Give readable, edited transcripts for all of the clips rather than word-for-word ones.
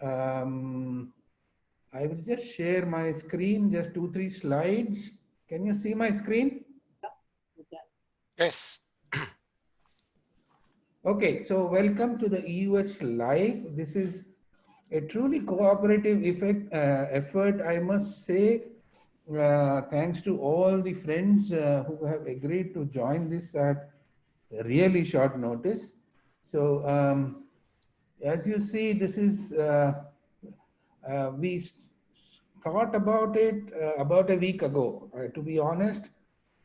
Um, I will just share my screen, just 2, 3 slides. Can you see my screen? Yes. Okay, so welcome to the EUS Live. This is a truly cooperative effort, I must say. Thanks to all the friends who have agreed to join this at really short notice. So, as you see, this is we thought about it about a week ago, to be honest,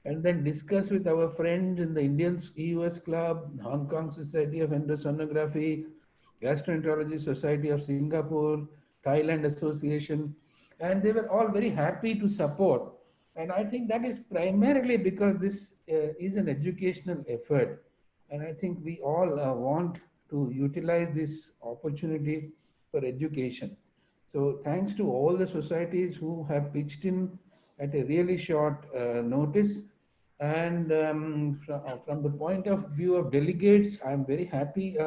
and then discussed with our friends in the Indian EUS Club, Hong Kong Society of Endosonography, Gastroenterology Society of Singapore, Thailand Association, and they were all very happy to support. And I think that is primarily because this is an educational effort. And I think we all want to utilize this opportunity for education. So thanks to all the societies who have pitched in at a really short notice. And from the point of view of delegates, I'm very happy.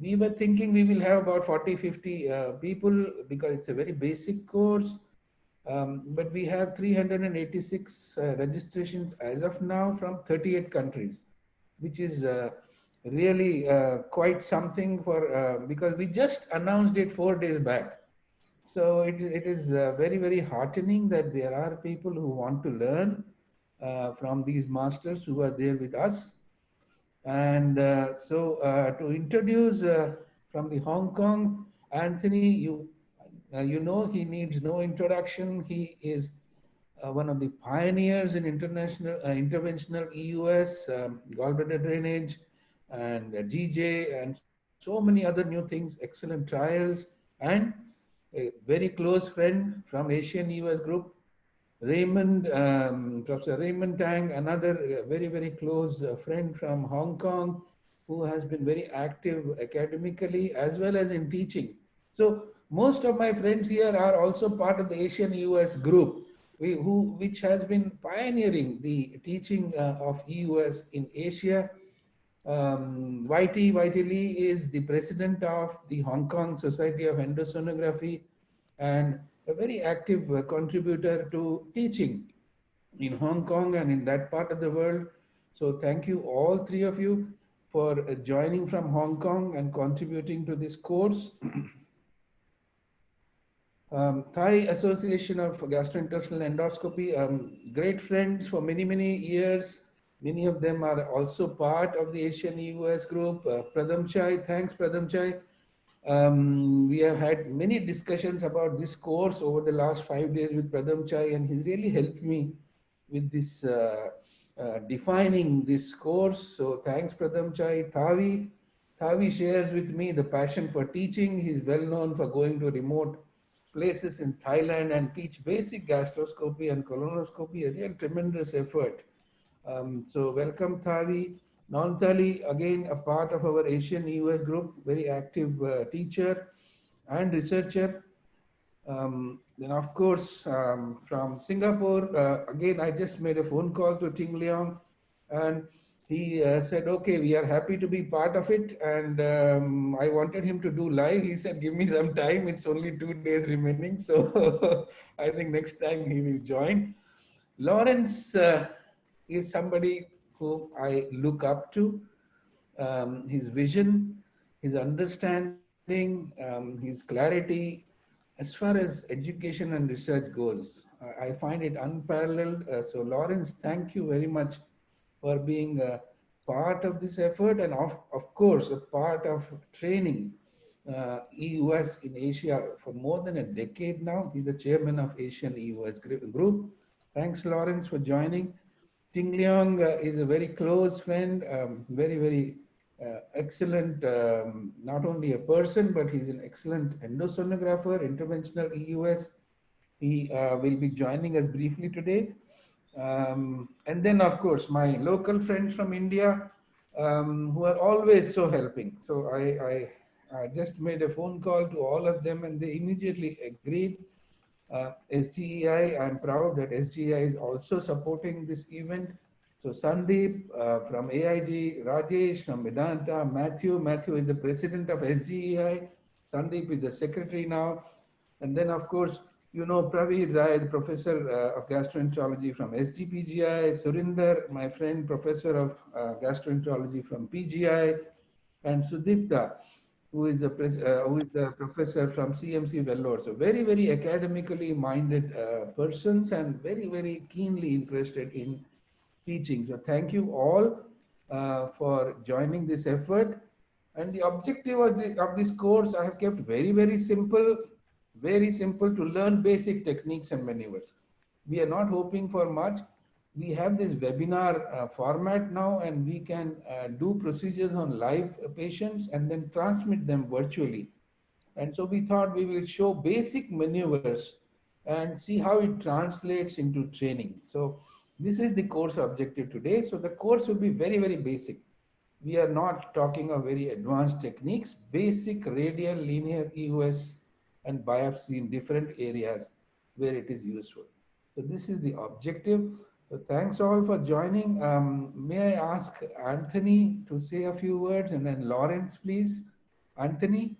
We were thinking we will have about 40, 50 people because it's a very basic course. But we have 386 registrations as of now from 38 countries, which is really quite something for because we just announced it 4 days back. So it is very, very heartening that there are people who want to learn from these masters who are there with us. And to introduce from the Hong Kong, Anthony, you know he needs no introduction. He is one of the pioneers in international interventional EUS, gallbladder drainage, and GJ, and so many other new things, excellent trials, and a very close friend from Asian EUS group, Raymond, Professor Raymond Tang, another very, very close friend from Hong Kong, who has been very active academically as well as in teaching. So most of my friends here are also part of the Asian EUS group, which has been pioneering the teaching of EUS in Asia. YT Lee is the president of the Hong Kong Society of Endosonography and a very active contributor to teaching in Hong Kong and in that part of the world. So thank you all three of you for joining from Hong Kong and contributing to this course. Thai Association of Gastrointestinal Endoscopy, great friends for many, many years. Many of them are also part of the Asian EUS group. Pradermchai, thanks Pradermchai. We have had many discussions about this course over the last 5 days with Pradermchai, and he's really helped me with this defining this course. So thanks Pradermchai. Thawee shares with me the passion for teaching. He's well known for going to remote places in Thailand and teach basic gastroscopy and colonoscopy, a real tremendous effort. So welcome Thawee. Nonthalee, again a part of our Asian EUS group, very active teacher and researcher. Then of course from Singapore, again I just made a phone call to Ting Leong, and he said, okay, we are happy to be part of it. And I wanted him to do live. He said, give me some time. It's only 2 days remaining. So I think next time he will join. Lawrence is somebody whom I look up to. His vision, his understanding, his clarity, as far as education and research goes, I find it unparalleled. So, Lawrence, thank you very much for being a part of this effort and, of course, a part of training EUS in Asia for more than a decade now. He's the chairman of Asian EUS group. Thanks, Lawrence, for joining. Ting Leong is a very close friend, very, very excellent, not only a person, but he's an excellent endosonographer, interventional EUS. He will be joining us briefly today. And then, of course, my local friends from India who are always so helping. So I just made a phone call to all of them and they immediately agreed. SGEI, I'm proud that SGEI is also supporting this event. So Sundeep from AIG, Rajesh from Medanta, Mathew is the president of SGEI, Sundeep is the secretary now. And then, of course, you know Praveer Rai, the professor of gastroenterology from SGPGI, Surinder, my friend, professor of gastroenterology from PGI, and Sudipta, who is the professor from CMC Vellore. So very, very academically minded persons and very, very keenly interested in teaching. So thank you all for joining this effort. And the objective of this course, I have kept very, very simple to learn basic techniques and maneuvers. We are not hoping for much. We have this webinar format now, and we can do procedures on live patients and then transmit them virtually. And so we thought we will show basic maneuvers and see how it translates into training. So this is the course objective today. So the course will be very, very basic. We are not talking of very advanced techniques, basic radial, linear EUS and biopsy in different areas where it is useful. So this is the objective. So thanks all for joining. May I ask Anthony to say a few words, and then Lawrence, please. Anthony?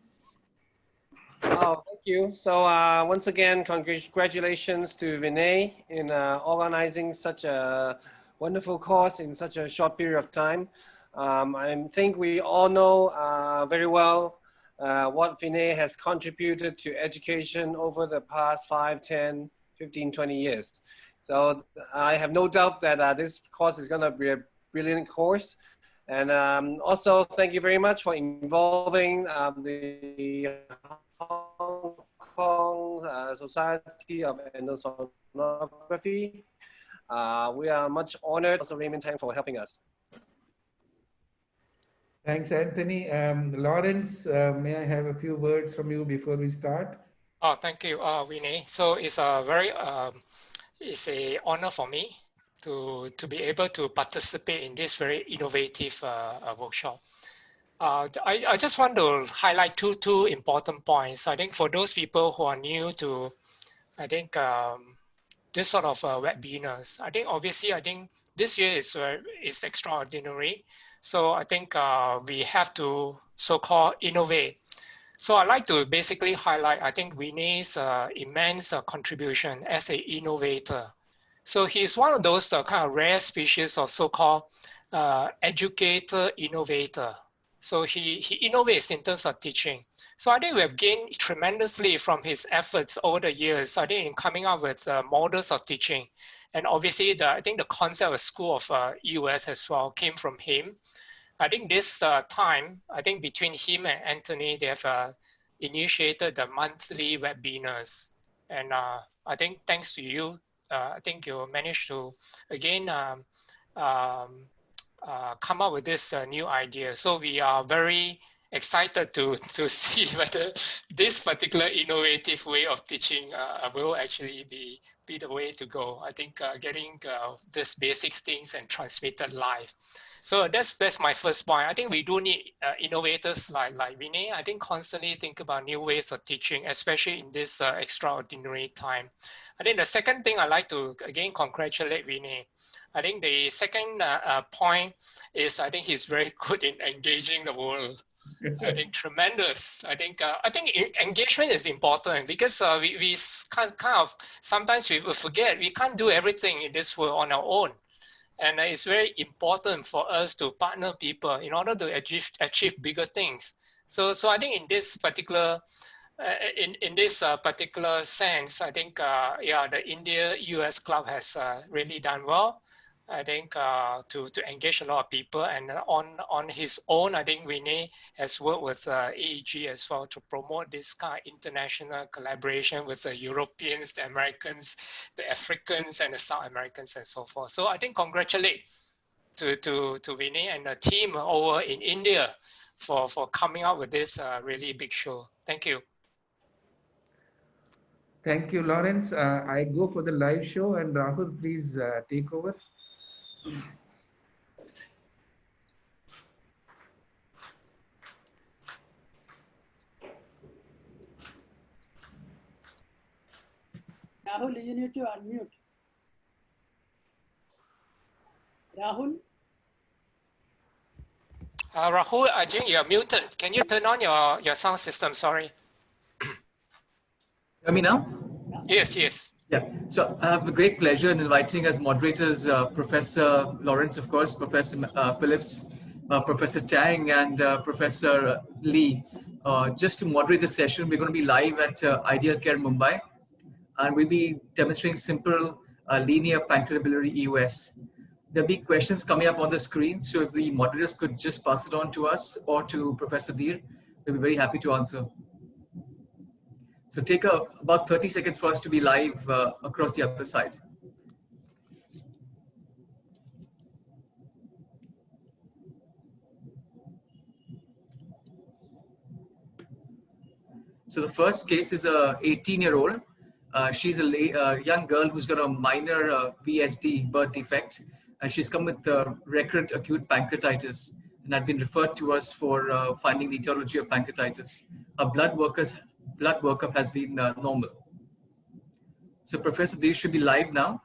Oh, thank you. So once again, congratulations to Vinay in organizing such a wonderful course in such a short period of time. I think we all know very well what Vinay has contributed to education over the past 5, 10, 15, 20 years. So I have no doubt that this course is going to be a brilliant course. And also, thank you very much for involving the Hong Kong Society of Endosonography. We are much honored. Also, Raymond Tang for helping us. Thanks, Anthony. Lawrence, may I have a few words from you before we start? Oh, thank you, Vinay. So it's a very, it's an honor for me to be able to participate in this very innovative workshop. I just want to highlight two important points. I think for those people who are new to, I think this sort of webinars, I think obviously, I think this year is extraordinary. So I think we have to so-called innovate. So I'd like to basically highlight, I think, Vinay's immense contribution as an innovator. So he's one of those kind of rare species of so-called educator innovator. So he innovates in terms of teaching. So I think we have gained tremendously from his efforts over the years, I think, in coming up with models of teaching. And obviously, I think the concept of School of EUS as well came from him. I think this time, I think between him and Anthony, they have initiated the monthly webinars. And I think thanks to you, I think you managed to, again, come up with this new idea. So we are very excited to see whether this particular innovative way of teaching will actually be the way to go. I think getting this basic things and transmitted live. So that's my first point. I think we do need innovators like Vinay. I think constantly think about new ways of teaching, especially in this extraordinary time. I think the second thing I'd like to, again, congratulate Vinay. I think the second point is I think he's very good in engaging the world. I think tremendous. I think engagement is important because we kind of, sometimes we will forget we can't do everything in this world on our own. And it's very important for us to partner people in order to achieve bigger things. So I think in this particular particular sense, I think yeah, the India-US club has really done well. I think to engage a lot of people, and on his own, I think Vinay has worked with AEG as well to promote this kind of international collaboration with the Europeans, the Americans, the Africans, and the South Americans, and so forth. So I think congratulate to Vinay and the team over in India for coming up with this really big show. Thank you. Thank you, Lawrence. I go for the live show, and Rahul, please take over. Rahul, you need to unmute. Rahul? Rahul, I think you're muted. Can you turn on your sound system? Sorry. Hear me now? Yes, yes. Yeah. So I have the great pleasure in inviting as moderators Professor Lawrence, of course, Professor Phillips, Professor Tang, and Professor Lee. Just to moderate the session, we're going to be live at Ideal Care Mumbai, and we'll be demonstrating simple linear pancreaticobiliary EUS. There'll be questions coming up on the screen, so if the moderators could just pass it on to us or to Professor Dhir, we'll be very happy to answer. So take about 30 seconds for us to be live across the other side. So the first case is a 18-year-old. She's a young girl who's got a minor VSD, birth defect, and she's come with recurrent acute pancreatitis and had been referred to us for finding the etiology of pancreatitis. Her blood workup has been normal. So Professor Dhir should be live now.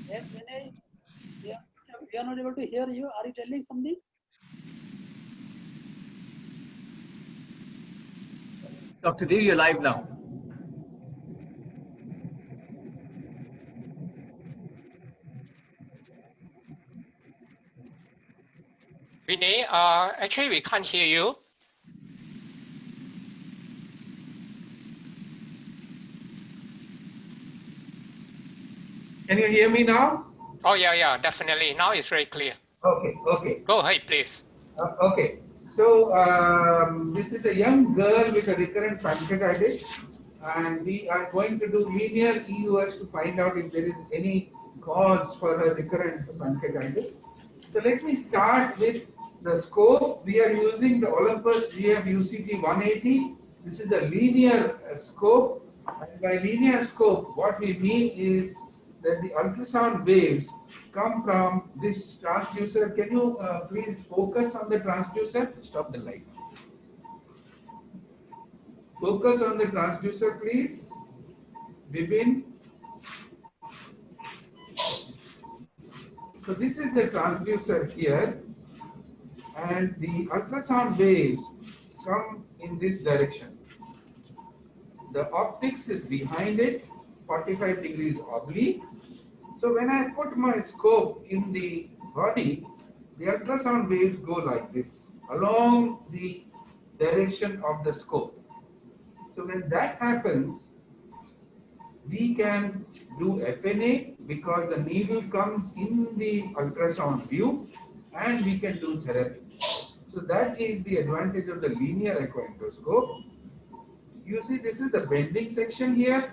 Yes, Vinay. Yeah, we are not able to hear you. Are you telling something? Dr. Dhir, you're live now. Vinay, actually we can't hear you. Can you hear me now? Oh yeah, definitely. Now it's very clear. Okay. Go ahead, please. Okay. So this is a young girl with a recurrent pancreatitis, and we are going to do linear EUS to find out if there is any cause for her recurrent pancreatitis. So let me start with the scope. We are using the Olympus GF UCT 180. This is a linear scope, and by linear scope, what we mean is that the ultrasound waves come from this transducer. Can you please focus on the transducer? Stop the light. Focus on the transducer, please. Bibin. So this is the transducer here, and the ultrasound waves come in this direction. The optics is behind it, 45 degrees oblique. So when I put my scope in the body, the ultrasound waves go like this, along the direction of the scope. So when that happens, we can do FNA because the needle comes in the ultrasound view, and we can do therapy. So that is the advantage of the linear echoendoscope. You see, this is the bending section here,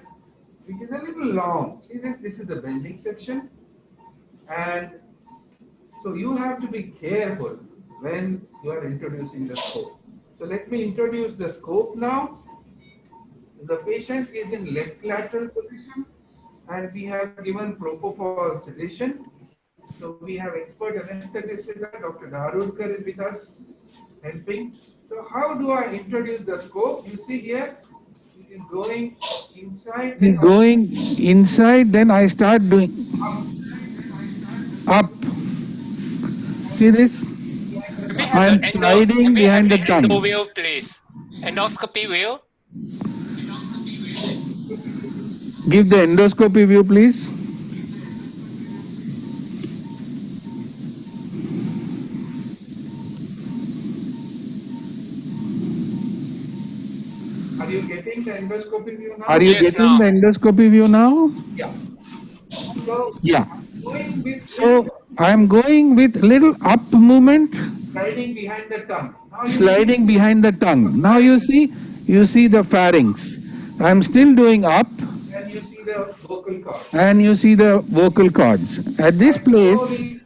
which is a little long. See this? This is the bending section. And so you have to be careful when you are introducing the scope. So let me introduce the scope now. The patient is in left lateral position, and we have given propofol sedation. So we have expert anesthetist with us, Dr. Dharudkar is with us, helping. So how do I introduce the scope? You see here, it is going inside. Then I start doing up. See this? I am sliding behind the tongue. Endo wheel, please. Endoscopy wheel. Give the endoscopy view, please. Are you getting the endoscopy view now? Are you getting the endoscopy view now? Yeah. So, yeah. So I'm going with little up movement. Sliding behind the tongue. Sliding behind the tongue. Now you see the pharynx. I'm still doing up. And you see the vocal cords. And you see the vocal cords. At this place,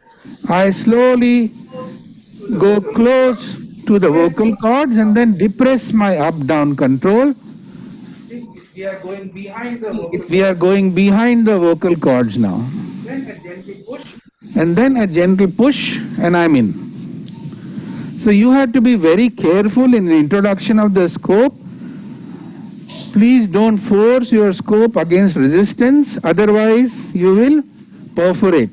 I slowly go close to the vocal cords and then depress my up-down control. We are going behind the vocal cords. We are going behind the vocal cords now. Then a gentle push. And then a gentle push, and I'm in. So you have to be very careful in the introduction of the scope Please don't force your scope against resistance, otherwise you will perforate.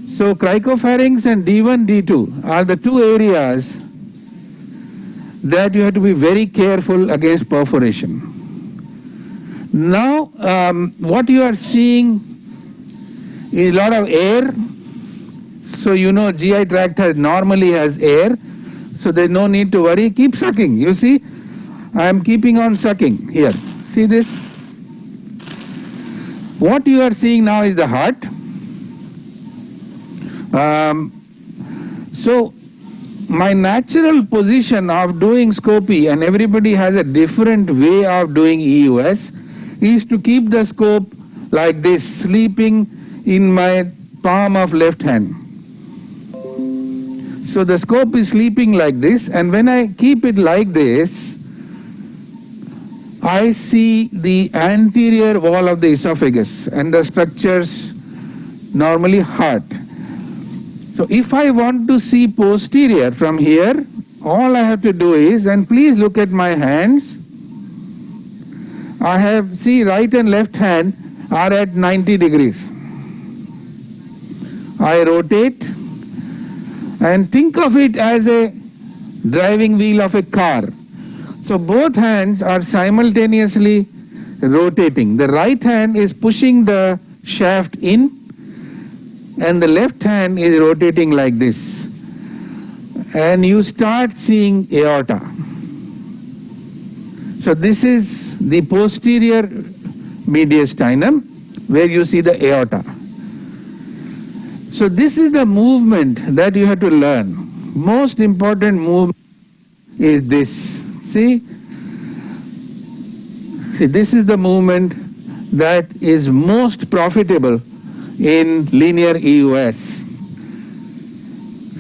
So cricopharynx and D1, D2 are the two areas that you have to be very careful against perforation. Now, what you are seeing is a lot of air. So you know GI tract normally has air, so there's no need to worry. Keep sucking. You see, I am keeping on sucking here. See this? What you are seeing now is the heart. So my natural position of doing scopy, and everybody has a different way of doing EUS, is to keep the scope like this, sleeping in my palm of left hand. So the scope is sleeping like this, and when I keep it like this, I see the anterior wall of the esophagus and the structures, normally heart. So if I want to see posterior from here, all I have to do is, and please look at my hands, I have, see, right and left hand are at 90 degrees. I rotate and think of it as a driving wheel of a car. So both hands are simultaneously rotating. The right hand is pushing the shaft in, and the left hand is rotating like this. And you start seeing aorta. So this is the posterior mediastinum, where you see the aorta. So this is the movement that you have to learn. Most important movement is this. See, this is the movement that is most profitable in linear EUS.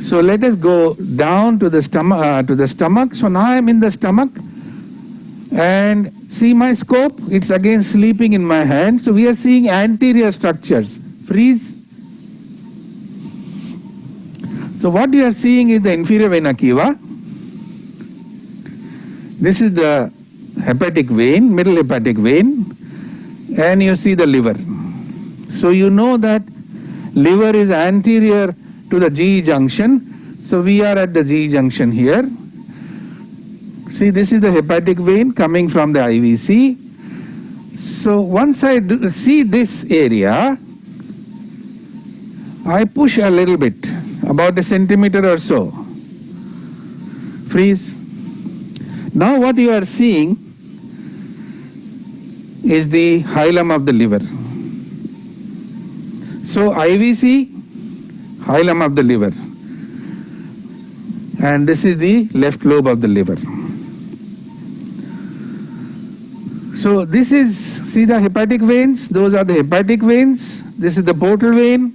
So let us go down to the stomach. So now I am in the stomach, and see my scope, it's again sleeping in my hand. So we are seeing anterior structures. Freeze. So what you are seeing is the inferior vena cava. This is the hepatic vein, middle hepatic vein, and you see the liver. So you know that liver is anterior to the GE junction. So we are at the GE junction here. See, this is the hepatic vein coming from the IVC. So once I see this area, I push a little bit, about a centimeter or so. Freeze. Now what you are seeing is the hilum of the liver. So IVC, hilum of the liver. And this is the left lobe of the liver. So this is, see the hepatic veins, those are the hepatic veins. This is the portal vein.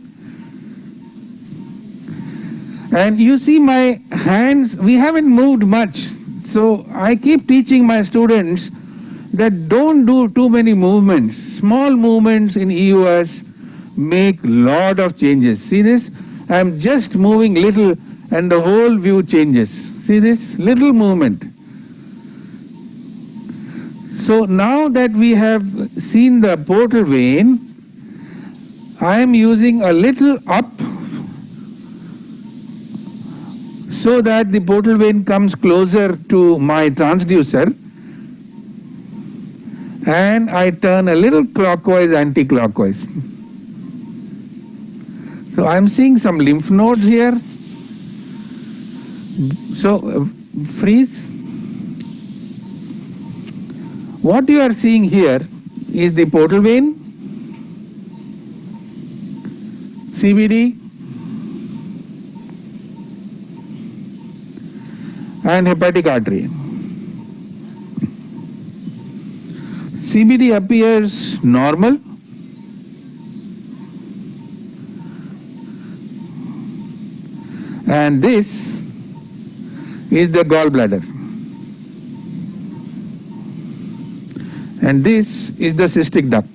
And you see my hands, we haven't moved much. So I keep teaching my students that don't do too many movements. Small movements in EUS make lot of changes. See this? I'm just moving little and the whole view changes. See this? Little movement. So now that we have seen the portal vein, I am using a little up so that the portal vein comes closer to my transducer, and I turn a little clockwise, anti-clockwise. So I'm seeing some lymph nodes here. So freeze. What you are seeing here is the portal vein, CBD, and hepatic artery. CBD appears normal. And this is the gallbladder. And this is the cystic duct.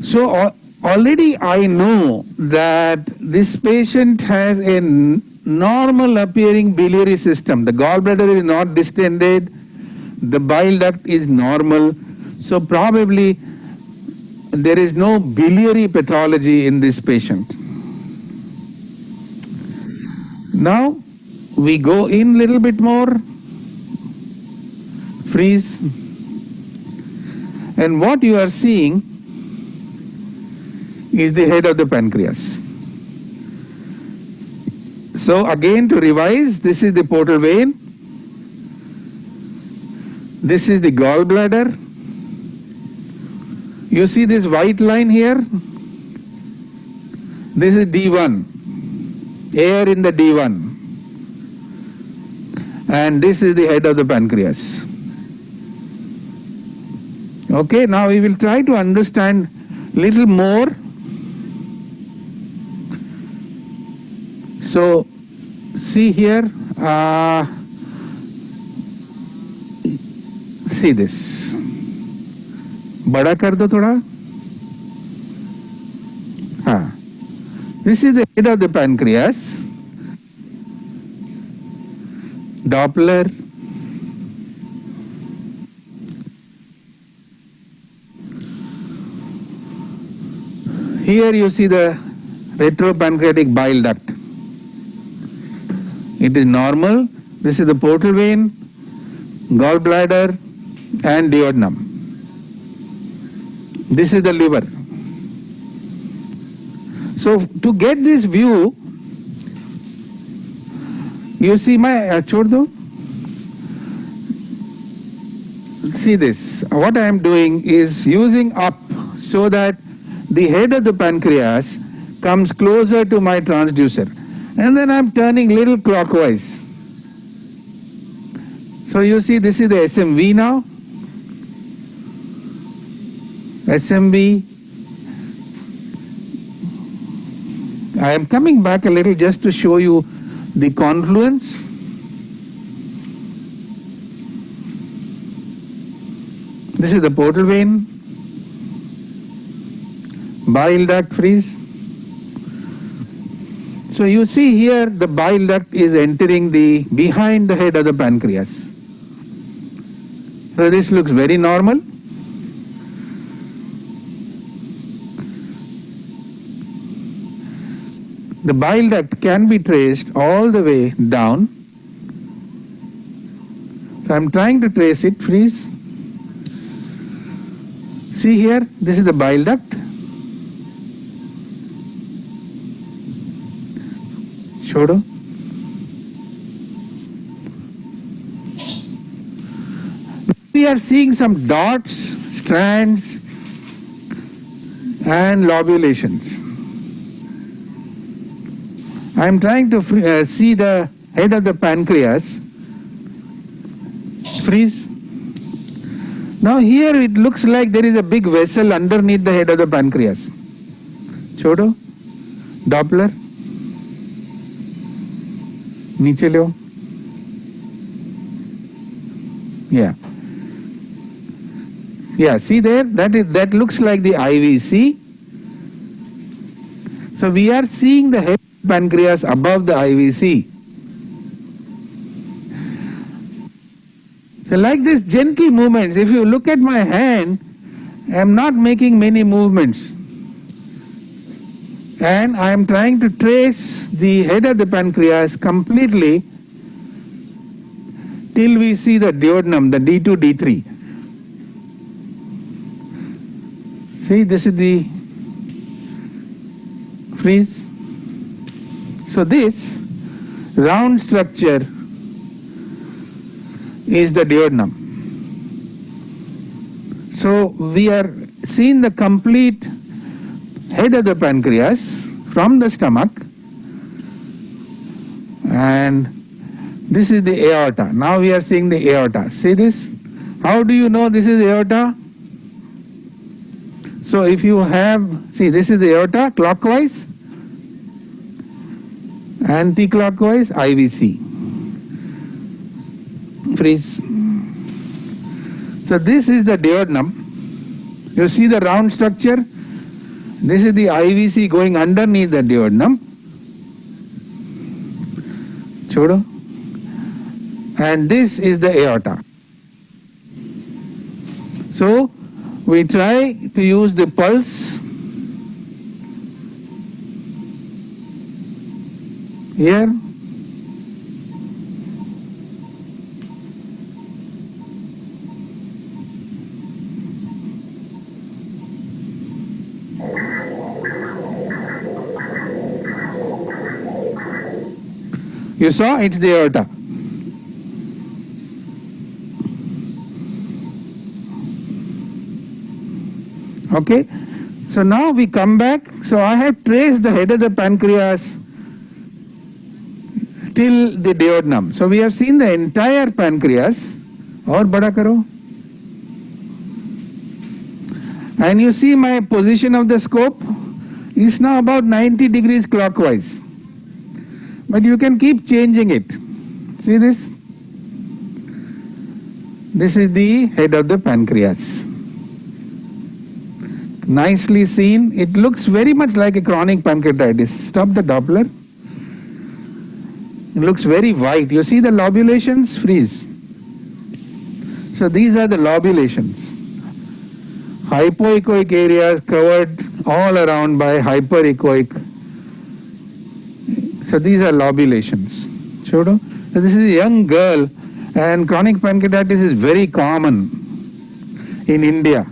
So already I know that this patient has a normal appearing biliary system. The gallbladder is not distended, the bile duct is normal, so probably there is no biliary pathology in this patient. Now we go in little bit more, freeze, and what you are seeing is the head of the pancreas. So again, to revise, this is the portal vein, this is the gallbladder. You see this white line here? This is D1, air in the D1. And this is the head of the pancreas. Okay, now we will try to understand little more. So, see here, see this. Bada kar do thoda. हाँ. This is the head of the pancreas. Doppler. Here you see the retropancreatic bile duct. It is normal. This is the portal vein, gallbladder and duodenum. This is the liver. So to get this view, you see my chhod do. See this. What I am doing is using up so that the head of the pancreas comes closer to my transducer, and then I am turning little clockwise. So you see this is the SMV now. SMV. I am coming back a little just to show you the confluence. This is the portal vein, bile duct freeze. So you see here the bile duct is entering the behind the head of the pancreas. So this looks very normal. The bile duct can be traced all the way down. So I am trying to trace it, freeze. See here, this is the bile duct. Shodo. We are seeing some dots, strands and lobulations. I am trying to see the head of the pancreas. Freeze. Now here it looks like there is a big vessel underneath the head of the pancreas. Chodo. Doppler. Niche leo. Yeah. Yeah, see there? That looks like the IVC. So we are seeing the head of the pancreas above the IVC. So like this gentle movements, if you look at my hand, I am not making many movements. And I am trying to trace the head of the pancreas completely till we see the duodenum, the D2, D3. See, this is the freeze. So this round structure is the duodenum. So we are seeing the complete head of the pancreas from the stomach, and this is the aorta. Now we are seeing the aorta. See this? How do you know this is aorta? So if you have, see, this is the aorta, clockwise, anti-clockwise, IVC. Freeze. So this is the duodenum. You see the round structure? This is the IVC going underneath the duodenum. Chodo. And this is the aorta. So we try to use the pulse here. You saw it's the aorta. Okay, so now we come back. So I have traced the head of the pancreas till the duodenum. So we have seen the entire pancreas. Aur bada karo. And you see my position of the scope is now about 90 degrees clockwise. But you can keep changing it. See this? This is the head of the pancreas. Nicely seen. It looks very much like a chronic pancreatitis. Stop the Doppler. It looks very white. You see the lobulations? Freeze. So these are the lobulations. Hypoechoic areas covered all around by hyperechoic. So these are lobulations. Chodo. So this is a young girl, and chronic pancreatitis is very common in India.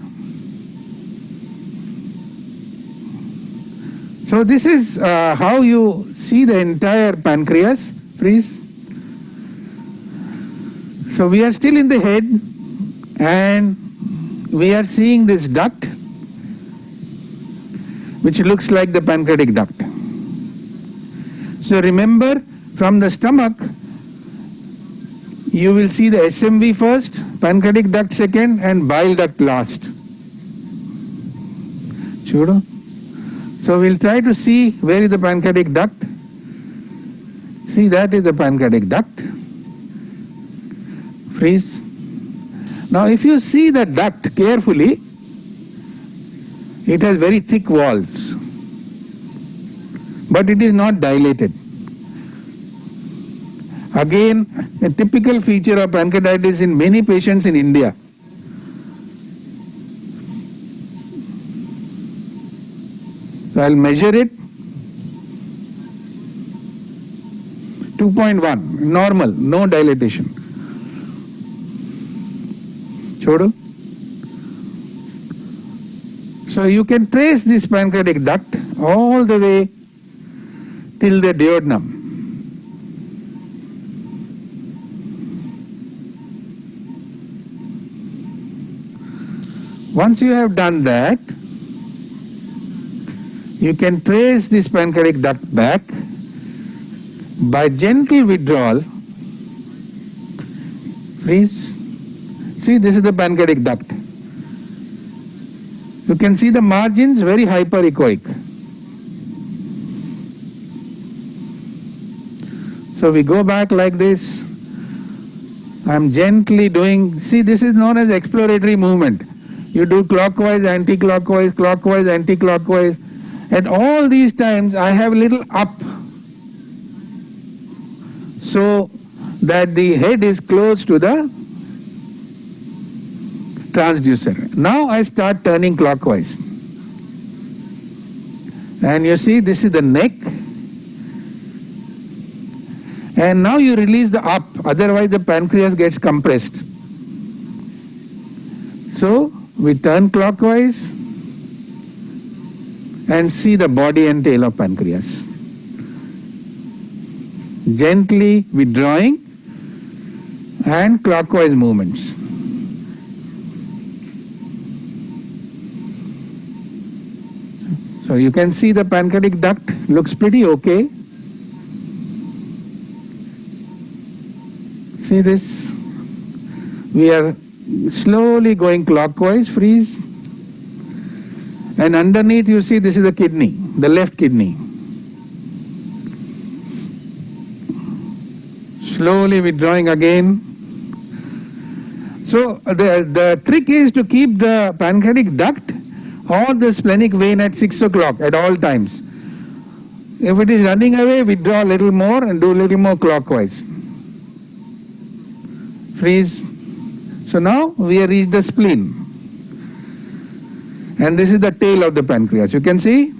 So this is how you see the entire pancreas. Freeze. So we are still in the head, and we are seeing this duct, which looks like the pancreatic duct. So remember, from the stomach, you will see the SMV first, pancreatic duct second, and bile duct last. Chodo. So we'll try to see where is the pancreatic duct. See, that is the pancreatic duct. Freeze. Now if you see the duct carefully, it has very thick walls, but it is not dilated. Again, a typical feature of pancreatitis in many patients in India. So I'll measure it. 2.1, normal, no dilatation. Chodo. So you can trace this pancreatic duct all the way till the duodenum. Once you have done that, you can trace this pancreatic duct back by gentle withdrawal. Please see, this is the pancreatic duct. You can see the margins very hyperechoic. So we go back like this. I'm gently doing, see, this is known as exploratory movement. You do clockwise, anti-clockwise, clockwise, anti-clockwise. At all these times I have a little up, so that the head is close to the transducer. Now I start turning clockwise. And you see, this is the neck. And now you release the up, otherwise the pancreas gets compressed. So we turn clockwise and see the body and tail of pancreas. Gently withdrawing and clockwise movements. So you can see the pancreatic duct looks pretty okay. See this? We are slowly going clockwise, freeze. And underneath you see this is the kidney, the left kidney. Slowly withdrawing again. So the trick is to keep the pancreatic duct or the splenic vein at 6 o'clock at all times. If it is running away, withdraw a little more and do a little more clockwise. Freeze. So now we have reached the spleen. And this is the tail of the pancreas. You can see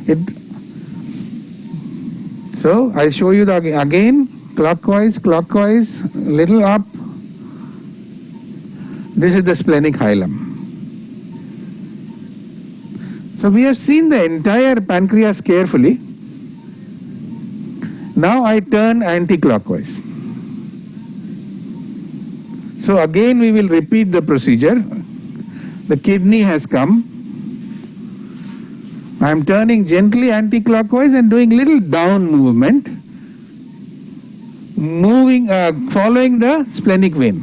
it. So I'll show you again, clockwise, little up. This is the splenic hilum. So we have seen the entire pancreas carefully. Now I turn anti-clockwise. So again we will repeat the procedure. The kidney has come. I am turning gently anti-clockwise and doing little down movement, following the splenic vein.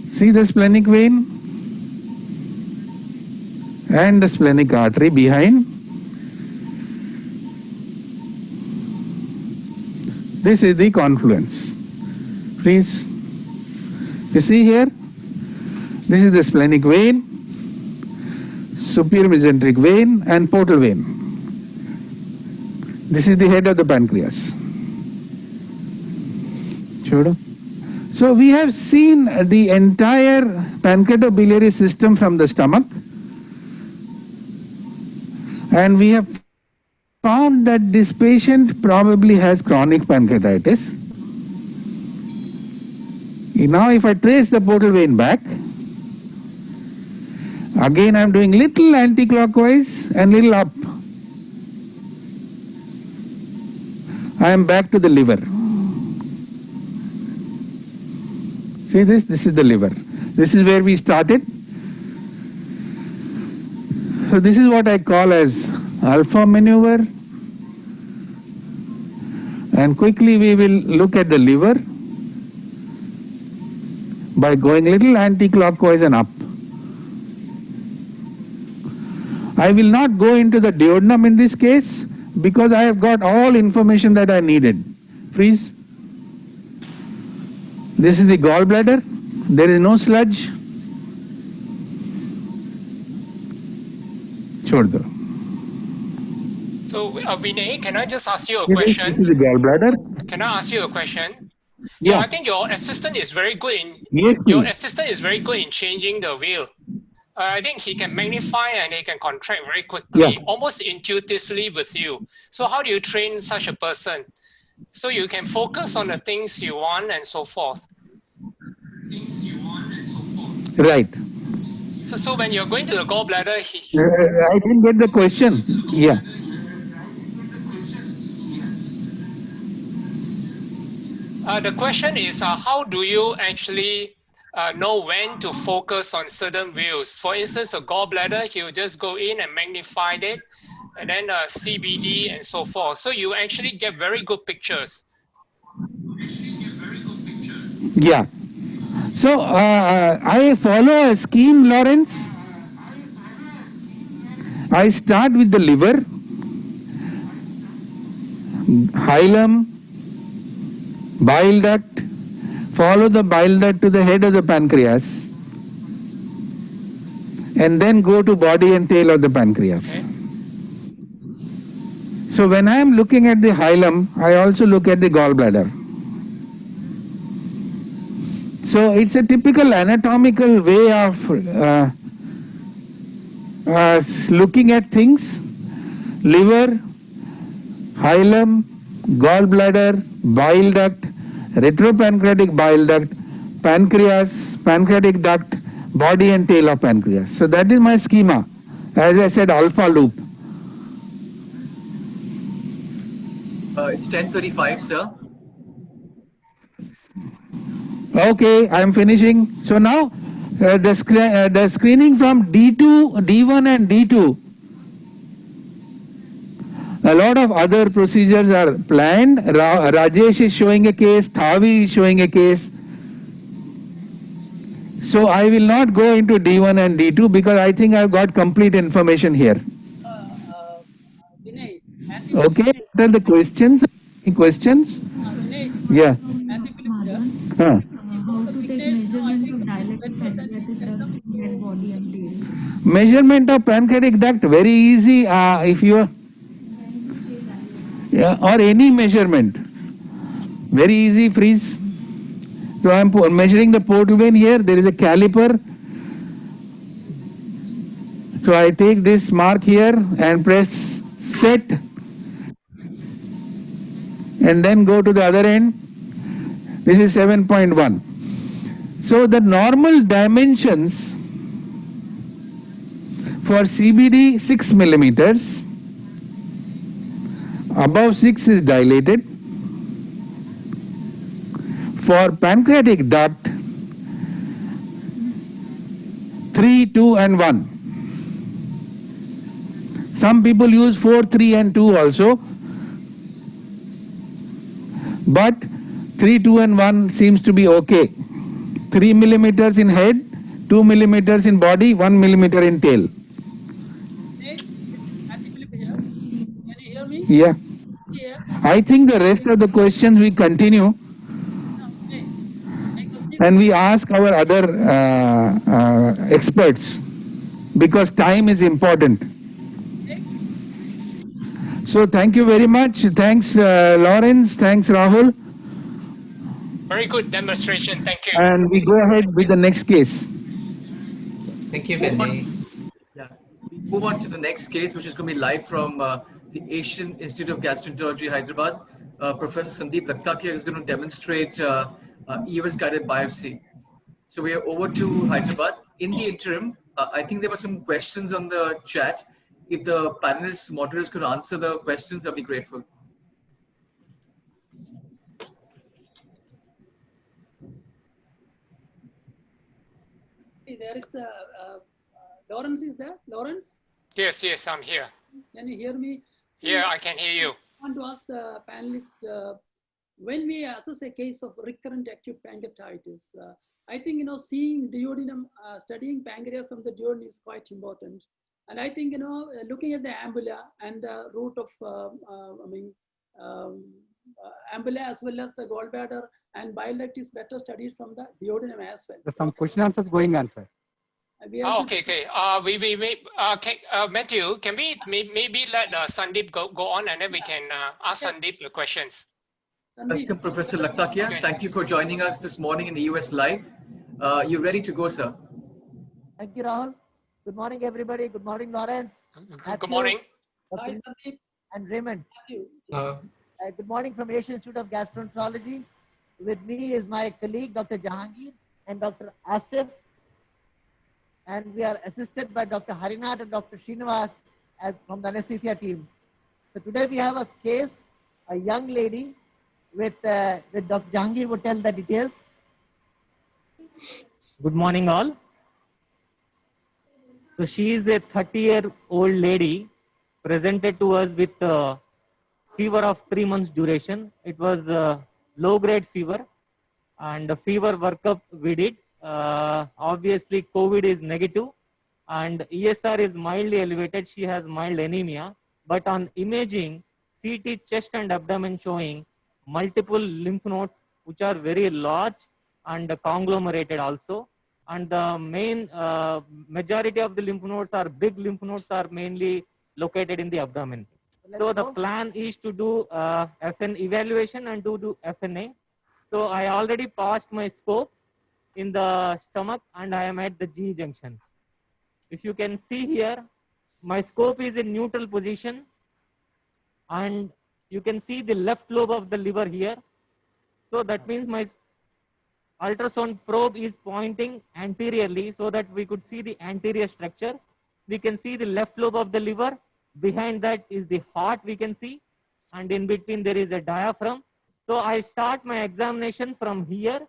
See the splenic vein and the splenic artery behind. This is the confluence. Please, you see here, this is the splenic vein, superior mesenteric vein and portal vein. This is the head of the pancreas. Chula. So we have seen the entire pancreaticobiliary system from the stomach, and we have found that this patient probably has chronic pancreatitis. Now if I trace the portal vein back, again I am doing little anti-clockwise and little up. I am back to the liver. See this? This is the liver. This is where we started. So this is what I call as alpha maneuver. And quickly we will look at the liver by going little anti-clockwise and up. I will not go into the duodenum in this case because I have got all information that I needed. Freeze. This is the gallbladder. There is no sludge. Chhod do. So, Vinay, can I just ask you a question? This is the gallbladder. Can I ask you a question? Yeah. I think your assistant is very good in changing the wheel. I think he can magnify and he can contract very quickly, almost intuitively with you. So how do you train such a person? So you can focus on the things you want and so forth. Right. So when you're going to the gallbladder, I didn't get the question. Yeah. The question is, how do you actually know when to focus on certain views? For instance, a gallbladder, he'll just go in and magnify it, and then CBD and so forth. So you actually get very good pictures. Yeah. So I follow a scheme, Lawrence. I start with the liver, hilum, bile duct, follow the bile duct to the head of the pancreas, and then go to body and tail of the pancreas. Okay. So when I am looking at the hilum, I also look at the gallbladder. So it's a typical anatomical way of looking at things. Liver, hilum, gallbladder, bile duct, retropancreatic bile duct, pancreas, pancreatic duct, body and tail of pancreas. So that is my schema. As I said, alpha loop. It's 10:35, sir. Okay, I am finishing. So now the screening from D2, D1 and D2. A lot of other procedures are planned. Rajesh is showing a case, Thawee is showing a case. So I will not go into D1 and D2 because I think I've got complete information here. Vinay, okay, what are the questions? Any questions? Vinay, yeah. How to take measurements of dilated pancreatic duct, head, body and tail? Measurement of pancreatic duct, very easy. If you are, yeah, or any measurement, very easy, freeze. So I am measuring the portal vein here. There is a caliper. So I take this mark here and press set, and then go to the other end. This is 7.1. So the normal dimensions for CBD 6 millimeters. Above 6 is dilated. For pancreatic duct, 3, 2 and 1. Some people use 4, 3 and 2 also. But 3, 2 and 1 seems to be okay. 3 millimeters in head, 2 millimeters in body, 1 millimeter in tail. Can you hear me? Yeah. Yeah. I think the rest of the questions we continue and we ask our other experts, because time is important. So thank you very much. Thanks Lawrence, thanks Rahul. Very good demonstration. Thank you. And we go ahead with the next case. Thank you, Vinay. Yeah, we move on to the next case, which is going to be live from the Asian Institute of Gastroenterology, Hyderabad. Professor Sundeep Lakhtakia is going to demonstrate EUS guided biopsy. So we are over to Hyderabad. In the interim, I think there were some questions on the chat. If the panelists, moderators could answer the questions, I'd be grateful. There is Lawrence is there? Lawrence? Yes, yes, I'm here. Can you hear me? Yeah, I can hear you. I want to ask the panelists, when we assess a case of recurrent acute pancreatitis, I think, seeing duodenum, studying pancreas from the duodenum is quite important. And I think, looking at the ambula and the route of, ambula as well as the gallbladder and bile duct is better studied from the duodenum as well. There's some question answers going on, sir. Okay. Mathew, can we maybe let Sundeep go on, and then we can ask Sundeep the questions. Welcome, Professor Lakhtakia. Okay. Thank you for joining us this morning in the EUS Live. You're ready to go, sir. Thank you, Rahul. Good morning, everybody. Good morning, Lawrence. Good morning. Hi, Sundeep. And Raymond. Good morning from Asian Institute of Gastroenterology. With me is my colleague, Dr. Jahangir and Dr. Asif. And we are assisted by Dr. Harinath and Dr. Srinivas from the anesthesia team. So today we have a case, a young lady with Dr. Jahangir would tell the details. Good morning, all. So she is a 30-year-old lady presented to us with a fever of 3 months duration. It was low-grade fever, and the fever workup we did. Obviously, COVID is negative, and ESR is mildly elevated. She has mild anemia, but on imaging, CT chest and abdomen showing multiple lymph nodes, which are very large and conglomerated also. And the main majority of the lymph nodes are big lymph nodes are mainly located in the abdomen. So the plan is to do FN evaluation and to do FNA. So I already passed my scope in the stomach and I am at the G junction. If you can see here, my scope is in neutral position and you can see the left lobe of the liver here. So that means my ultrasound probe is pointing anteriorly so that we could see the anterior structure. We can see the left lobe of the liver. Behind that is the heart we can see, and in between there is a diaphragm. So I start my examination from here,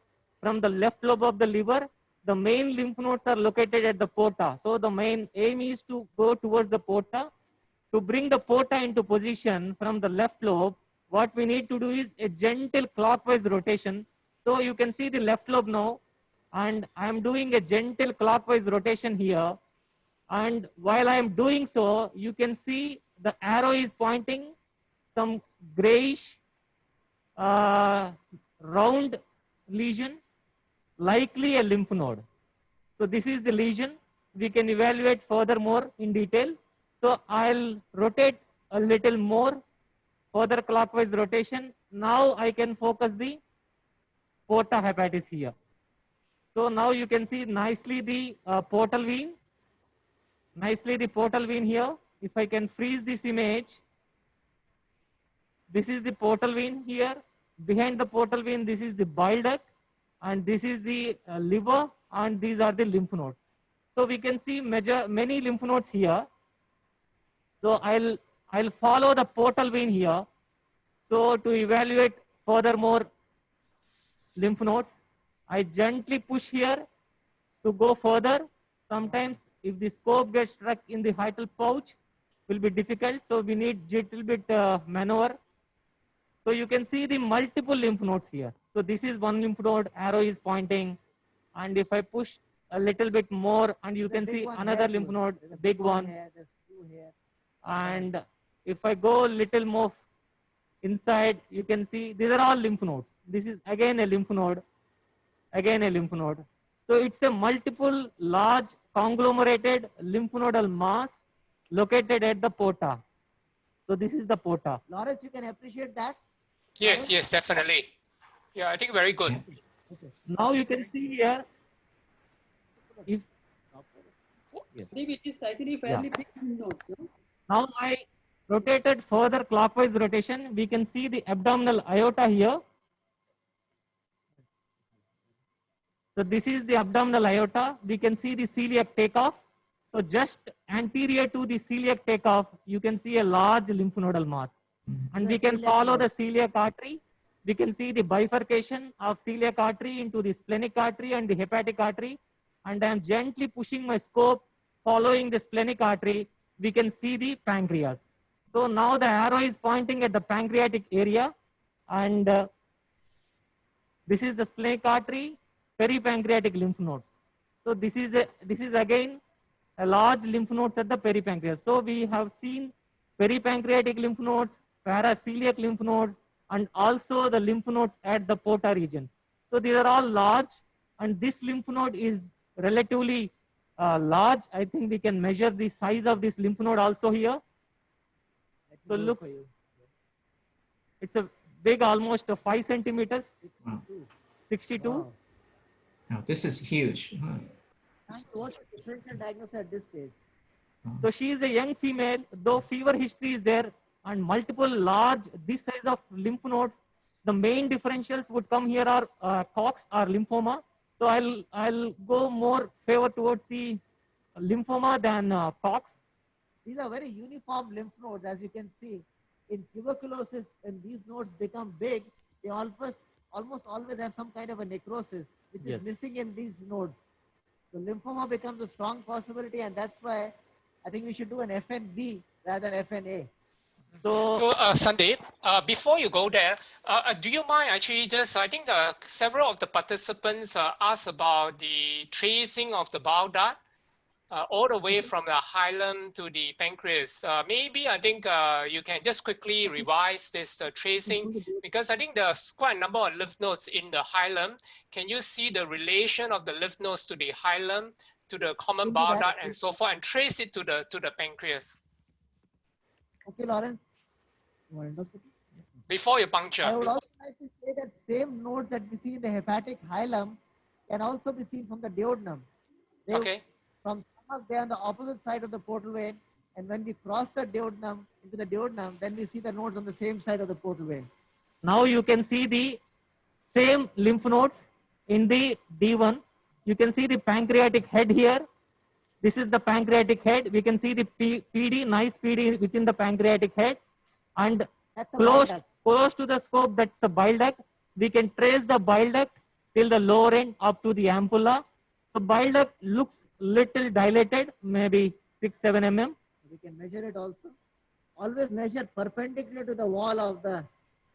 from the left lobe of the liver. The main lymph nodes are located at the porta. So the main aim is to go towards the porta. To bring the porta into position from the left lobe, what we need to do is a gentle clockwise rotation. So you can see the left lobe now, and I am doing a gentle clockwise rotation here. And while I am doing so, you can see the arrow is pointing some grayish round lesion, likely a lymph node. So this is the lesion. we can evaluate furthermore in detail. So I'll rotate a little more, further clockwise rotation. Now I can focus the porta hepatis here. So now you can see nicely the portal vein, here. If I can freeze this image, this is the portal vein here. Behind the portal vein, this is the bile duct, and this is the liver, and these are the lymph nodes. So we can see many lymph nodes here. So I'll follow the portal vein here. So to evaluate furthermore lymph nodes, I gently push here to go further. Sometimes if the scope gets stuck in the hiatal pouch, will be difficult. So we need little bit maneuver. So you can see the multiple lymph nodes here. So this is one lymph node, arrow is pointing. And if I push a little bit more, and you can see another lymph node, big one. And if I go a little more inside, you can see these are all lymph nodes. This is again a lymph node, again a lymph node. So it's a multiple large conglomerated lymph nodal mass located at the porta. So this is the porta. Lawrence, you can appreciate that? Yes, yes, definitely. Yeah, I think very good. Okay. Now you can see here. If It is actually fairly big nodes. No? now I rotated further clockwise rotation, we can see the abdominal aorta here. So this is the abdominal aorta. We can see the celiac takeoff. So just anterior to the celiac takeoff, you can see a large lymph nodal mass. And we can follow the celiac artery. We can see the bifurcation of celiac artery into the splenic artery and the hepatic artery. And I am gently pushing my scope, following the splenic artery. We can see the pancreas. So now the arrow is pointing at the pancreatic area. And this is the splenic artery, peripancreatic lymph nodes. So this is again a large lymph nodes at the peripancreas. So we have seen peripancreatic lymph nodes, paraceliac lymph nodes, and also the lymph nodes at the porta region. So these are all large, and this lymph node is relatively large. I think we can measure the size of this lymph node also here. So look, it's a big, almost 5 centimeters, 62. Wow. Now, this is huge. And what's the differential diagnosis at this stage? So she is a young female, though fever history is there and multiple large, this size of lymph nodes. The main differentials would come here are Cox or lymphoma. So I'll go more favor towards the lymphoma than Cox. These are very uniform lymph nodes, as you can see. In tuberculosis, when these nodes become big, they almost always have some kind of a necrosis, which is missing in these nodes. So lymphoma becomes a strong possibility, and that's why I think we should do an FNB rather than FNA. So Sundeep, before you go there, do you mind actually just, I think several of the participants asked about the tracing of the bile duct all the way from the hilum to the pancreas. Maybe I think you can just quickly revise this tracing, because I think there's quite a number of lymph nodes in the hilum. Can you see the relation of the lymph nodes to the hilum, to the common bile duct and so forth, and trace it to the pancreas? Okay, Lawrence. Before you puncture. I would also like to say that same nodes that we see in the hepatic hilum can also be seen from the duodenum. Okay. From stomach, they are on the opposite side of the portal vein, and when we cross the duodenum into the duodenum, then we see the nodes on the same side of the portal vein. Now you can see the same lymph nodes in the D1. You can see the pancreatic head here. This is the pancreatic head. We can see the PD, nice PD within the pancreatic head. And close to the scope, that's the bile duct. We can trace the bile duct till the lower end up to the ampulla. So bile duct looks little dilated, maybe 6-7 mm. We can measure it also. Always measure perpendicular to the wall of the,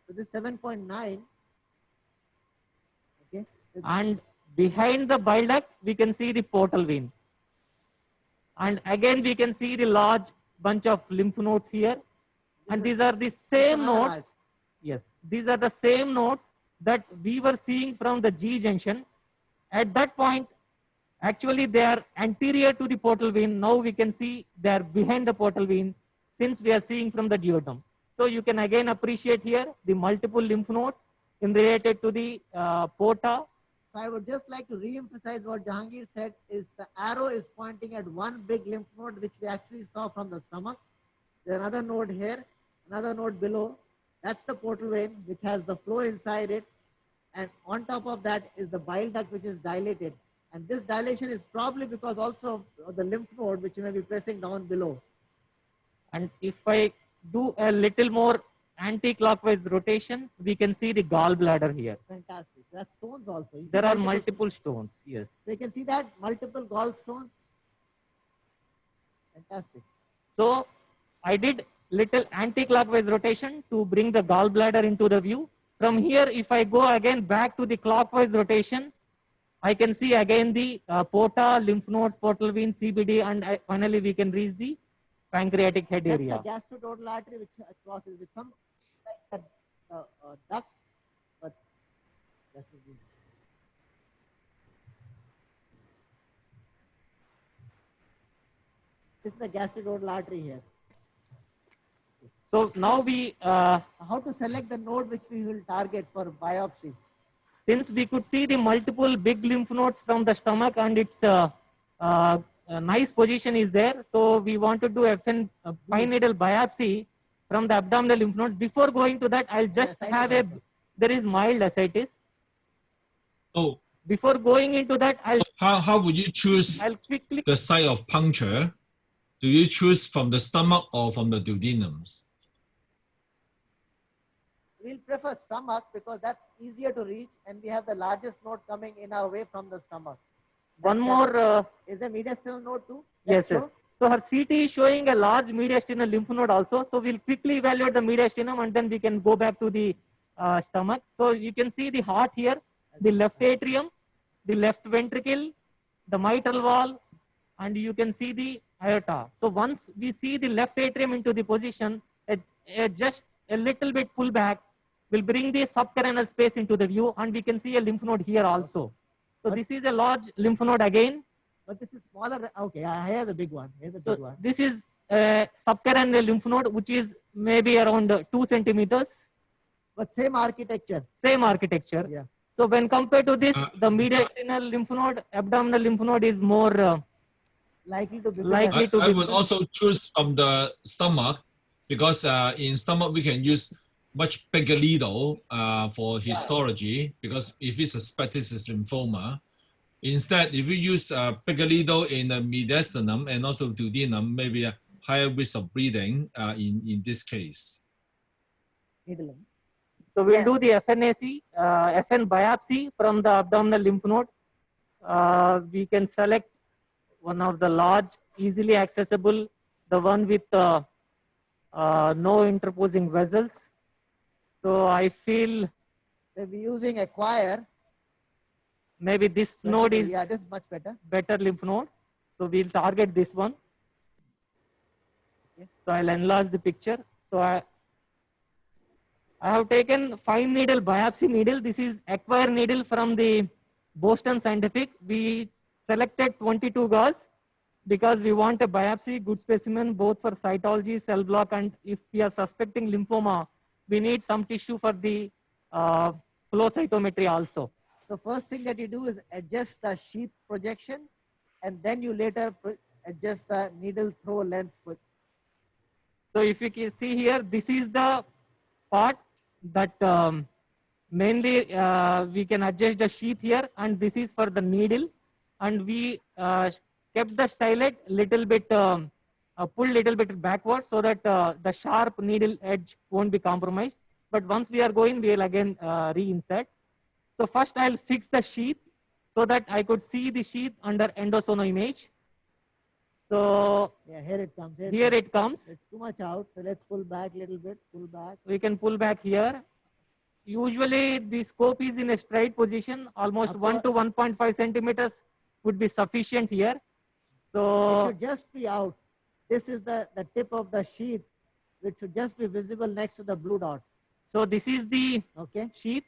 so this 7.9. Okay. And behind the bile duct, we can see the portal vein. And again, we can see the large bunch of lymph nodes here. And these are the same nodes. Yes, these are the same nodes that we were seeing from the G junction. At that point, Actually, they are anterior to the portal vein. Now we can see they are behind the portal vein since we are seeing from the duodenum. So you can again appreciate here the multiple lymph nodes in related to the porta. So I would just like to re-emphasize what Jahangir said is the arrow is pointing at one big lymph node, which we actually saw from the stomach. There's another node here, another node below. That's the portal vein, which has the flow inside it. And on top of that is the bile duct, which is dilated. And this dilation is probably because also of the lymph node, which you may be pressing down below. And if I do a little more anti-clockwise rotation, we can see the gallbladder here. Fantastic. That's stones also. There are multiple stones, yes. So you can see that multiple gallstones. Fantastic. So I did little anti-clockwise rotation to bring the gallbladder into the view. From here, if I go again back to the clockwise rotation, I can see again the porta, lymph nodes, portal vein, CBD, and finally we can reach the pancreatic head area. That's the gastrototal artery which crosses with some like duct, but that's this is the gastrototal artery here. So now we how to select the node which we will target for biopsy. Since we could see the multiple big lymph nodes from the stomach and its a nice position is there, so we want to do a fine needle biopsy from the abdominal lymph nodes. Before going to that, I'll just have there is mild ascites. Oh. Before going into that, how would you choose the site of puncture? Do you choose from the stomach or from the duodenums? We'll prefer stomach because that's easier to reach and we have the largest node coming in our way from the stomach. One more. Is the mediastinal node too? Yes, sir. So her CT is showing a large mediastinal lymph node also. So we'll quickly evaluate the mediastinum and then we can go back to the stomach. So you can see the heart here, the left atrium, the left ventricle, the mitral valve, and you can see the aorta. So once we see the left atrium into the position, just a little bit pull back will bring the subcarinal space into the view, and we can see a lymph node here also. So this is a large lymph node again. But this is smaller. Okay, here's the big one. Here's the big one. This is a subcarinal lymph node, which is maybe around 2 centimeters. But same architecture. Same architecture. Yeah. So when compared to this, the mediastinal lymph node, abdominal lymph node is more likely to be. I would also choose from the stomach because in stomach we can use much bigger needle for histology, because if we suspect this is lymphoma. Instead, if we use a bigger needle in the mediastinum and also duodenum, maybe a higher risk of bleeding in this case. So we'll do the FNAC, FN biopsy from the abdominal lymph node. We can select one of the large, easily accessible, the one with no interposing vessels. So I feel maybe using a choir. Maybe this node is this is much better lymph node. So we'll target this one. Okay. So I'll enlarge the picture. So I have taken fine needle biopsy needle. This is acquired needle from the Boston Scientific. We selected 22 gauge because we want a biopsy good specimen both for cytology, cell block, and if we are suspecting lymphoma, we need some tissue for the flow cytometry also. So first thing that you do is adjust the sheath projection, and then you later adjust the needle throw length. So if you can see here, this is the part that mainly we can adjust the sheath here, and this is for the needle, and we kept the stylet little bit pulled little bit backward so that the sharp needle edge won't be compromised. But once we are going, we will again reinsert. So first I'll fix the sheath so that I could see the sheath under endosono image. So yeah, here it comes. Here it comes. It's too much out. So let's pull back a little bit. Pull back. We can pull back here. Usually the scope is in a straight position. Almost 1 to 1.5 centimeters would be sufficient here. So it should just be out. This is the tip of the sheath, which should just be visible next to the blue dot. So this is the sheath,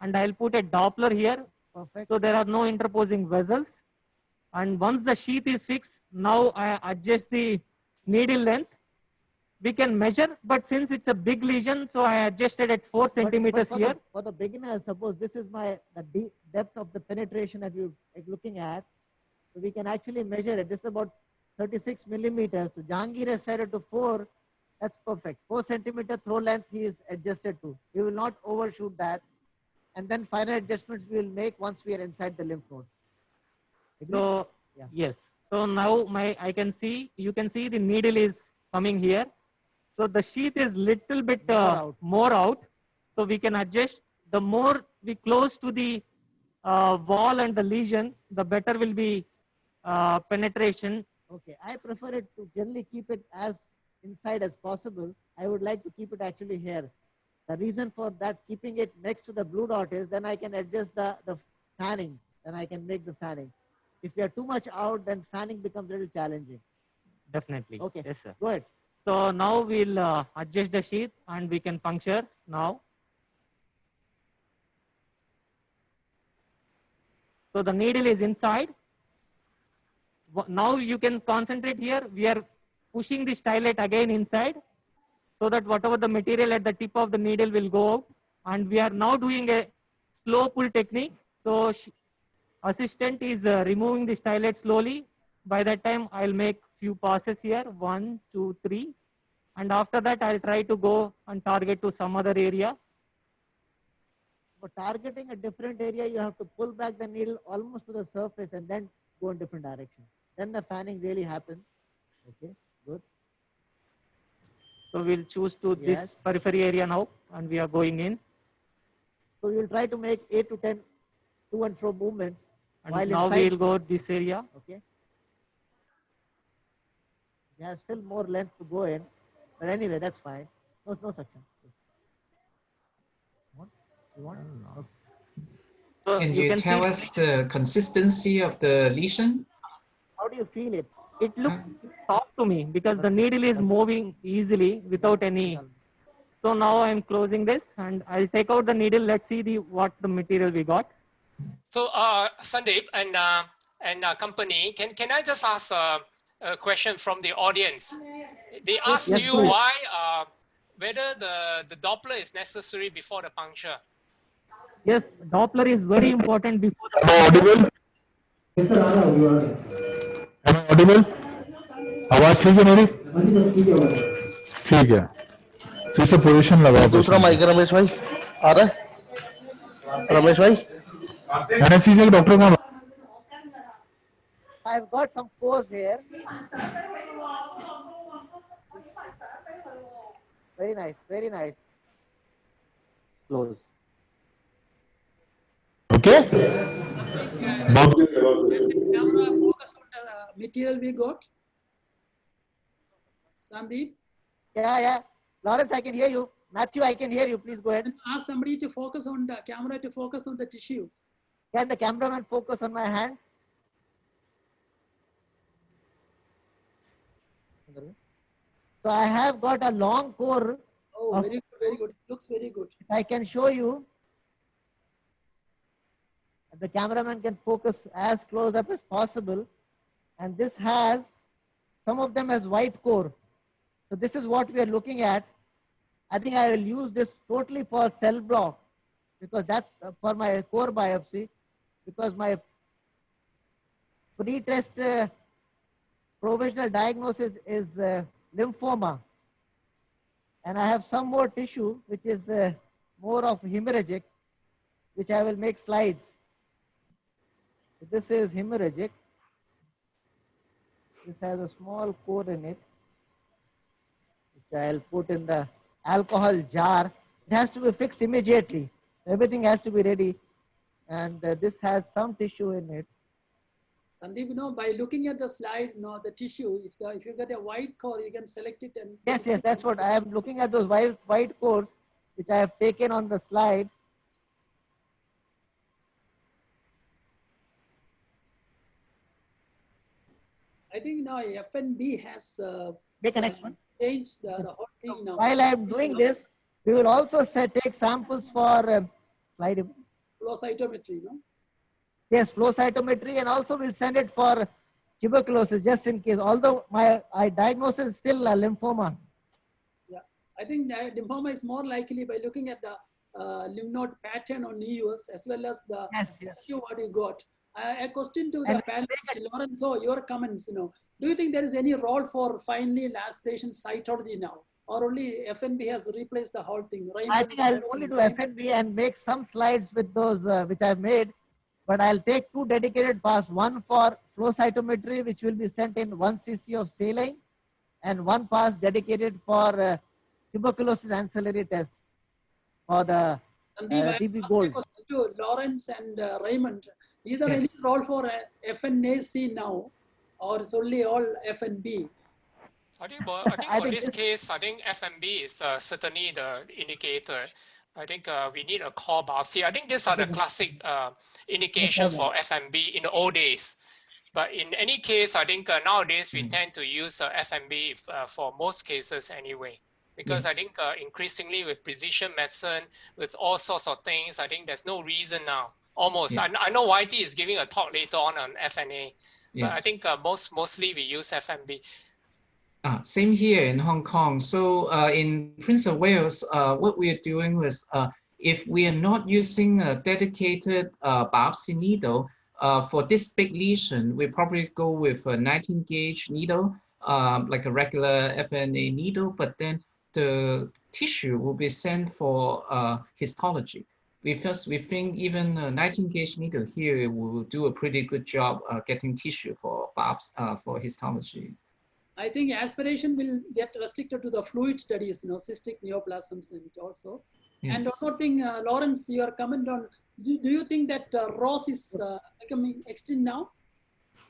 and I'll put a Doppler here. Perfect. So there are no interposing vessels. And once the sheath is fixed, now I adjust the needle length. We can measure, but since it's a big lesion, so I adjusted at 4 centimeters for here. For the beginner, suppose this is the depth of the penetration that you're looking at. So we can actually measure it. This is about 36 millimeters. So Jahangir has set it to 4. That's perfect. 4 centimeter throw length he is adjusted to. We will not overshoot that. And then final adjustments we will make once we are inside the lymph node. Agree? So Yeah. yes. So now you can see the needle is coming here. So the sheath is little bit more out. So we can adjust. The more we close to the wall and the lesion, the better will be penetration. Okay, I prefer it to generally keep it as inside as possible. I would like to keep it actually here. The reason for that, keeping it next to the blue dot, is then I can adjust the fanning, and I can make the fanning. If we are too much out, then fanning becomes a little challenging. Definitely. Okay, Yes, sir. go ahead. So now we'll adjust the sheath and we can puncture now. So the needle is inside. Now you can concentrate here. We are pushing the stylet again inside so that whatever the material at the tip of the needle will go out. And we are now doing a slow pull technique. So assistant is removing the stylet slowly. By that time, I'll make few passes here. 1, 2, 3. And after that, I'll try to go and target to some other area. For targeting a different area, you have to pull back the needle almost to the surface and then go in different direction. Then the fanning really happens. Okay, good. So we'll choose to this periphery area now, and we are going in. So you'll try to make 8 to 10 to and fro movements. And while now inside. we'll go this area. Okay. There's still more length to go in, but anyway, that's fine. No suction. What? You want? Okay. So Can you tell us the consistency of the lesion? How do you feel it? It looks soft to me because the needle is moving easily without any. So now I'm closing this and I'll take out the needle. Let's see what the material we got. So Sundeep and company, can I just ask a question from the audience? They asked Yes, you please. why whether the Doppler is necessary before the puncture. Yes, Doppler is very important before the. Am I audible? Am I audible? आवाज ठीक है मेरी? ठीक है। इसे position लगाओ। दूसरा mic Ramesh भाई आ रहा है? रमेश भाई? एनेस्थीसिया के डॉक्टर कौन? I've got some pose here. Very nice, very nice. Close. Okay. Camera focus on the material we got. Sundeep? Yeah. Lawrence, I can hear you. Mathew, I can hear you. Please go ahead. Ask somebody to focus on the camera to focus on the tissue. Can the cameraman focus on my hand? So I have got a long core. Oh, very good, very good. It looks very good. I can show you. The cameraman can focus as close up as possible. And this has, some of them has white core. So this is what we are looking at. I think I will use this totally for cell block because that's for my core biopsy, because my pre-test provisional diagnosis is lymphoma. And I have some more tissue, which is more of hemorrhagic, which I will make slides. So this is hemorrhagic. This has a small core in it, which I'll put in the alcohol jar. It has to be fixed immediately. Everything has to be ready. And this has some tissue in it. Sundeep, by looking at the slide, the tissue, if you get a white core, you can select it. And Yes, that's what I am looking at, those white cores, which I have taken on the slide. I think now FNB has changed the whole thing now. While I am doing this, we will also take samples for slide. Flow cytometry, Yes, flow cytometry, and also we'll send it for tuberculosis just in case. Although my diagnosis is still lymphoma. Yeah, I think lymphoma is more likely by looking at the lymph node pattern on EUS as well as the issue what you got. A question to the panelist, Lorenzo, your comments, do you think there is any role for finally aspiration cytology now, or only FNB has replaced the whole thing? I think I'll only do FNB and make some slides with those which I've made, but I'll take 2 dedicated paths, one for flow cytometry, which will be sent in 1 cc of saline, and 1 pass dedicated for tuberculosis ancillary tests for the DB Gold. To Lawrence and Raymond, is there any role for FNAC now, or is only all FNB? I think for this case, I think FNB is certainly the indicator. I think we need a core biopsy. I think these are the classic indication for FNB in the old days. But in any case, I think nowadays we tend to use FNB for most cases anyway. Because I think increasingly with precision medicine, with all sorts of things, I think there's no reason now. Almost. I know YT is giving a talk later on FNA, but I think mostly we use FNB. Same here in Hong Kong. So in Prince of Wales, what we are doing is if we are not using a dedicated biopsy needle for this big lesion, we probably go with a 19 gauge needle, like a regular FNA needle, but then the tissue will be sent for histology. We think even a 19 gauge needle here will do a pretty good job getting tissue for for histology. I think aspiration will get restricted to the fluid studies, cystic neoplasms and also. And one more thing, Lawrence, your comment on, do you think that ROS is becoming extinct now?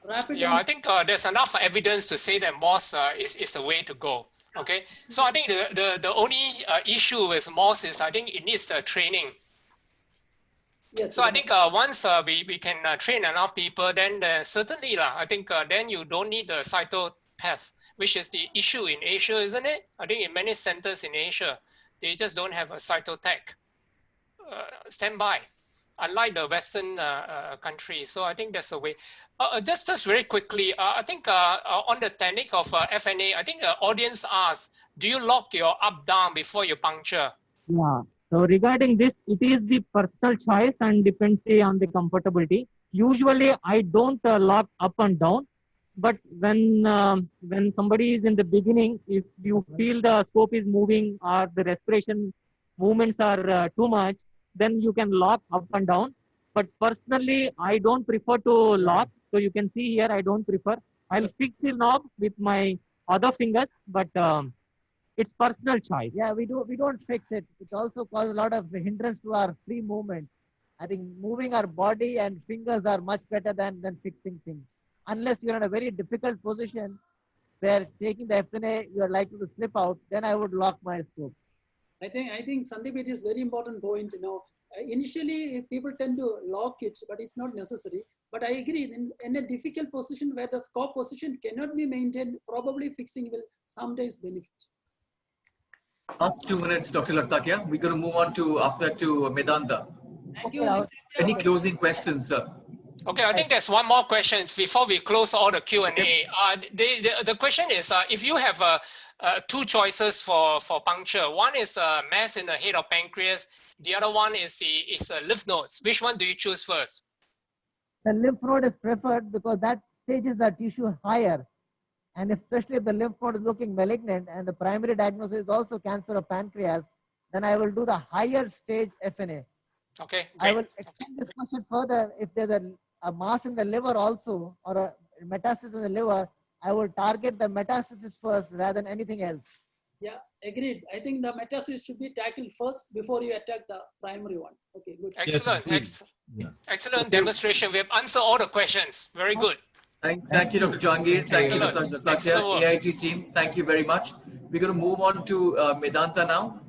I think there's enough evidence to say that MOS is the way to go. Okay, so I think the only issue with MOS is I think it needs training. Yes, so I think once we can train enough people, then certainly I think then you don't need the cytopath, which is the issue in Asia, isn't it? I think in many centers in Asia, they just don't have a cytotech standby, unlike the Western countries. So I think that's a way. Just very quickly, I think on the technique of FNA, I think the audience asks, do you lock your up down before you puncture? Yeah. So regarding this, it is the personal choice and depends on the comfortability. Usually, I don't lock up and down, but when somebody is in the beginning, if you feel the scope is moving or the respiration movements are too much, then you can lock up and down. But personally, I don't prefer to lock. So you can see here, I don't prefer. I'll fix the knob with my other fingers, but it's personal choice. Yeah, we don't fix it. It also causes a lot of hindrance to our free movement. I think moving our body and fingers are much better than fixing things. Unless you're in a very difficult position where taking the FNA, you're likely to slip out, then I would lock my scope. I think Sundeep, it is very important point. Initially people tend to lock it, but it's not necessary. But I agree, in a difficult position where the scope position cannot be maintained, probably fixing will sometimes benefit. Last 2 minutes, Dr. Lakhtakia. We're going to move on to, after that, to Medanta. Thank you. Any closing questions, sir? Okay, I think there's one more question before we close all the Q&A. The question is, if you have 2 choices for puncture, one is a mass in the head of pancreas, the other one is lymph nodes. Which one do you choose first? The lymph node is preferred because that stages the tissue higher. And especially if the lymph node is looking malignant and the primary diagnosis is also cancer of pancreas, then I will do the higher stage FNA. Okay. Great. I will extend this question further. If there's a mass in the liver also, or a metastasis in the liver, I will target the metastasis first rather than anything else. Yeah, agreed. I think the metastasis should be tackled first before you attack the primary one. Okay, good. Excellent. Excellent demonstration. We have answered all the questions. Very good. Thank you, Dr. Jahangir. Thank you, Dr. Lakhtakia, AIT team. Thank you very much. We're going to move on to Medanta now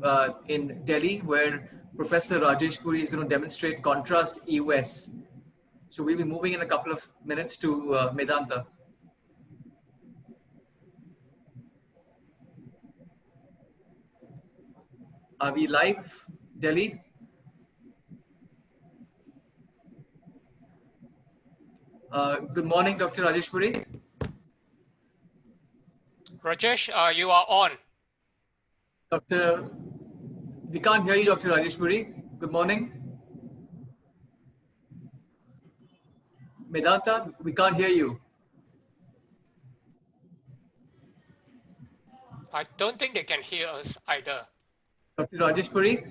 in Delhi, where Professor Rajesh Puri is going to demonstrate contrast EUS. So we'll be moving in a couple of minutes to Medanta. Are we live, Delhi? Good morning, Dr. Rajesh Puri. Rajesh, you are on. We can't hear you, Dr. Rajesh Puri. Good morning. Medanta, we can't hear you. I don't think they can hear us either. Dr. Rajesh Puri.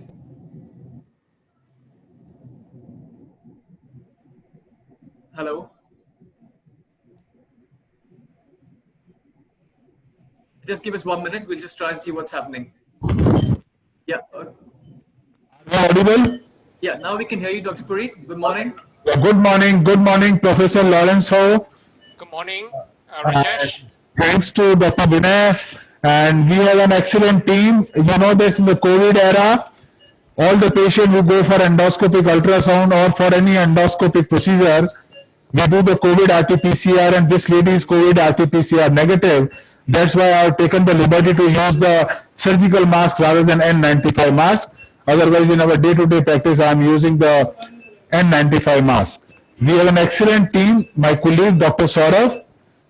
Hello. Just give us 1 minute. We'll just try and see what's happening. Yeah. Audible? Yeah, now we can hear you, Dr. Puri. Good morning. Good morning. Good morning, Professor Lawrence Ho. Good morning, Rajesh. Thanks to Dr. Vinay. And we have an excellent team. You know this, in the COVID era, all the patients who go for endoscopic ultrasound or for any endoscopic procedure, we do the COVID RT-PCR, and this lady is COVID RT-PCR negative. That's why I've taken the liberty to use the surgical mask rather than N95 mask. Otherwise, in our day-to-day practice, I'm using the N95 mask. We have an excellent team. My colleague, Dr. Saurav,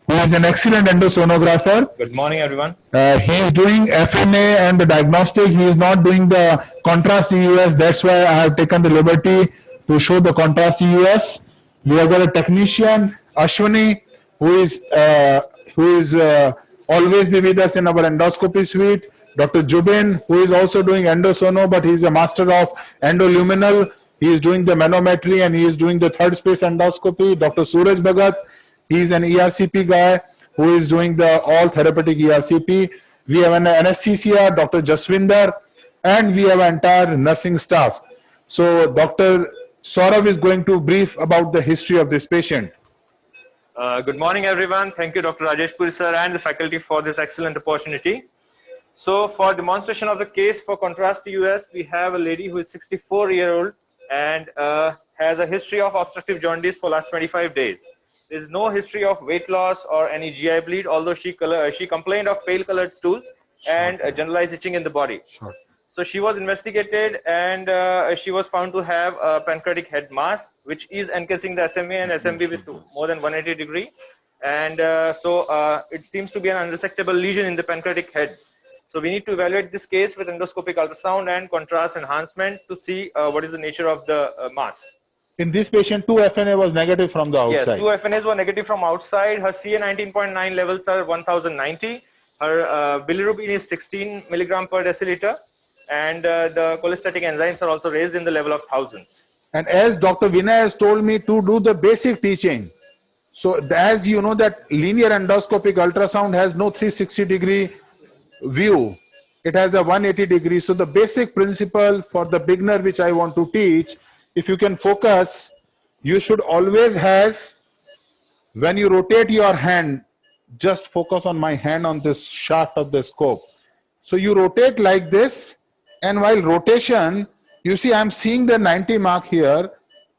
who is an excellent endosonographer. Good morning, everyone. He is doing FNA and the diagnostic. He is not doing the contrast EUS. That's why I have taken the liberty to show the contrast EUS. We have got a technician, Ashwani, who is always be with us in our endoscopy suite. Dr. Jubin, who is also doing endosono, but he is a master of endoluminal. He is doing the manometry and he is doing the third space endoscopy. Dr. Suraj Bhagat, he is an ERCP guy who is doing the all therapeutic ERCP. We have an anesthesia, Dr. Jaswinder, and we have entire nursing staff. So Dr. Saurav is going to brief about the history of this patient. Good morning, everyone. Thank you, Dr. Rajesh Puri sir and the faculty for this excellent opportunity. So for demonstration of the case for contrast EUS, we have a lady who is 64-year-old and has a history of obstructive jaundice for last 25 days. There is no history of weight loss or any GI bleed, although she complained of pale colored stools and generalized itching in the body. So she was investigated and she was found to have a pancreatic head mass, which is encasing the SMA and SMB with more than 180 degree. And it seems to be an unresectable lesion in the pancreatic head. So we need to evaluate this case with endoscopic ultrasound and contrast enhancement to see what is the nature of the mass. In this patient, 2 FNA was negative from the outside. Yes, 2 FNAs were negative from outside. Her CA 19.9 levels are 1090. Her bilirubin is 16 milligram per deciliter. And the cholestatic enzymes are also raised in the level of thousands. And as Dr. Vinay has told me to do the basic teaching. So as you know that linear endoscopic ultrasound has no 360-degree view. It has a 180 degree. So the basic principle for the beginner which I want to teach, if you can focus, you should always when you rotate your hand, just focus on my hand on this shaft of the scope. So you rotate like this, and while rotation, you see I'm seeing the 90 mark here,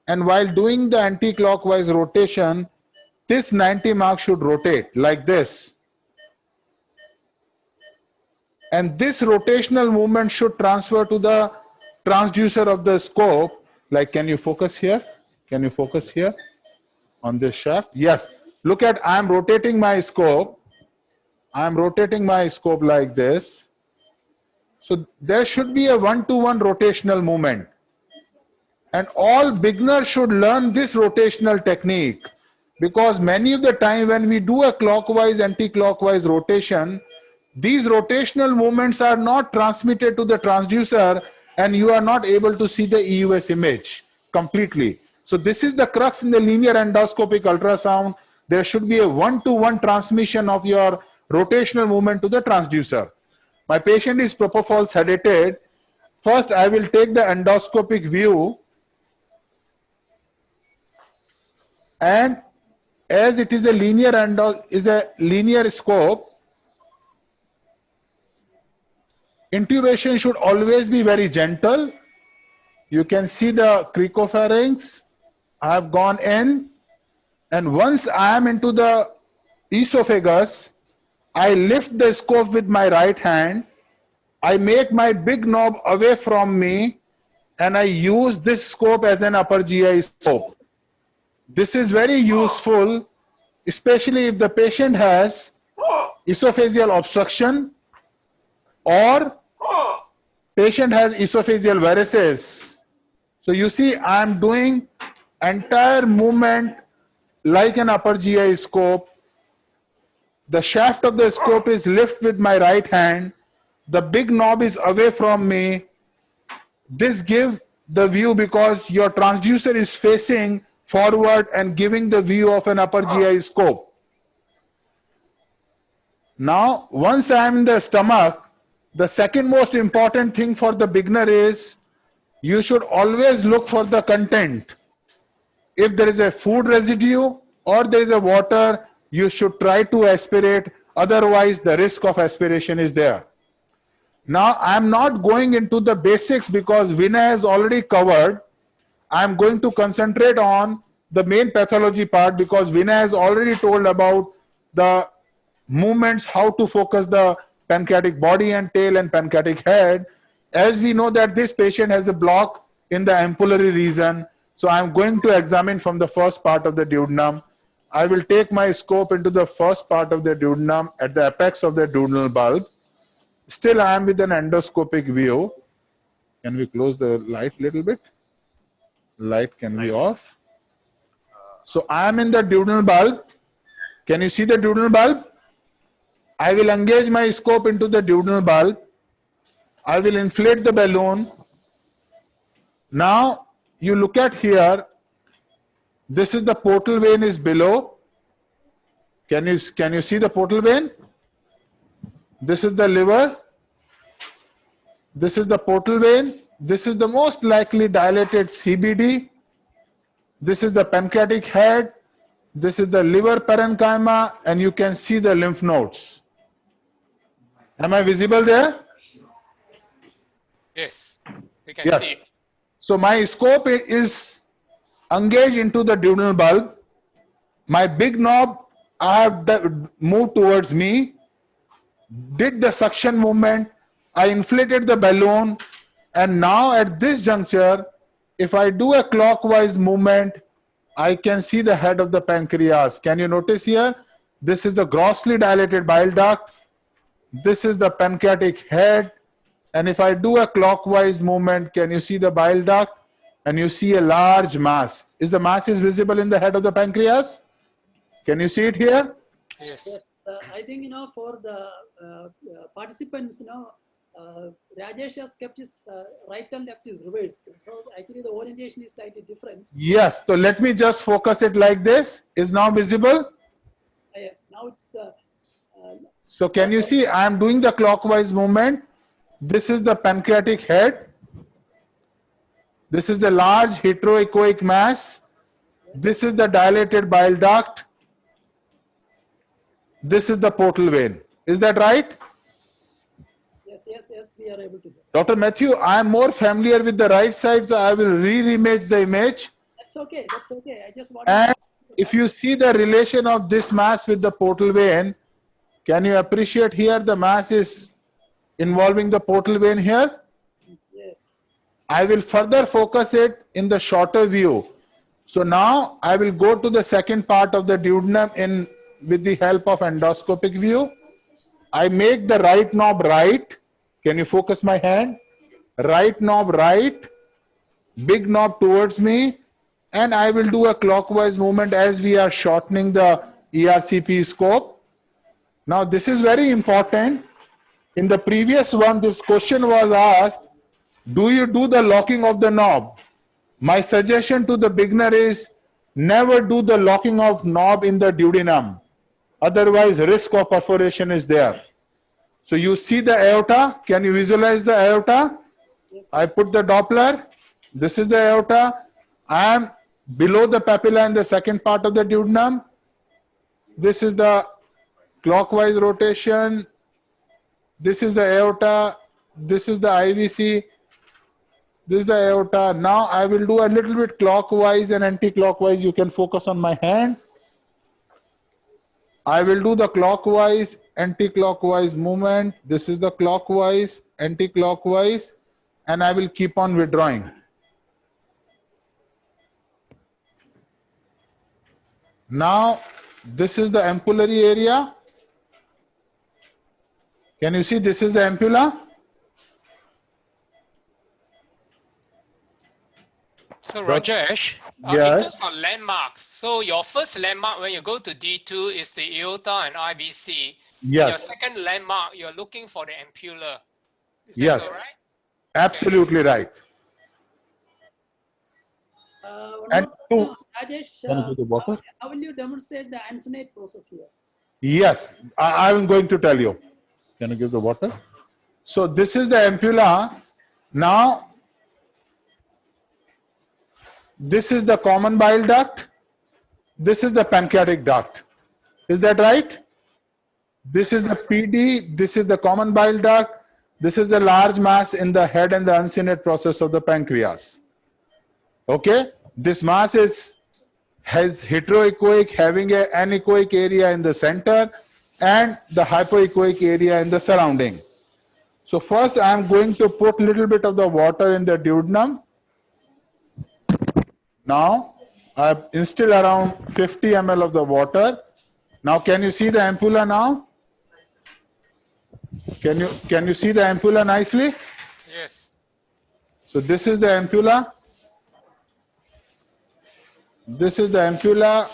and while doing the anti-clockwise rotation, this 90 mark should rotate like this. And this rotational movement should transfer to the transducer of the scope. Like, can you focus here? Can you focus here on this shaft? Yes. Look at, I'm rotating my scope. I'm rotating my scope like this. So there should be a 1-to-1 rotational movement. And all beginners should learn this rotational technique, because many of the time when we do a clockwise, anti-clockwise rotation, these rotational movements are not transmitted to the transducer and you are not able to see the EUS image completely. So this is the crux in the linear endoscopic ultrasound. There should be a 1-to-1 transmission of your rotational movement to the transducer. My patient is propofol sedated. First, I will take the endoscopic view, and as it is a linear scope, intubation should always be very gentle. You can see the cricopharynx. I have gone in, and once I am into the esophagus, I lift the scope with my right hand. I make my big knob away from me, and I use this scope as an upper GI scope. This is very useful, especially if the patient has esophageal obstruction or patient has esophageal varices. So you see, I am doing entire movement like an upper GI scope. The shaft of the scope is lifted with my right hand. The big knob is away from me. This gives the view because your transducer is facing forward and giving the view of an upper GI scope. Now, once I am in the stomach, the second most important thing for the beginner is you should always look for the content. If there is a food residue or there is a water, you should try to aspirate. Otherwise, the risk of aspiration is there. Now, I am not going into the basics because Vinay has already covered. I am going to concentrate on the main pathology part because Vinay has already told about the movements, how to focus the pancreatic body and tail and pancreatic head. As we know that this patient has a block in the ampullary region, so I am going to examine from the first part of the duodenum. I will take my scope into the first part of the duodenum at the apex of the duodenal bulb. Still I am with an endoscopic view. Can we close the light a little bit? Light can be off. So I am in the duodenal bulb. Can you see the duodenal bulb? I will engage my scope into the duodenal bulb. I will inflate the balloon. Now you look at here. This is the portal vein is below. Can you see the portal vein? This is the liver. This is the portal vein. This is the most likely dilated CBD. This is the pancreatic head. This is the liver parenchyma, and you can see the lymph nodes. Am I visible there? Yes, we can see it. So my scope is engaged into the duodenal bulb. My big knob I have moved towards me. Did the suction movement. I inflated the balloon, and now at this juncture, if I do a clockwise movement, I can see the head of the pancreas. Can you notice here? This is the grossly dilated bile duct. This is the pancreatic head. And if I do a clockwise movement, can you see the bile duct? And you see a large mass. Is the mass visible in the head of the pancreas? Can you see it here? Yes. I think, for the participants, Rajesh has kept his right and left is reversed. So actually the orientation is slightly different. Yes. So let me just focus it like this. Is now visible? Yes. Now it's... So can you see I am doing the clockwise movement. This is the pancreatic head. This is the large heteroechoic mass. This is the dilated bile duct. This is the portal vein. Is that right? Yes, we are able to do. Dr. Mathew, I am more familiar with the right side, so I will re-image the image. That's okay. I just want And if you see the relation of this mass with the portal vein, can you appreciate here the mass is involving the portal vein here? Yes. I will further focus it in the shorter view. So now I will go to the second part of the duodenum with the help of endoscopic view. I make the right knob right. Can you focus my hand? Right knob right. Big knob towards me. And I will do a clockwise movement as we are shortening the ERCP scope. Now this is very important. In the previous one, this question was asked, do you do the locking of the knob? My suggestion to the beginner is never do the locking of knob in the duodenum. Otherwise, risk of perforation is there. So you see the aorta. Can you visualize the aorta? Yes. I put the Doppler. This is the aorta. I am below the papilla in the second part of the duodenum. This is the clockwise rotation. This is the aorta. This is the IVC. This is the aorta. Now I will do a little bit clockwise and anti-clockwise. You can focus on my hand. I will do the clockwise, anti-clockwise movement. This is the clockwise, anti-clockwise, and I will keep on withdrawing. Now, this is the ampullary area. Can you see this is the ampulla? So Rajesh, Yes. in terms of landmarks, so your first landmark when you go to D2 is the aorta and IVC. Yes. And your second landmark, you're looking for the ampulla. Is that Yes. correct? Absolutely right. And two, Rajesh, can you give the water? how will you demonstrate the ansonate process here? Yes, I'm going to tell you. Can you give the water? So this is the ampulla. Now, this is the common bile duct. This is the pancreatic duct. Is that right? This is the PD. This is the common bile duct. This is the large mass in the head and the uncinate process of the pancreas. Okay? This mass has heteroechoic, having an anechoic area in the center and the hypoechoic area in the surrounding. So first I am going to put a little bit of the water in the duodenum. Now I have instilled around 50 ml of the water. Now can you see the ampulla now? Can you see the ampulla nicely? Yes. So this is the ampulla. This is the ampulla.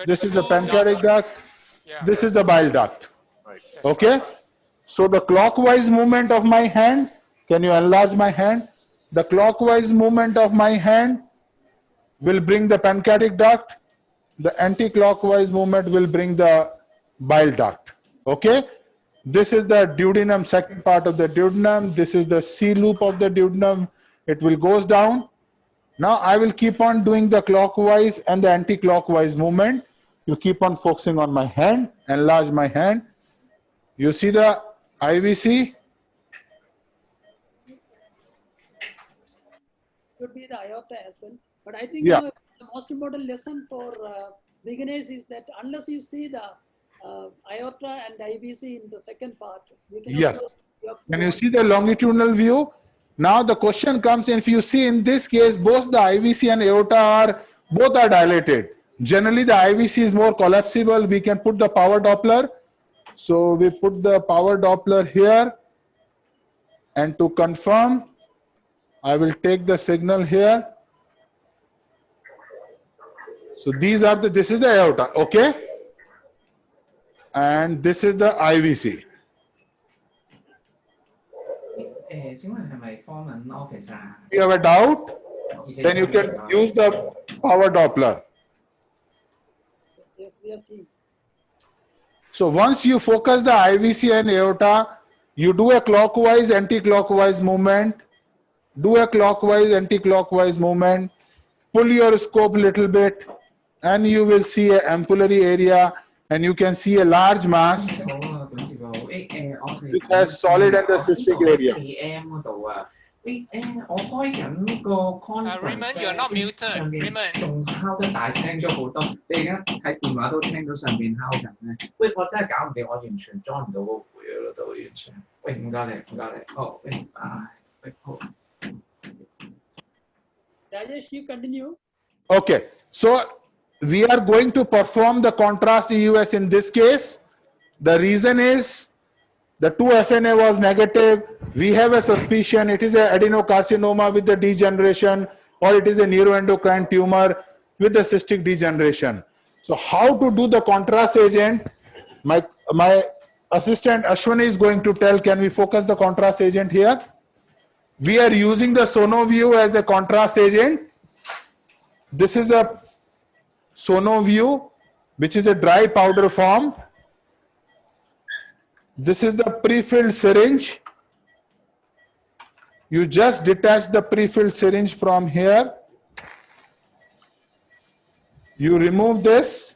This is the pancreatic duct. This is the bile duct. Okay? So the clockwise movement of my hand, can you enlarge my hand? The clockwise movement of my hand will bring the pancreatic duct. The anti-clockwise movement will bring the bile duct. Okay? This is the duodenum, second part of the duodenum. This is the C loop of the duodenum. It will goes down. Now I will keep on doing the clockwise and the anti-clockwise movement. You keep on focusing on my hand, enlarge my hand. You see the IVC? Could be the aorta as well. But I think Yeah. the most important lesson for beginners is that unless you see the aorta and IVC in the second part, you cannot Yes. see Can you see the longitudinal view? Now the question comes, if you see in this case, both the IVC and aorta both are dilated. Generally the IVC is more collapsible. We can put the power Doppler. So we put the power Doppler here, and to confirm, I will take the signal here. So these are this is the aorta, okay? And this is the IVC. If you have a doubt, then you can use the power Doppler. Yes, we are seeing. So once you focus the IVC and aorta, you do a clockwise, anti-clockwise movement, do a clockwise, anti-clockwise movement, pull your scope a little bit, and you will see an ampullary area, and you can see a large mass which has solid and the cystic area. Raymond, you're not muted. Raymond. Rajesh, you continue. Okay, so we are going to perform the contrast EUS in this case. The reason is the 2-FNA was negative. We have a suspicion it is an adenocarcinoma with the degeneration, or it is a neuroendocrine tumor with the cystic degeneration. So how to do the contrast agent? My assistant Ashwani is going to tell. Can we focus the contrast agent here? We are using the SonoView as a contrast agent. This is a SonoView, which is a dry powder form. This is the pre-filled syringe. You just detach the pre-filled syringe from here. You remove this.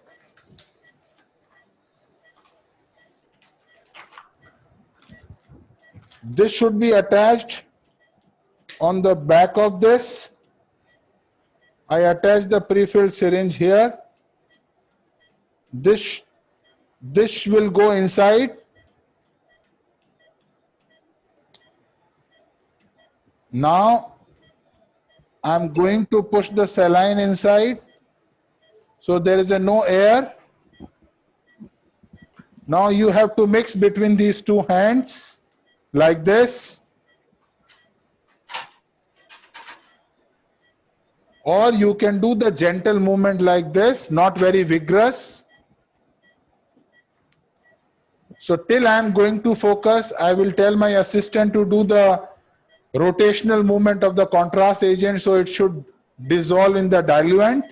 This should be attached on the back of this. I attach the pre-filled syringe here. This will go inside. Now I'm going to push the saline inside. So there is no air. Now you have to mix between these two hands like this. Or you can do the gentle movement like this, not very vigorous. So till I am going to focus, I will tell my assistant to do the rotational movement of the contrast agent, so it should dissolve in the diluent.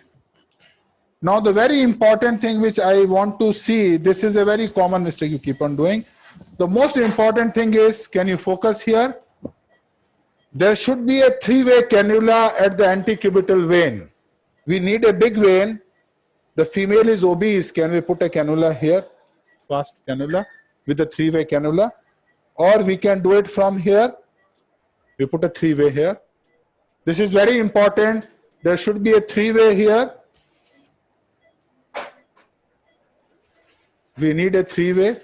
Now the very important thing which I want to see, this is a very common mistake you keep on doing. The most important thing is, can you focus here? There should be a three-way cannula at the antecubital vein. We need a big vein. The female is obese. Can we put a cannula here? Fast cannula with a three-way cannula. Or we can do it from here. We put a three-way here. This is very important. There should be a three-way here. We need a three-way.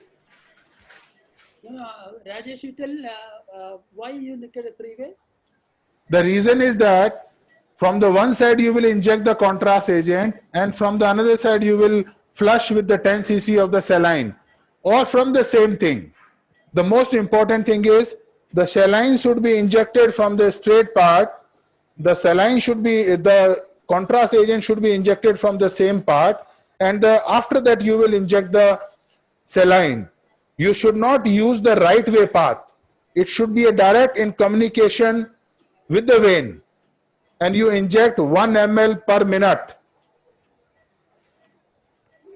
Rajesh, you tell why you look at a three-way? The reason is that from the one side you will inject the contrast agent, and from the another side you will flush with the 10 cc of the saline, or from the same thing. The most important thing is the saline should be injected from the straight part. The saline should be, the contrast agent should be injected from the same part, and after that you will inject the saline. You should not use the right way path. It should be a direct in communication with the vein, and you inject 1 ml per minute.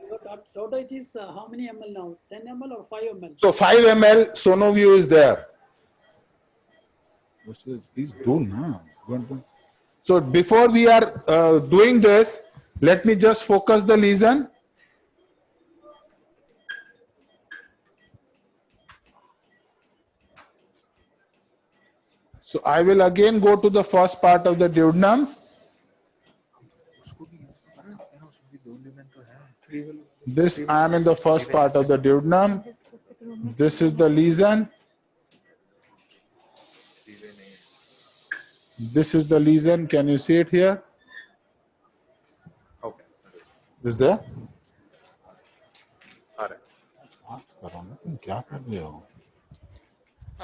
So total it is how many ml now? 10 ml or 5 ml? So 5 ml Sonoview is there. Please do now. So before we are doing this, let me just focus the lesion. So I will again go to the first part of the duodenum. This I am in the first part of the duodenum. This is the lesion. This is the lesion. Can you see it here? Okay. Is there? All right.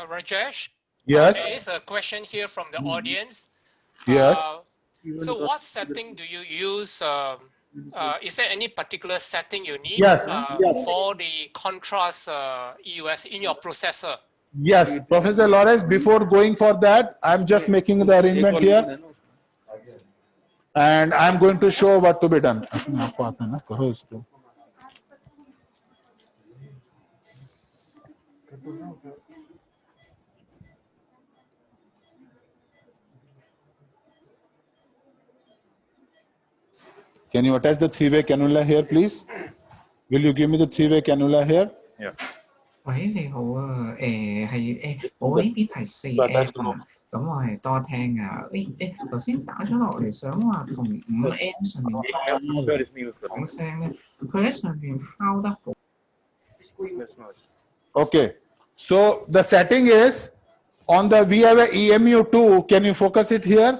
Rajesh? Yes. There is a question here from the audience. Yes. So what setting do you use? Is there any particular setting you need Yes. for the contrast EUS in your processor? Yes, Professor Lawrence, before going for that, I'm just making the arrangement here. And I'm going to show what to be done. Can you attach the three-way cannula here, please? Will you give me the three-way cannula here? Yeah. 喂，你好啊，我呢邊係4M 啊，咁我係多聽啊。頭先打咗落嚟，想話同5M 上面講聲咧，佢喺上面敲得好。Okay, so the setting is on the, we have a EMU2. Can you focus it here?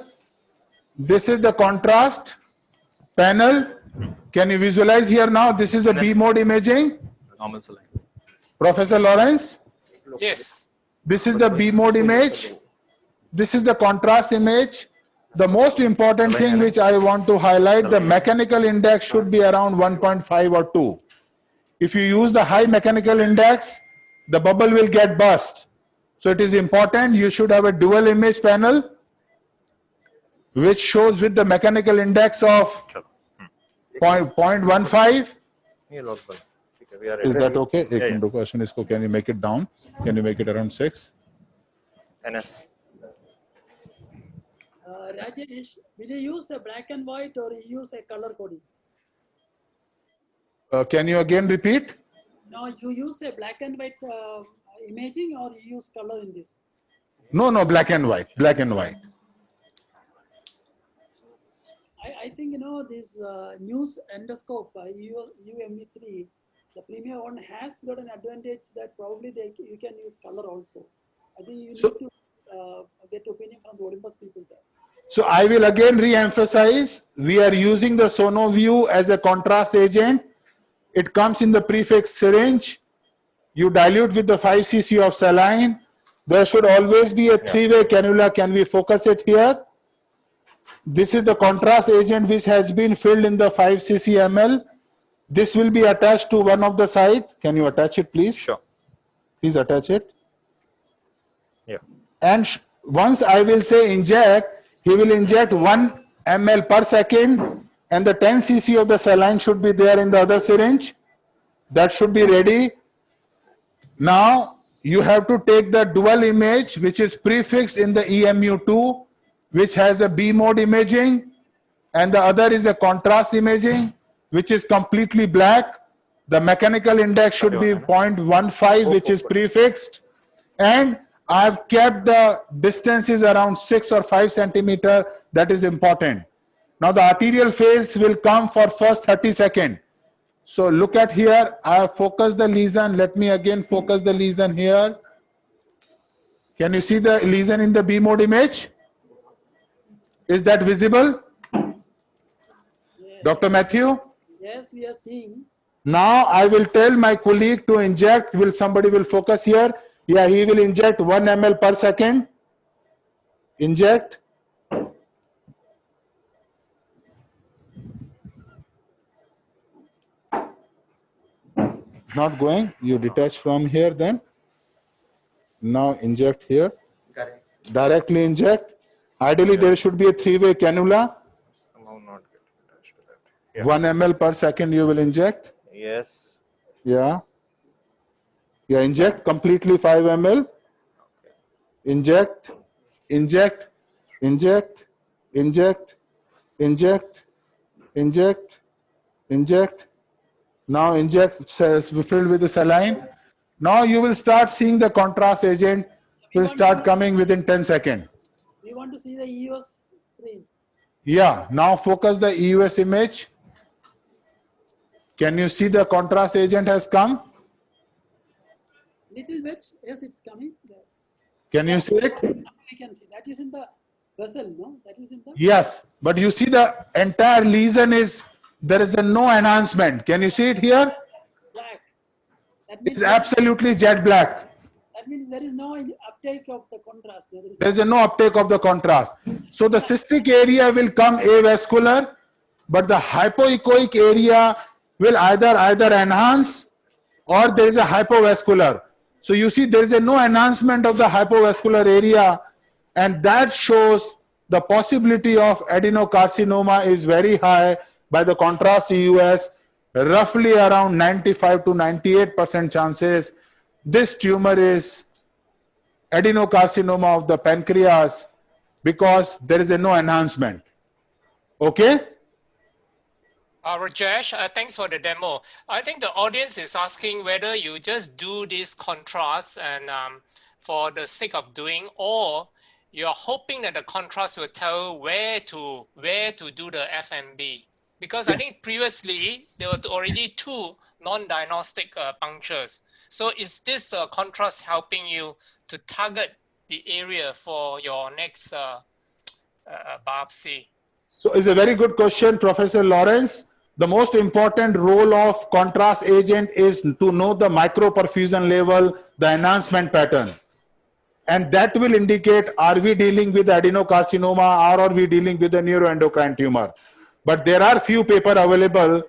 This is the contrast panel. Can you visualize here now? This is a B mode imaging. Normal saline. Professor Lawrence? Yes. This is the B mode image. This is the contrast image. The most important thing which I want to highlight, the mechanical index should be around 1.5 or 2. If you use the high mechanical index, the bubble will get burst. So it is important you should have a dual image panel which shows with the mechanical index of 0.15. Is that okay? Yeah. Question is, can you make it down? Can you make it around 6? NS. Rajesh, will you use a black and white or you use a color coding? Can you again repeat? No, you use a black and white imaging or you use color in this? No, black and white. Black and white. I think, this news endoscope, UME3, the premier one has got an advantage that probably you can use color also. I think you need to get opinion from the Olympus people there. So I will again re-emphasize, we are using the SonoView as a contrast agent. It comes in the prefix syringe. You dilute with the 5 cc of saline. There should always be a three-way cannula. Can we focus it here? This is the contrast agent which has been filled in the 5 cc ml. This will be attached to one of the side. Can you attach it, please? Sure. Please attach it. Yeah. And once I will say inject, he will inject 1 ml per second, and the 10 cc of the saline should be there in the other syringe. That should be ready. Now you have to take the dual image which is prefixed in the EMU2, which has a B mode imaging, and the other is a contrast imaging which is completely black. The mechanical index should be 0.15, which is prefixed, and I've kept the distances around 6 or 5 centimeter. That is important. Now the arterial phase will come for first 30 seconds. So look at here, I have focused the lesion. Let me again focus the lesion here. Can you see the lesion in the B mode image? Is that visible? Yes. Dr. Mathew? Yes, we are seeing. Now I will tell my colleague to inject. Will somebody will focus here? Yeah, he will inject 1 ml per second. Inject. Not going. You detach from here then. Now inject here. Directly inject. Ideally there should be a three-way cannula. Somehow not getting attached to that. Yeah. 1 ml per second you will inject. Yes. Yeah. Yeah, inject completely 5 ml. Inject, inject, inject, inject, inject, inject, inject. Now inject filled with the saline. Now you will start seeing the contrast agent will start coming within 10 seconds. We want to see the EUS screen. Yeah, now focus the EUS image. Can you see the contrast agent has come? Little bit. Yes, it's coming. There. Can you see it? We can see. That is in the vessel, no? That is in the... Yes, but you see the entire lesion is, there is a no enhancement. Can you see it here? Black. That means It's absolutely jet black. That means there is no uptake of the contrast. There is no uptake of the contrast. So the cystic area will come avascular, but the hypoechoic area will either enhance or there is a hypovascular. So you see there is a no enhancement of the hypovascular area, and that shows the possibility of adenocarcinoma is very high by the contrast EUS, roughly around 95 to 98% chances. This tumor is adenocarcinoma of the pancreas because there is a no enhancement. Okay? Rajesh, thanks for the demo. I think the audience is asking whether you just do this contrast and for the sake of doing, or you're hoping that the contrast will tell where to do the FMB. Because I think previously there were already 2 non-diagnostic punctures. So is this contrast helping you to target the area for your next biopsy? So it's a very good question, Professor Lawrence. The most important role of contrast agent is to know the microperfusion level, the enhancement pattern. And that will indicate, are we dealing with adenocarcinoma or are we dealing with a neuroendocrine tumor? But there are few papers available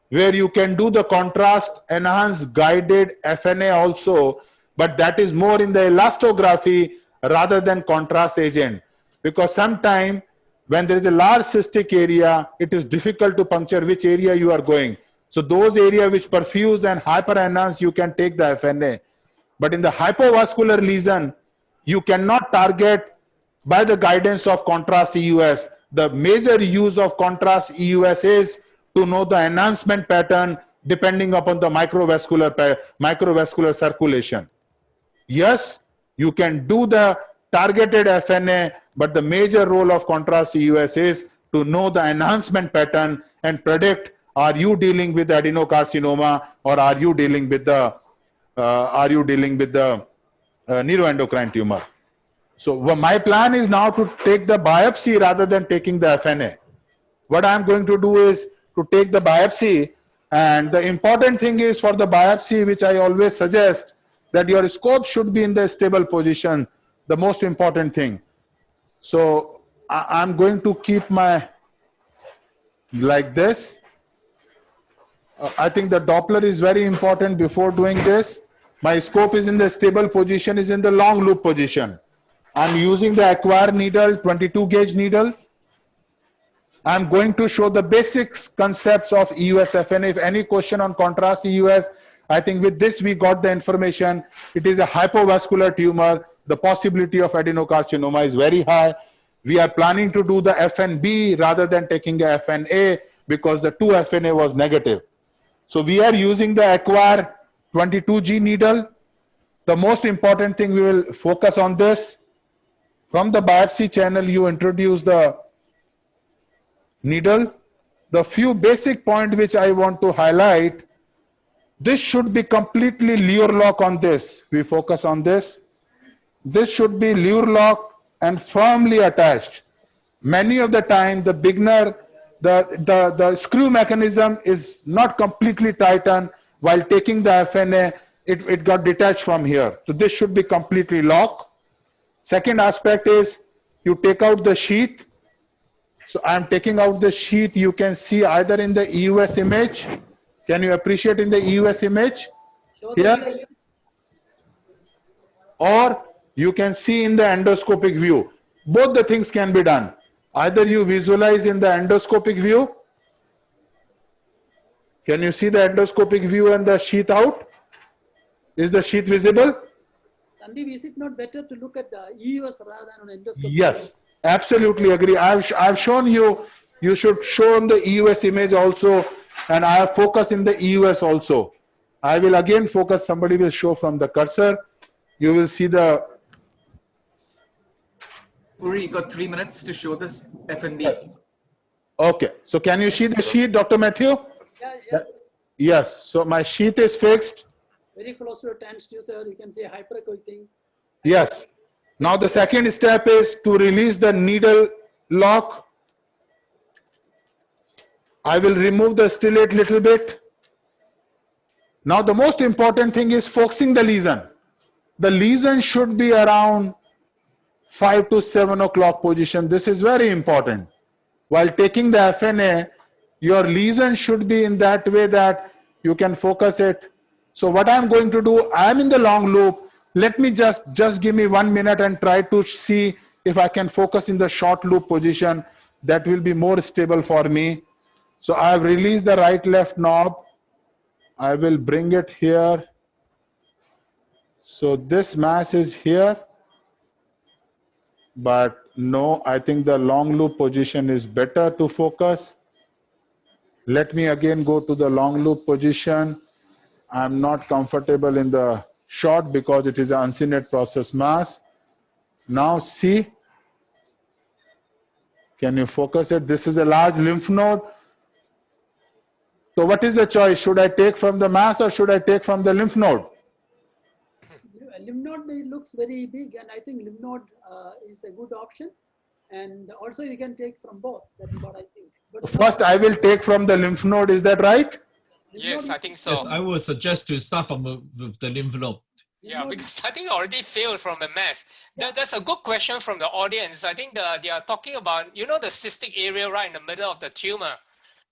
where you can do the contrast enhanced guided FNA also, but that is more in the elastography rather than contrast agent. Because sometimes when there is a large cystic area, it is difficult to puncture which area you are going. So those areas which perfuse and hyper enhance, you can take the FNA. But in the hypovascular lesion, you cannot target by the guidance of contrast EUS. The major use of contrast EUS is to know the enhancement pattern depending upon the microvascular circulation. Yes, you can do the targeted FNA, but the major role of contrast EUS is to know the enhancement pattern and predict, are you dealing with adenocarcinoma or are you dealing with the neuroendocrine tumor. So my plan is now to take the biopsy rather than taking the FNA. What I'm going to do is to take the biopsy, and the important thing is for the biopsy, which I always suggest, that your scope should be in the stable position, the most important thing. So I'm going to keep my, like this. I think the Doppler is very important before doing this. My scope is in the stable position, is in the long loop position. I'm using the acquire needle, 22 gauge needle. I'm going to show the basics concepts of EUS FNA. If any question on contrast EUS, I think with this we got the information. It is a hypovascular tumor. The possibility of adenocarcinoma is very high. We are planning to do the FNB rather than taking a FNA because the 2 FNA was negative. So we are using the acquire 22G needle. The most important thing, we will focus on this. From the biopsy channel, you introduce the needle. The few basic points which I want to highlight, this should be completely lure lock on this. We focus on this. This should be lure lock and firmly attached. Many of the time, the beginner, the screw mechanism is not completely tightened. While taking the FNA, it got detached from here. So this should be completely locked. Second aspect is you take out the sheath. So I'm taking out the sheath. You can see either in the EUS image. Can you appreciate in the EUS image here? Or you can see in the endoscopic view. Both the things can be done. Either you visualize in the endoscopic view. Can you see the endoscopic view and the sheath out? Is the sheath visible? Sundeep, is it not better to look at the EUS rather than on endoscopy? Yes, absolutely agree. I've shown you, you should show in the EUS image also, and I have focus in the EUS also. I will again focus, somebody will show from the cursor. You will see the... Puri, you got 3 minutes to show this FNB. Okay, so can you see the sheet, Dr. Mathew? Yeah, yes. Yes, so my sheet is fixed. Very close to the transducer, you can see hyperechoic thing. Yes. Now the second step is to release the needle lock. I will remove the stellate little bit. Now the most important thing is focusing the lesion. The lesion should be around 5 to 7 o'clock position. This is very important. While taking the FNA, your lesion should be in that way that you can focus it. So what I'm going to do, I'm in the long loop. Let me just give me 1 minute and try to see if I can focus in the short loop position. That will be more stable for me. So I have released the right left knob. I will bring it here. So this mass is here. But no, I think the long loop position is better to focus. Let me again go to the long loop position. I'm not comfortable in the short because it is an uncinate process mass. Now see, can you focus it? This is a large lymph node. So what is the choice? Should I take from the mass or should I take from the lymph node? Lymph node looks very big, and I think lymph node is a good option. And also you can take from both. That is what I think. But first, I will take from the lymph node. Is that right? Yes, I think so. Yes, I would suggest to start from with the lymph node. Yeah, because I think I already failed from the mass. That's a good question from the audience. I think they are talking about, you know, the cystic area right in the middle of the tumor.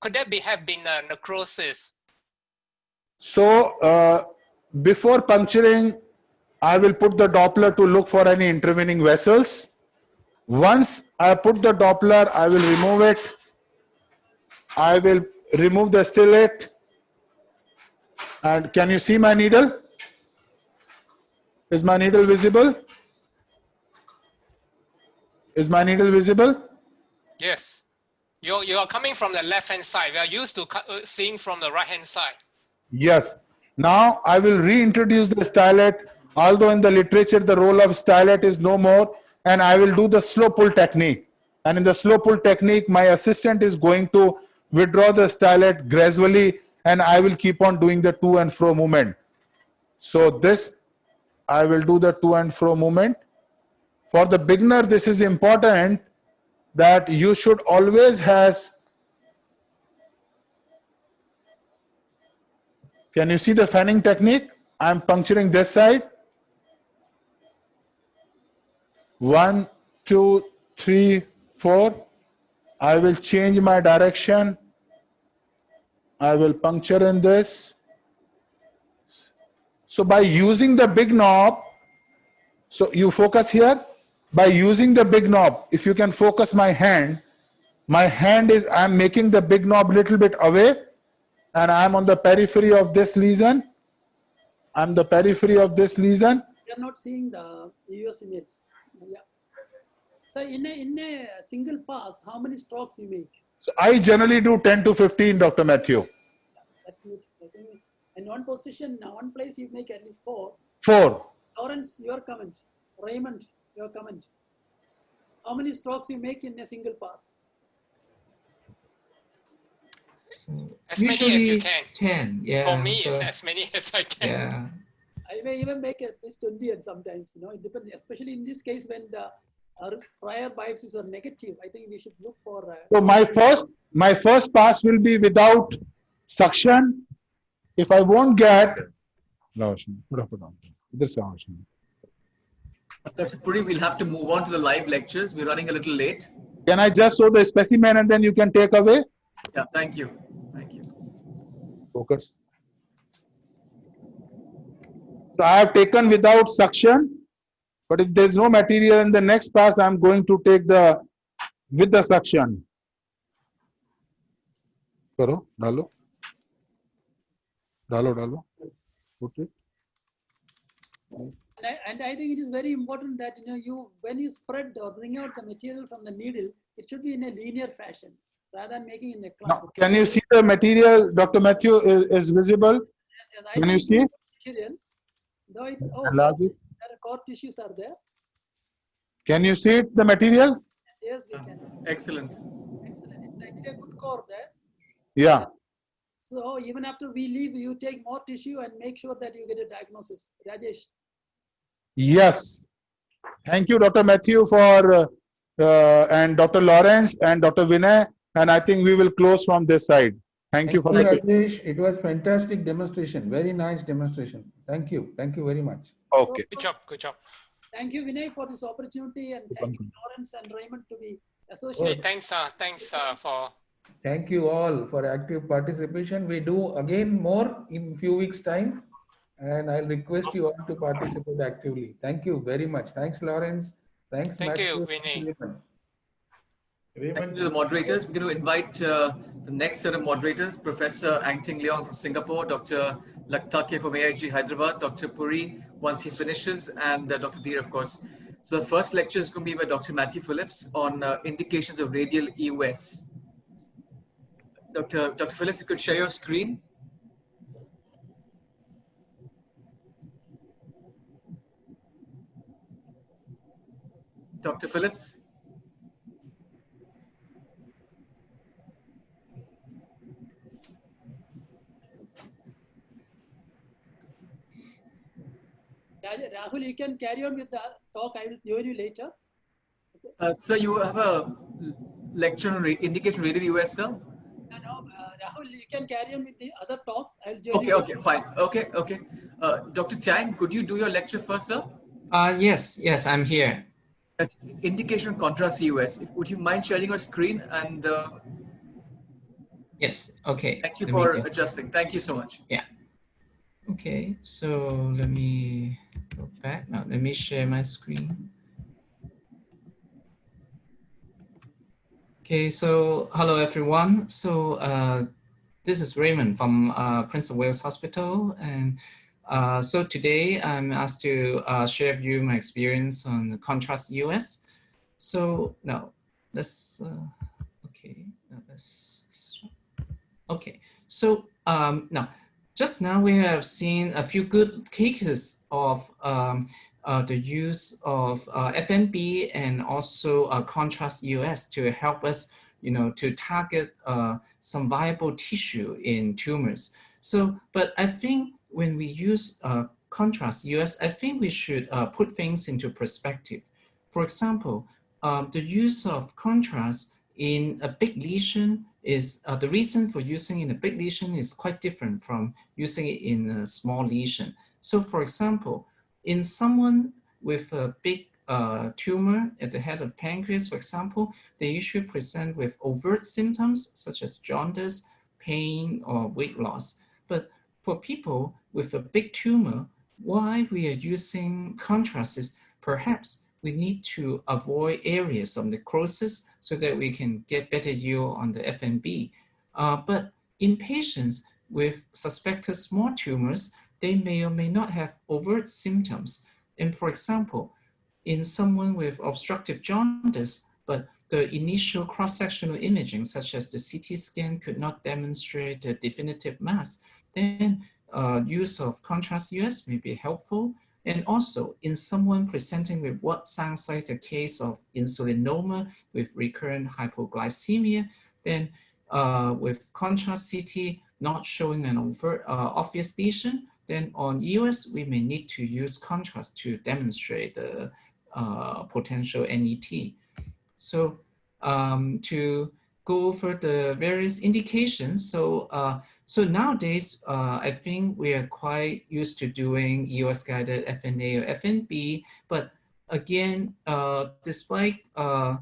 Could that have been necrosis? So before puncturing, I will put the Doppler to look for any intervening vessels. Once I put the Doppler, I will remove it. I will remove the stellate. And can you see my needle? Is my needle visible? Is my needle visible? Yes. You are coming from the left-hand side. We are used to seeing from the right-hand side. Yes. Now I will reintroduce the stylet, although in the literature the role of stylet is no more, and I will do the slow pull technique. And in the slow pull technique, my assistant is going to withdraw the stylet gradually, and I will keep on doing the to and fro movement. So this, I will do the to and fro movement. For the beginner, this is important that you should always has. Can you see the fanning technique? I'm puncturing this side. 1, 2, 3, 4. I will change my direction. I will puncture in this. So by using the big knob, so you focus here. By using the big knob, if you can focus my hand is, I'm making the big knob little bit away, and I'm on the periphery of this lesion. I'm the periphery of this lesion. We are not seeing the EUS image. Yeah. So in a single pass, how many strokes you make? So I generally do 10 to 15, Dr. Mathew. That's good. I think in one position, one place you make at least 4. 4. Lawrence, your comment. Raymond, your comment. How many strokes you make in a single pass? As many as you can. 10. Yeah. For me, it's as many as I can. Yeah. I may even make at least 20 and sometimes, it depends, especially in this case when the prior biopsies are negative. I think we should look for. So my first pass will be without suction. If I won't get. Dr. Puri, we'll have to move on to the live lectures. We're running a little late. Can I just show the specimen and then you can take away? Yeah, thank you. Thank you. Focus. So I have taken without suction, but if there's no material in the next pass, I'm going to take with the suction. Karo, dalo. Dalo. Put it. And I think it is very important that when you spread or bring out the material from the needle, it should be in a linear fashion rather than making in a clump. Now, can you see the material, Dr. Mathew, is visible? Yes, Can you see? Material, though it's Enlarge it. there are core tissues are there. Can you see it, the material? Yes, we can. Excellent. Excellent. It's actually a good core there. Yeah. So even after we leave, you take more tissue and make sure that you get a diagnosis. Rajesh. Yes. Thank you, Dr. Mathew, for and Dr. Lawrence and Dr. Vinay. And I think we will close from this side. Thank you for that. Rajesh. It was fantastic demonstration. Very nice demonstration. Thank you. Thank you very much. Okay. Good job. Good job. Thank you, Vinay, for this opportunity, and thank you, Lawrence and Raymond, to be Hey, associated. thanks for. Thank you all for active participation. We do again more in few weeks' time, and I'll request you all to participate actively. Thank you very much. Thanks, Lawrence. Thanks, Thank you, Matthew. Vinay. Thank you to the moderators. We're going to invite the next set of moderators, Professor Ang Ting Leong from Singapore, Dr. Lakhtakia from AIG Hyderabad, Dr. Puri once he finishes, and Dr. Dhir, of course. So the first lecture is going to be by Dr. Mathew Phillips on indications of radial EUS. Dr. Phillips, you could share your screen. Dr. Phillips. Rahul, you can carry on with the talk. I will join you later. Sir, you have a lecture on indication radial EUS, sir? No, Rahul, you can carry on with the other talks. I will join Okay, you. okay, fine. Okay. Dr. Chang, could you do your lecture first, sir? Yes, I'm here. That's indication contrast EUS. Would you mind sharing your screen? And Yes, okay. thank you for adjusting. Thank you so much. Yeah. Okay, so let me go back. Now, let me share my screen. Okay, so hello, everyone. So this is Raymond from Prince of Wales Hospital. And so today I'm asked to share with you my experience on the contrast EUS. So now let's, okay. So now, just now we have seen a few good cases of the use of FNB and also contrast EUS to help us, to target some viable tissue in tumors. So, but I think when we use contrast EUS, I think we should put things into perspective. For example, the use of contrast in a big lesion is, the reason for using in a big lesion is quite different from using it in a small lesion. So for example, in someone with a big tumor at the head of pancreas, for example, they usually present with overt symptoms such as jaundice, pain, or weight loss. But for people with a big tumor, why we are using contrast is perhaps we need to avoid areas of necrosis so that we can get better yield on the FNB. But in patients with suspected small tumors, they may or may not have overt symptoms. And for example, in someone with obstructive jaundice, but the initial cross-sectional imaging, such as the CT scan, could not demonstrate a definitive mass, then use of contrast EUS may be helpful. And also in someone presenting with what sounds like a case of insulinoma with recurrent hypoglycemia, then with contrast CT not showing an overt obvious lesion, then on EUS, we may need to use contrast to demonstrate the potential NET. So to go over the various indications, so nowadays, I think we are quite used to doing EUS guided FNA or FNB, but again, despite the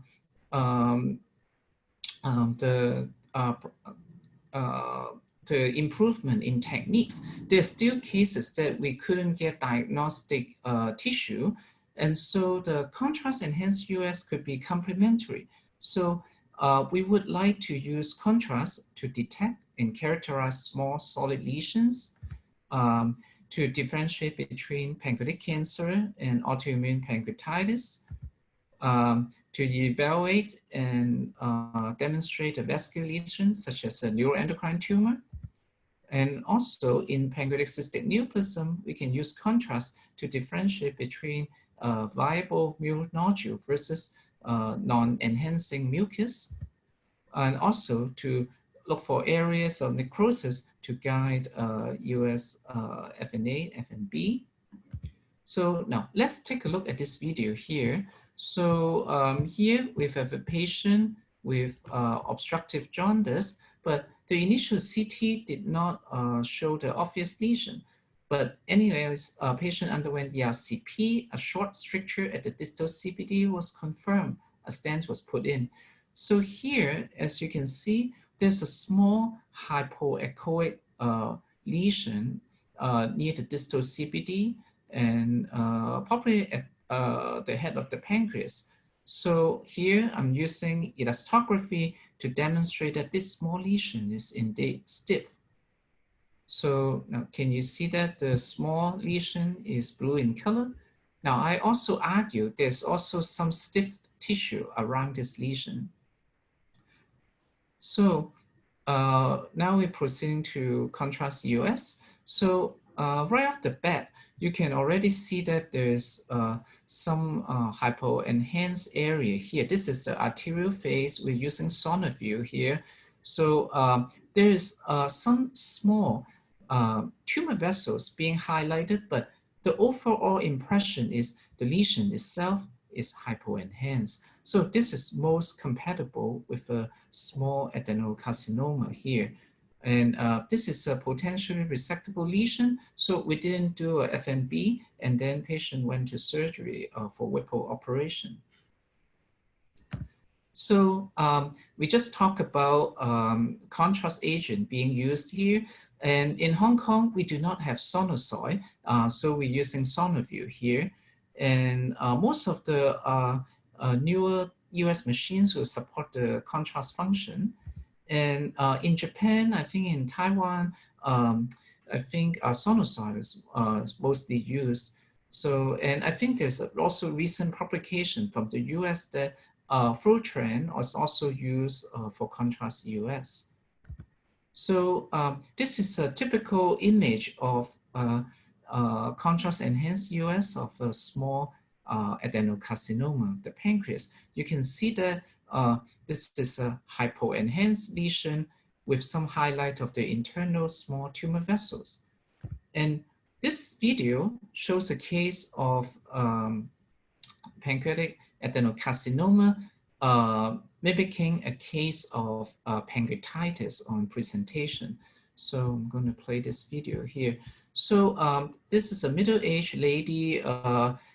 improvement in techniques, there's still cases that we couldn't get diagnostic tissue, and so the contrast enhanced EUS could be complementary. So we would like to use contrast to detect and characterize small solid lesions, to differentiate between pancreatic cancer and autoimmune pancreatitis, to evaluate and demonstrate a vascular lesion such as a neuroendocrine tumor. And also in pancreatic cystic neoplasm, we can use contrast to differentiate between viable mural nodule versus non-enhancing mucus, and also to look for areas of necrosis to guide EUS FNA, FNB. So now let's take a look at this video here. So here we have a patient with obstructive jaundice, but the initial CT did not show the obvious lesion. But anyways, patient underwent ERCP, a short stricture at the distal CBD was confirmed, a stent was put in. So here, as you can see, there's a small hypoechoic lesion near the distal CBD and probably at the head of the pancreas. So here I'm using elastography to demonstrate that this small lesion is indeed stiff. So now can you see that the small lesion is blue in color? Now I also argue there's also some stiff tissue around this lesion. So now we're proceeding to contrast EUS. So right off the bat, you can already see that there's some hypo-enhanced area here. This is the arterial phase. We're using sonoview here. So there is some small tumor vessels being highlighted, but the overall impression is the lesion itself is hypo-enhanced. So this is most compatible with a small adenocarcinoma here. And this is a potentially resectable lesion. So we didn't do a FNB, and then patient went to surgery for Whipple operation. So we just talked about contrast agent being used here. And in Hong Kong, we do not have Sonosoy, so we're using Sonoview here. And most of the newer EUS machines will support the contrast function. And in Japan, I think in Taiwan, I think Sonosoy is mostly used. So, and I think there's also recent publication from the US that Fortran was also used for contrast EUS. So this is a typical image of contrast enhanced EUS of a small adenocarcinoma of the pancreas. You can see that this is a hypo-enhanced lesion with some highlight of the internal small tumor vessels. And this video shows a case of pancreatic adenocarcinoma, mimicking a case of pancreatitis on presentation. So I'm going to play this video here. So this is a middle-aged lady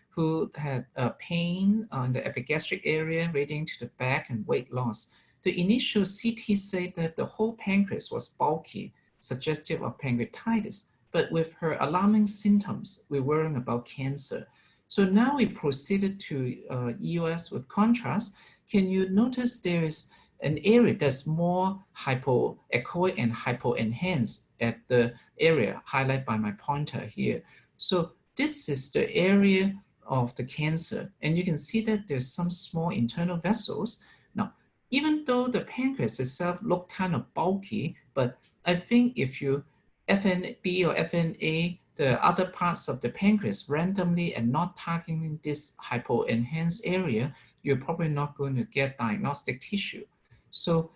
who had pain on the epigastric area radiating to the back and weight loss. The initial CT said that the whole pancreas was bulky, suggestive of pancreatitis, but with her alarming symptoms, we worrying about cancer. So now we proceeded to EUS with contrast. Can you notice there is an area that's more hypoechoic and hypoenhanced at the area highlighted by my pointer here. So this is the area of the cancer, and you can see that there's some small internal vessels. Now, even though the pancreas itself look kind of bulky, but I think if you FNB or FNA the other parts of the pancreas randomly and not targeting this hypoenhanced area, you're probably not going to get diagnostic tissue. So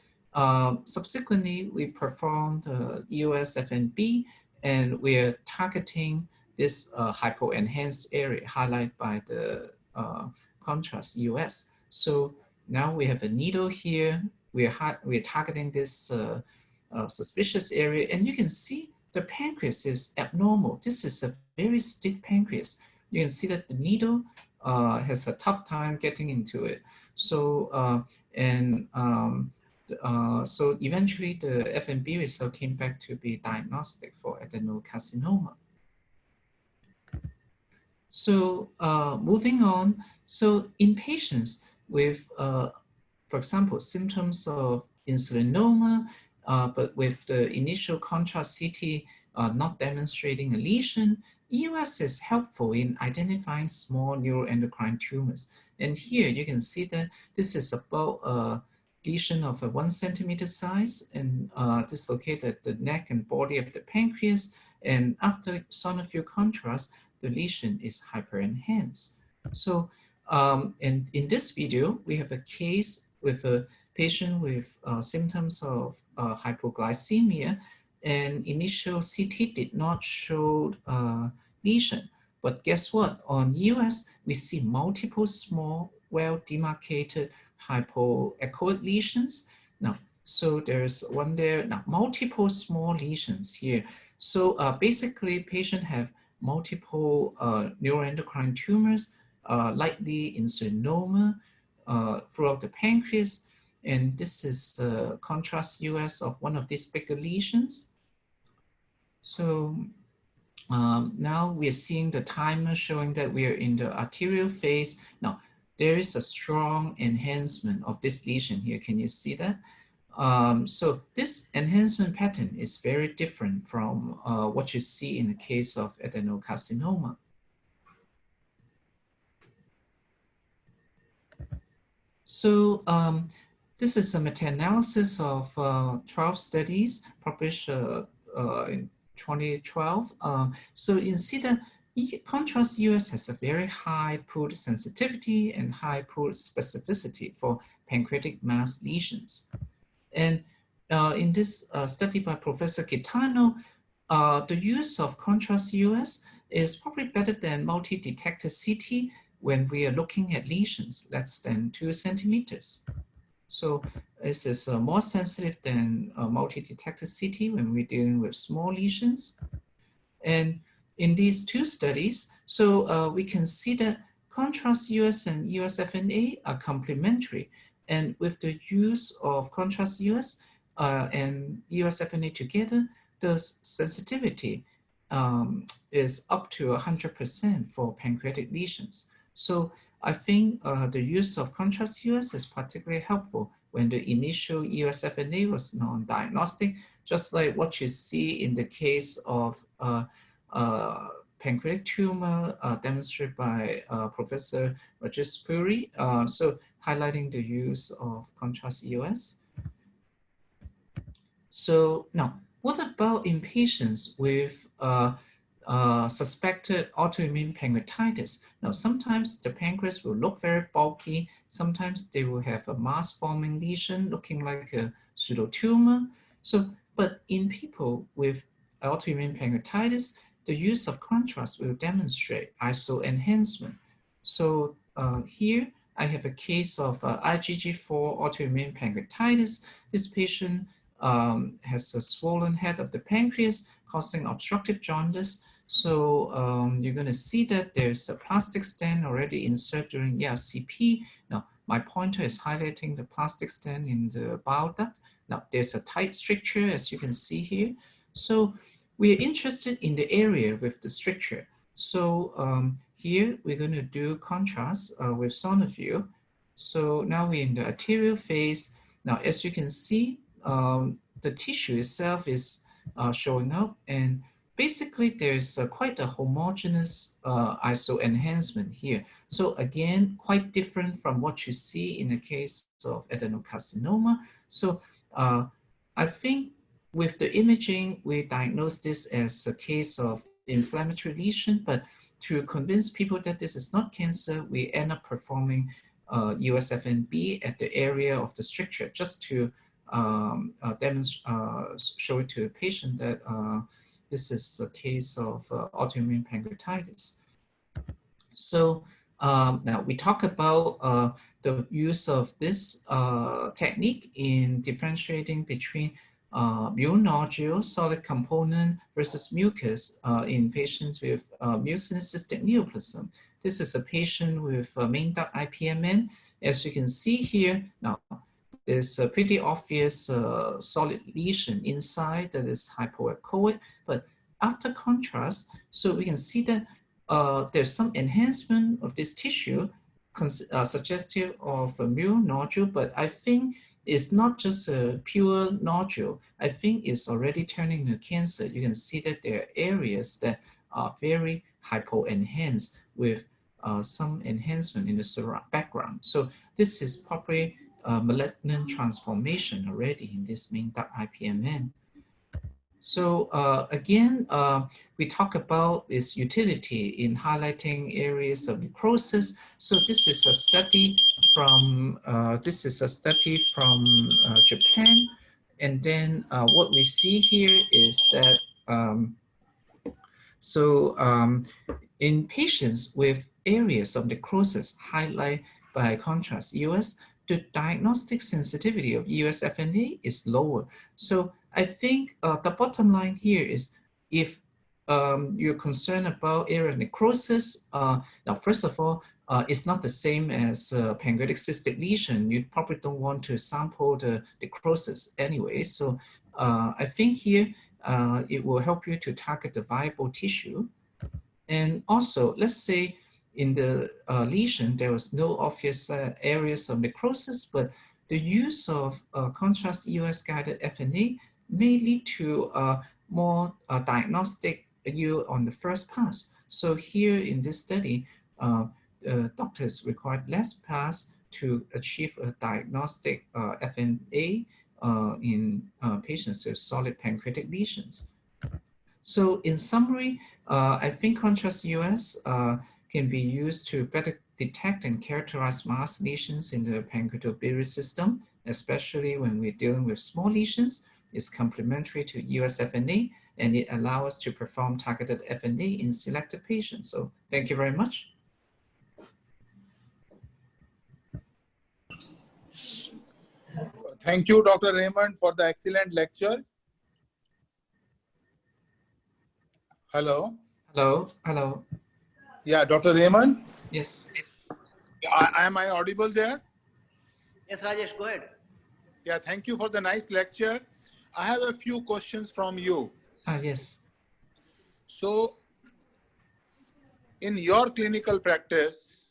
subsequently, we performed EUS FNB, and we're targeting this hypoenhanced area highlighted by the contrast EUS. So now we have a needle here. We're targeting this suspicious area, and you can see the pancreas is abnormal. This is a very stiff pancreas. You can see that the needle has a tough time getting into it. So so eventually the FNB result came back to be diagnostic for adenocarcinoma. So moving on, so in patients with, for example, symptoms of insulinoma, but with the initial contrast CT not demonstrating a lesion, EUS is helpful in identifying small neuroendocrine tumors. And here you can see that this is about a lesion of a 1 centimeter size and dislocated at the neck and body of the pancreas. And after sonofil contrast, the lesion is hyperenhanced. So and in this video, we have a case with a patient with symptoms of hypoglycemia, and initial CT did not show lesion. But guess what? On EUS, we see multiple small, well-demarcated hypoechoic lesions. Now, so there's one there. Now, multiple small lesions here. So basically, patient have multiple neuroendocrine tumors, likely insulinoma throughout the pancreas. And this is contrast EUS of one of these bigger lesions. So now we're seeing the timer showing that we are in the arterial phase. Now, there is a strong enhancement of this lesion here. Can you see that? So this enhancement pattern is very different from what you see in the case of adenocarcinoma. So this is a meta-analysis of 12 studies published in 2012. So you can see that contrast EUS has a very high pooled sensitivity and high pooled specificity for pancreatic mass lesions. And in this study by Professor Kitano, the use of contrast EUS is probably better than multi-detector CT when we are looking at lesions less than 2 centimeters. So this is more sensitive than multi-detector CT when we're dealing with small lesions. And in these two studies, so we can see that contrast EUS and EUS FNA are complementary. And with the use of contrast EUS and EUS FNA together, the sensitivity is up to 100% for pancreatic lesions. So I think the use of contrast EUS is particularly helpful when the initial EUS FNA was non-diagnostic, just like what you see in the case of pancreatic tumor demonstrated by Professor Rajesh Puri. So highlighting the use of contrast EUS. So now, what about in patients with suspected autoimmune pancreatitis? Now, sometimes the pancreas will look very bulky. Sometimes they will have a mass-forming lesion looking like a pseudotumor. So, but in people with autoimmune pancreatitis, the use of contrast will demonstrate iso enhancement. So here, I have a case of IgG4 autoimmune pancreatitis. This patient has a swollen head of the pancreas causing obstructive jaundice. So you're going to see that there's a plastic stent already inserted during ERCP. Now, my pointer is highlighting the plastic stent in the bile duct. Now, there's a tight stricture, as you can see here. So we're interested in the area with the stricture. So here we're going to do contrast with Sonoview. So now we're in the arterial phase. Now, as you can see, the tissue itself is showing up, and basically there's quite a homogeneous iso enhancement here. So again, quite different from what you see in the case of adenocarcinoma. So I think with the imaging, we diagnose this as a case of inflammatory lesion, but to convince people that this is not cancer, we end up performing USFNB at the area of the stricture, just to show it to a patient that this is a case of autoimmune pancreatitis. So now we talk about the use of this technique in differentiating between mural nodule, solid component versus mucus in patients with mucinous cystic neoplasm. This is a patient with main duct IPMN. As you can see here, now there's a pretty obvious solid lesion inside that is hypoechoic, but after contrast, so we can see that there's some enhancement of this tissue suggestive of a mural nodule, but I think it's not just a pure nodule. I think it's already turning into cancer. You can see that there are areas that are very hypoenhanced with some enhancement in the background. So this is probably malignant transformation already in this main duct IPMN. So again, we talk about its utility in highlighting areas of necrosis. So this is a study from Japan, and then what we see here is that in patients with areas of necrosis highlighted by contrast EUS, the diagnostic sensitivity of EUS FNA is lower. So I think the bottom line here is if you're concerned about area of necrosis, now first of all, it's not the same as pancreatic cystic lesion. You probably don't want to sample the necrosis anyway. So I think here it will help you to target the viable tissue. And also, let's say in the lesion, there was no obvious areas of necrosis, but the use of contrast EUS guided FNA may lead to more diagnostic view on the first pass. So here in this study, doctors required less pass to achieve a diagnostic FNA in patients with solid pancreatic lesions. So in summary, I think contrast EUS can be used to better detect and characterize mass lesions in the pancreaticobiliary system, especially when we're dealing with small lesions. It's complementary to EUS FNA, and it allows us to perform targeted FNA in selected patients. So thank you very much. Thank you, Dr. Raymond, for the excellent lecture. Hello. Hello. Hello. Yeah, Dr. Raymond? Yes. Am I audible there? Yes, Rajesh, go ahead. Yeah, thank you for the nice lecture. I have a few questions from you. Yes. So, in your clinical practice,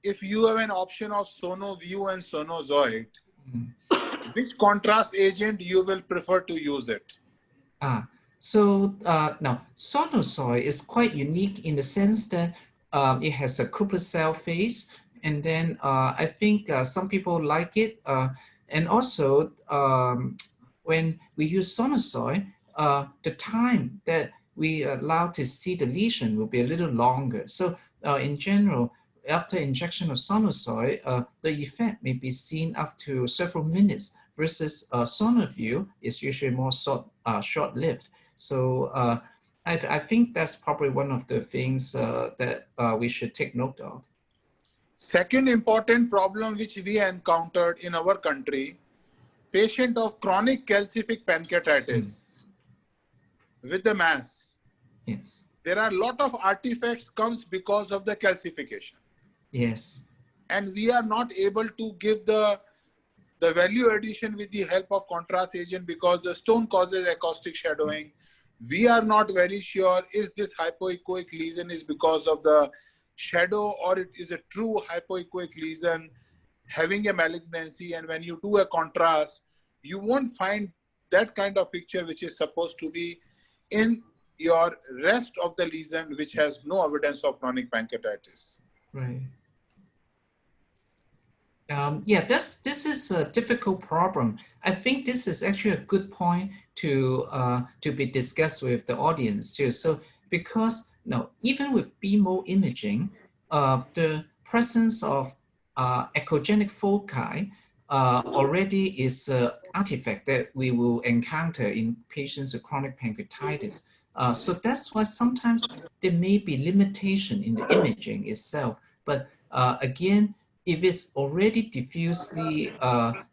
if you have an option of Sonoview and Sonozoid, which contrast agent you will prefer to use it? So now Sonozoid is quite unique in the sense that it has a Cooper cell phase, and then I think some people like it, and also when we use Sonozoid, the time that we allow to see the lesion will be a little longer. So in general, after injection of Sonozoid, the effect may be seen up to several minutes, versus Sonoview is usually more short-lived. So I think that's probably one of the things that we should take note of. Second important problem which we encountered in our country, patient of chronic calcific pancreatitis with the mass. Yes. There are a lot of artifacts comes because of the calcification. Yes. And we are not able to give the value addition with the help of contrast agent because the stone causes acoustic shadowing. We are not very sure is this hypoechoic lesion is because of the shadow or it is a true hypoechoic lesion having a malignancy. And when you do a contrast, you won't find that kind of picture which is supposed to be in your rest of the lesion which has no evidence of chronic pancreatitis. Right. Yeah, this is a difficult problem. I think this is actually a good point to be discussed with the audience too. So because even with BMO imaging, the presence of echogenic foci already is an artifact that we will encounter in patients with chronic pancreatitis. So that's why sometimes there may be limitation in the imaging itself. But again, if it's already diffusely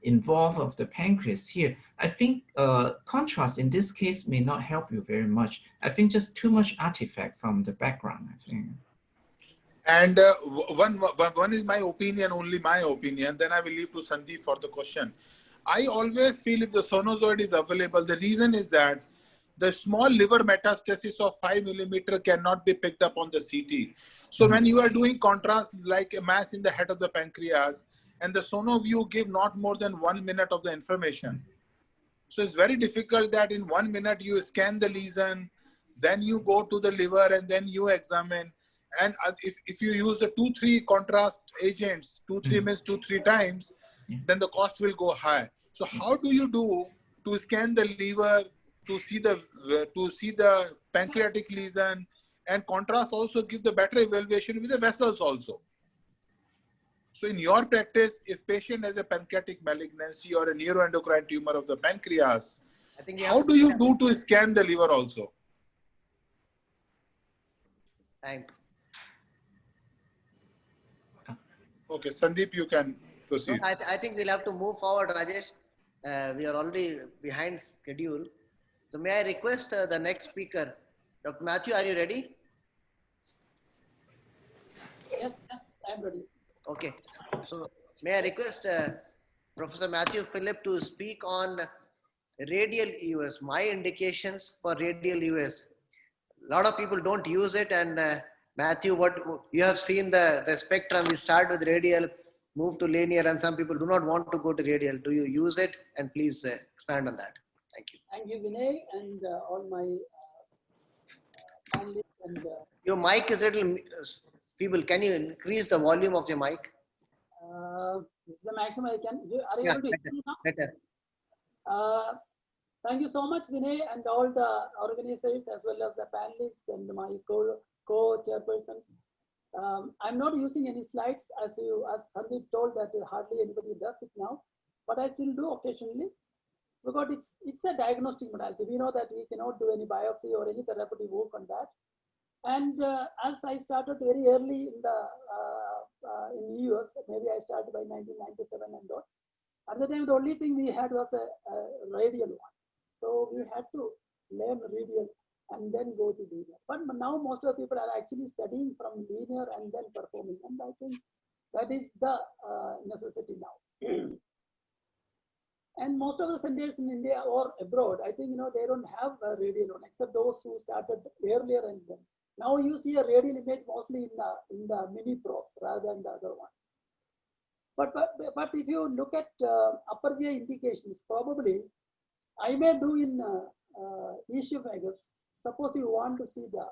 involved of the pancreas here, I think contrast in this case may not help you very much. I think just too much artifact from the background, I think. And one is my opinion, only my opinion, then I will leave to Sundeep for the question. I always feel if the sonozoid is available, the reason is that the small liver metastasis of 5 millimeter cannot be picked up on the CT. So when you are doing contrast like a mass in the head of the pancreas and the sono view give not more than 1 minute of the information. So it's very difficult that in 1 minute you scan the lesion, then you go to the liver and then you examine. And if you use the 2-3 contrast agents, 2-3 means 2-3 times, then the cost will go high. So how do you do to scan the liver, to see the pancreatic lesion, and contrast also give the better evaluation with the vessels also. So in your practice, if patient has a pancreatic malignancy or a neuroendocrine tumor of the pancreas, how do you do to scan the liver also? Thanks. Okay, Sundeep, you can proceed. No, I think we'll have to move forward, Rajesh. We are already behind schedule. So may I request the next speaker, Dr. Mathew, are you ready? Yes, I'm ready. Okay. So may I request Professor Mathew Philip to speak on radial EUS, my indications for radial EUS. A lot of people don't use it, and Mathew, what you have seen the spectrum, we start with radial, move to linear, and some people do not want to go to radial. Do you use it? And please expand on that. Thank you. Thank you, Vinay, and all my panelists. And your mic is a little feeble. Can you increase the volume of your mic? This is the maximum I can. Are you able to hear me now? Better. Thank you so much, Vinay, and all the organizers as well as the panelists and my co-chairpersons. I'm not using any slides as Sundeep told that hardly anybody does it now, but I still do occasionally because it's a diagnostic modality. We know that we cannot do any biopsy or any therapeutic work on that. And as I started very early in the in EUS, maybe I started by 1997 and all. At the time, the only thing we had was a radial one. So we had to learn radial and then go to linear. But now most of the people are actually studying from linear and then performing. And I think that is the necessity now. And most of the centers in India or abroad, I think, they don't have a radial one except those who started earlier and then. Now you see a radial image mostly in the mini probes rather than the other one. But if you look at upper GI indications, probably I may do in esophagus. Suppose you want to see the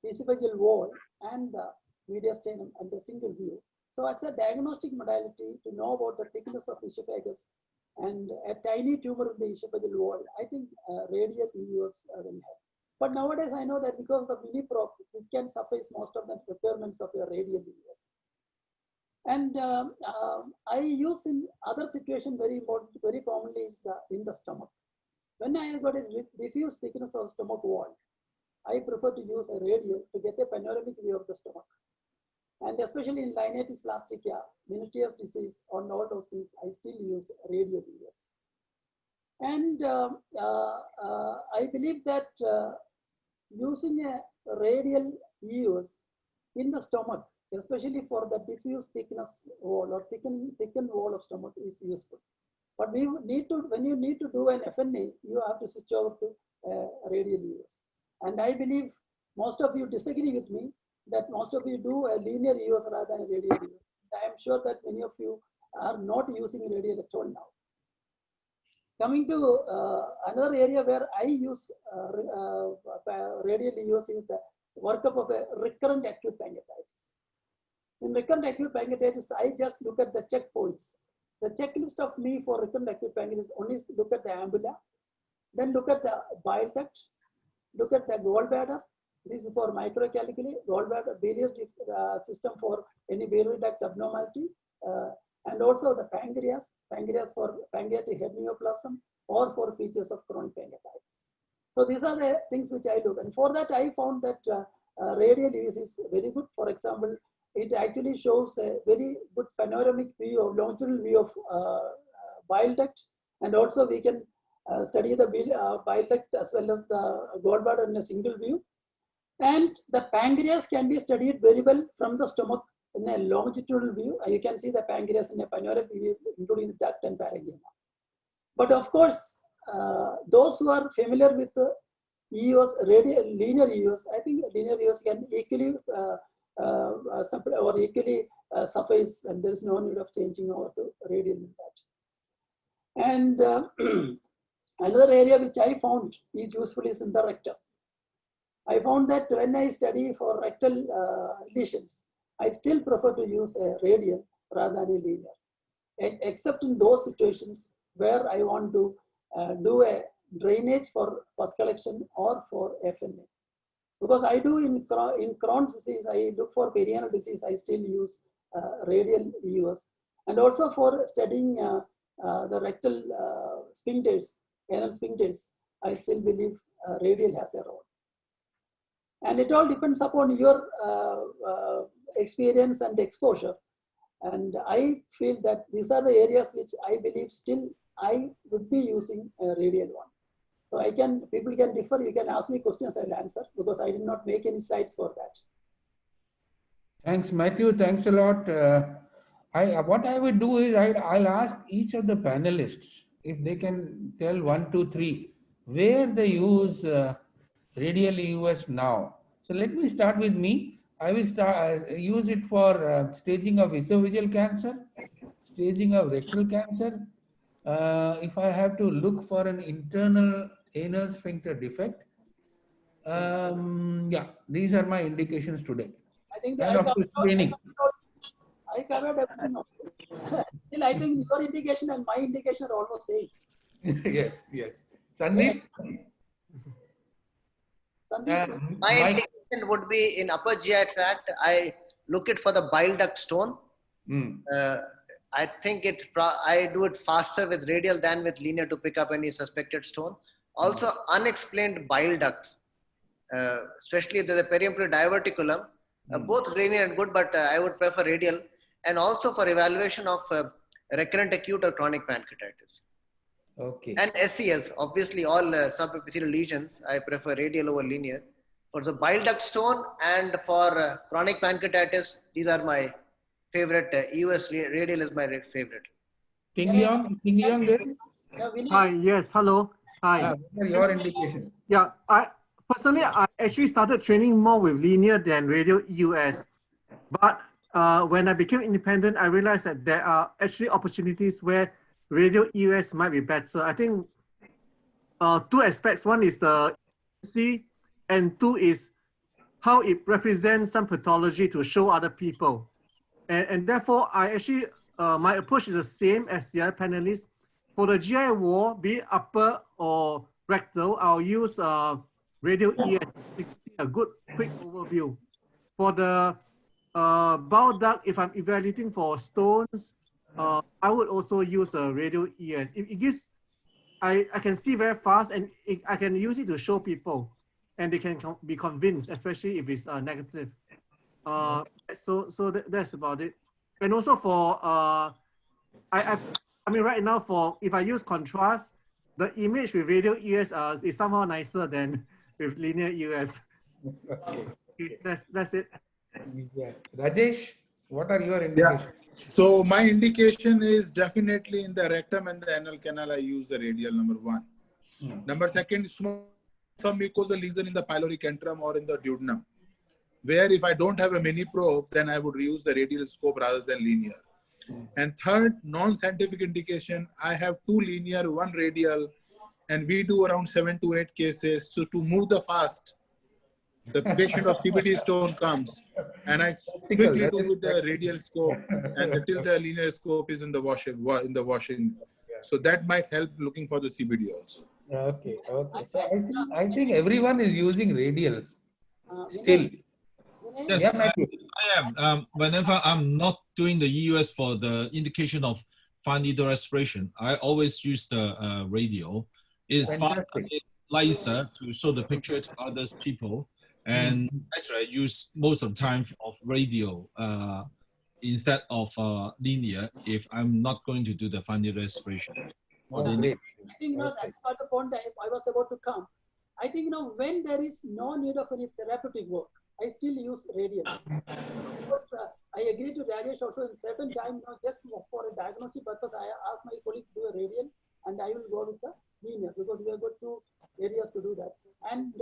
esophageal wall and the mediastinum and the single view. So it's a diagnostic modality to know about the thickness of esophagus and a tiny tumor in the esophageal wall. I think radial EUS will help. But nowadays I know that because of the mini probe, this can suffice most of the requirements of your radial EUS. And I use in other situation very important, very commonly is in the stomach. When I got a diffuse thickness of stomach wall, I prefer to use a radial to get a panoramic view of the stomach. And especially in Linitis Plasticia, Meniere's disease, on all those things, I still use radial EUS. And I believe that using a radial EUS in the stomach, especially for the diffuse thickness wall or thickened wall of stomach, is useful. But we need to, when you need to do an FNA, you have to switch over to radial EUS. And I believe most of you disagree with me that most of you do a linear EUS rather than a radial EUS. I am sure that many of you are not using radial at all now. Coming to another area where I use radial EUS is the workup of a recurrent acute pancreatitis. In recurrent acute pancreatitis, I just look at the checkpoints. The checklist of me for recurrent acute pancreatitis only is look at the ambula, then look at the bile duct, look at the gallbladder. This is for microcalculi, gallbladder, biliary system for any biliary duct abnormality, and also the pancreas for pancreatic head neoplasm or for features of chronic pancreatitis. So these are the things which I look. And for that, I found that radial EUS is very good. For example, it actually shows a very good panoramic view of longitudinal view of bile duct, and also we can study the bile duct as well as the gallbladder in a single view. And the pancreas can be studied very well from the stomach in a longitudinal view. You can see the pancreas in a panoramic view, including the duct and parenchyma. But of course, those who are familiar with the EUS, linear EUS, I think linear EUS can equally suffice, and there is no need of changing over to radial in that. And another area which I found is useful is in the rectum. I found that when I study for rectal lesions, I still prefer to use a radial rather than a linear, except in those situations where I want to do a drainage for pus collection or for FNA. Because I do in Crohn's disease, I look for perianal disease, I still use radial EUS. And also for studying the rectal sphincters, anal sphincters, I still believe radial has a role. And it all depends upon your experience and exposure. And I feel that these are the areas which I believe still I would be using a radial one. So people can differ, you can ask me questions, I will answer, because I did not make any slides for that. Thanks, Mathew. Thanks a lot. What I would do is I'll ask each of the panelists if they can tell 1, 2, 3 where they use radial EUS now. So let me start with me. I will use it for staging of esophageal cancer, staging of rectal cancer. If I have to look for an internal anal sphincter defect, yeah, these are my indications today. I think and of course, training. I covered everything of this. Still, I think your indication and my indication are almost same. Yes, yes. Sundeep? Sundeep? My indication would be in upper GI tract. I look it for the bile duct stone. I think I do it faster with radial than with linear to pick up any suspected stone. Also, unexplained bile ducts, especially the periumpral diverticulum. Both linear and good, but I would prefer radial. And also for evaluation of recurrent acute or chronic pancreatitis. Okay. And SCLs, obviously all subepithelial lesions, I prefer radial over linear. For the bile duct stone and for chronic pancreatitis, these are my favorite. EUS radial is my favorite. Ting Leong there? Hi, yes, hello. Hi. What are your indications? Yeah, personally, I actually started training more with linear than radial EUS. But when I became independent, I realized that there are actually opportunities where radial EUS might be better. I think 2 aspects. One is the efficiency, and 2 is how it represents some pathology to show other people. And therefore, I actually, my approach is the same as the other panelists. For the GI wall, be it upper or rectal, I'll use radial EUS to give a good quick overview. For the bile duct, if I'm evaluating for stones, I would also use a radial EUS. It gives, I can see very fast, and I can use it to show people, and they can be convinced, especially if it's negative. That's about it. And also for I mean right now for if I use contrast, the image with radial EUS is somehow nicer than with linear EUS. Okay, that's it. Yeah. Rajesh, what are your Yeah. indications? So my indication is definitely in the rectum and the anal canal. I use the radial, number one. Number second, small mucosal lesion in the pyloric antrum or in the duodenum, where if I don't have a mini probe, then I would use the radial scope rather than linear. And third, non-scientific indication, I have 2 linear, 1 radial, and we do around 7 to 8 cases. So to move the fast, the patient of CBD stone comes, and I quickly do with the radial scope, and till the linear scope is in the washing. So that might help looking for the CBD also. Okay. So I think everyone is using radial still. Yes, Yeah, Mathew. I am. Whenever I'm not doing the EUS for the indication of fine needle aspiration, I always use the radial. It's faster, it's nicer to show the picture to other people. And actually, I use most of the time of radial instead of linear if I'm not going to do the fine needle aspiration. I think that's part of the point I was about to come. I think when there is no need of any therapeutic work, I still use radial. Because, I agree to Rajesh also in certain time, just for a diagnostic purpose, I ask my colleague to do a radial and I will go with the linear because we have got 2 areas to do that. And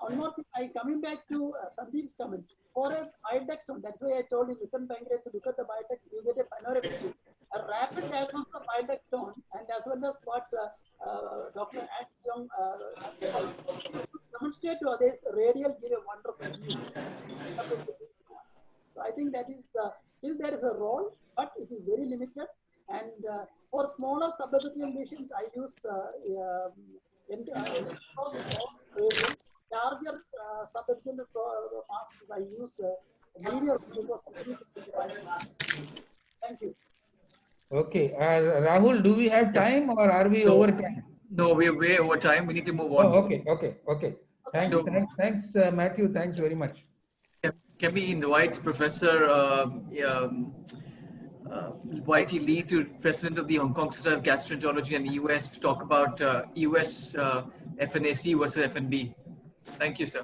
one more thing, coming back to Sundeep's comment, for a bile duct stone, that's why I told you, recurrent pancreatitis, look at the bile duct, you get a panoramic. A rapid diagnosis of bile duct stone, and as well as what Dr. Young demonstrate to others, radial give a wonderful view. So I think that is still there is a role, but it is very limited. And for smaller subepithelial lesions, I use larger subepithelial masses. I use linear. Thank you. Okay. Rahul, do we have time or are we over time? No, we're way over time. We need to move on. Oh, okay. Thanks, Mathew. Thanks very much. Can we invite Professor YT Lee, President of the Hong Kong Center of Gastroenterology and EUS, to talk about EUS FNAC versus FNB? Thank you, sir.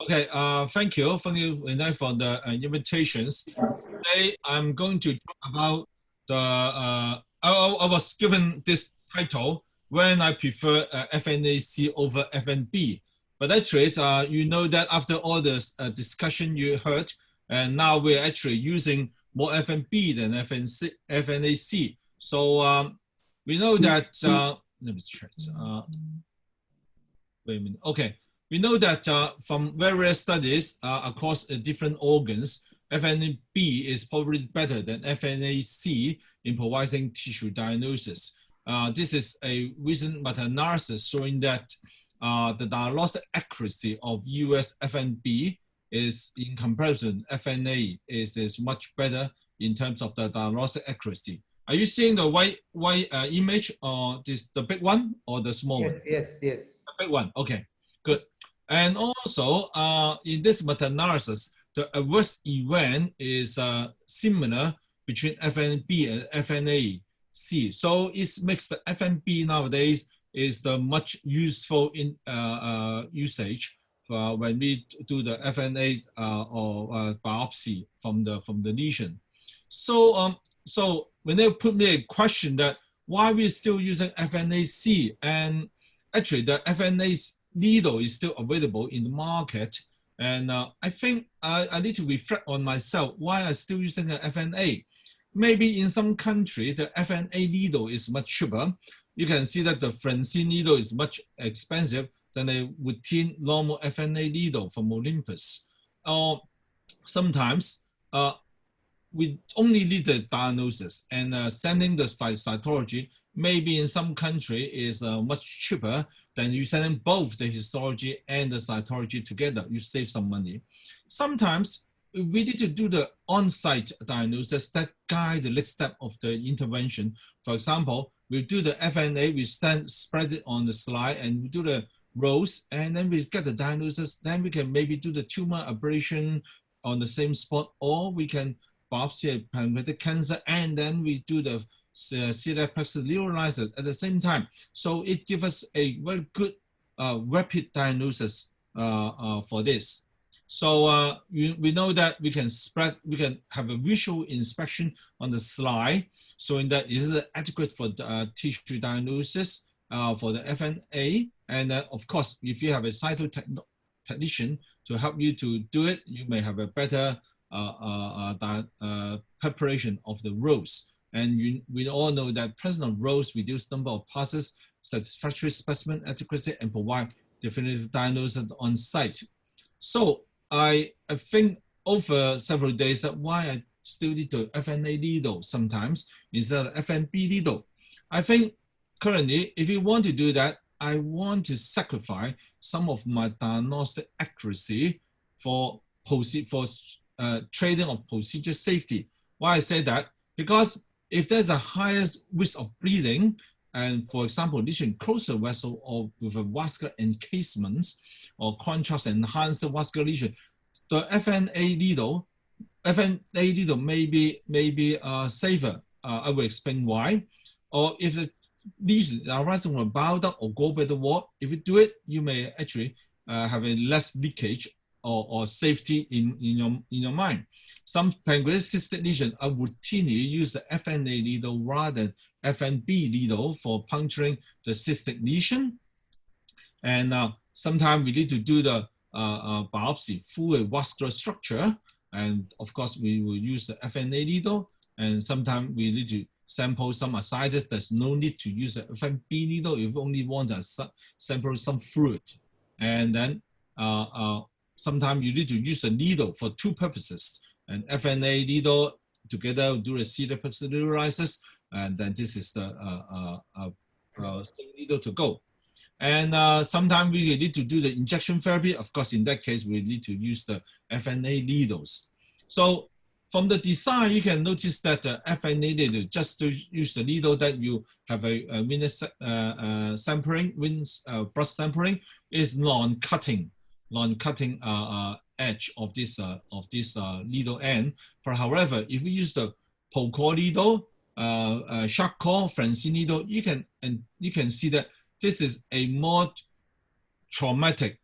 Okay, thank you, Vinay, for the invitations. Today, I'm going to talk about the, I was given this title when I prefer FNAC over FNB. But actually, you know that after all this discussion you heard, and now we're actually using more FNB than FNAC. So we know that, let me check. Wait a minute. Okay. We know that from various studies across different organs, FNB is probably better than FNAC in providing tissue diagnosis. This is a recent meta-analysis showing that the diagnostic accuracy of EUS FNB is, in comparison, FNA is much better in terms of the diagnostic accuracy. Are you seeing the white image, or the big one or the small one? Yes. The big one. Okay, good. And also, in this meta-analysis, the adverse event is similar between FNB and FNAC. So it makes the FNB nowadays is the much useful in usage when we do the FNA or biopsy from the lesion. So when they put me a question that why we're still using FNAC, and actually the FNA needle is still available in the market, and I think I need to reflect on myself why I'm still using the FNA. Maybe in some country the FNA needle is much cheaper. You can see that the Francine needle is much expensive than a routine normal FNA needle from Olympus. Sometimes we only need the diagnosis, and sending the cytology maybe in some country is much cheaper than you sending both the histology and the cytology together. You save some money. Sometimes we need to do the on-site diagnosis that guide the next step of the intervention. For example, we do the FNA, we spread it on the slide, and we do the rows, and then we get the diagnosis. Then we can maybe do the tumor ablation on the same spot, or we can biopsy a pancreatic cancer and then we do the celiac plexus neuralizer at the same time. So it gives us a very good rapid diagnosis for this. So we know that we can have a visual inspection on the slide, showing that is it adequate for the, tissue diagnosis for the FNA. And of course, if you have a cytotechnician to help you to do it, you may have a better preparation of the rows. And we all know that presence of rows reduce number of passes, satisfactory specimen adequacy, and provide definitive diagnosis on site. So I think over several days that why I still need to FNA needle sometimes instead of FNB needle. I think currently, if you want to do that, I want to sacrifice some of my diagnostic accuracy for trading of procedure safety. Why I say that? Because if there's a highest risk of bleeding, and for example, lesion closer vessel or with a vascular encasement or contrast enhanced vascular lesion, the FNA needle may be safer. I will explain why. Or if the lesion arising from a bile duct or gallbladder wall, if you do it, you may actually have a less leakage or safety in your mind. Some pancreatic cystic lesion are routinely use the FNA needle rather than FNB needle for puncturing the cystic lesion. And sometimes we need to do the biopsy through a vascular structure. And of course, we will use the FNA needle. And sometimes we need to sample some ascites. There's no need to use the FNB needle if you only want to sample some fluid. And then sometimes you need to use a needle for two purposes. An FNA needle together do a celiac plexus neuralizer, and then this is the needle to go. And sometimes we need to do the injection therapy. Of course, in that case, we need to use the FNA needles. So from the design, you can notice that the FNA needle, just to use the needle that you have a venous sampling, blood sampling, is non-cutting edge of this needle end. But however, if you use the Poco needle, shark core, Francine needle, you can see that this is a more traumatic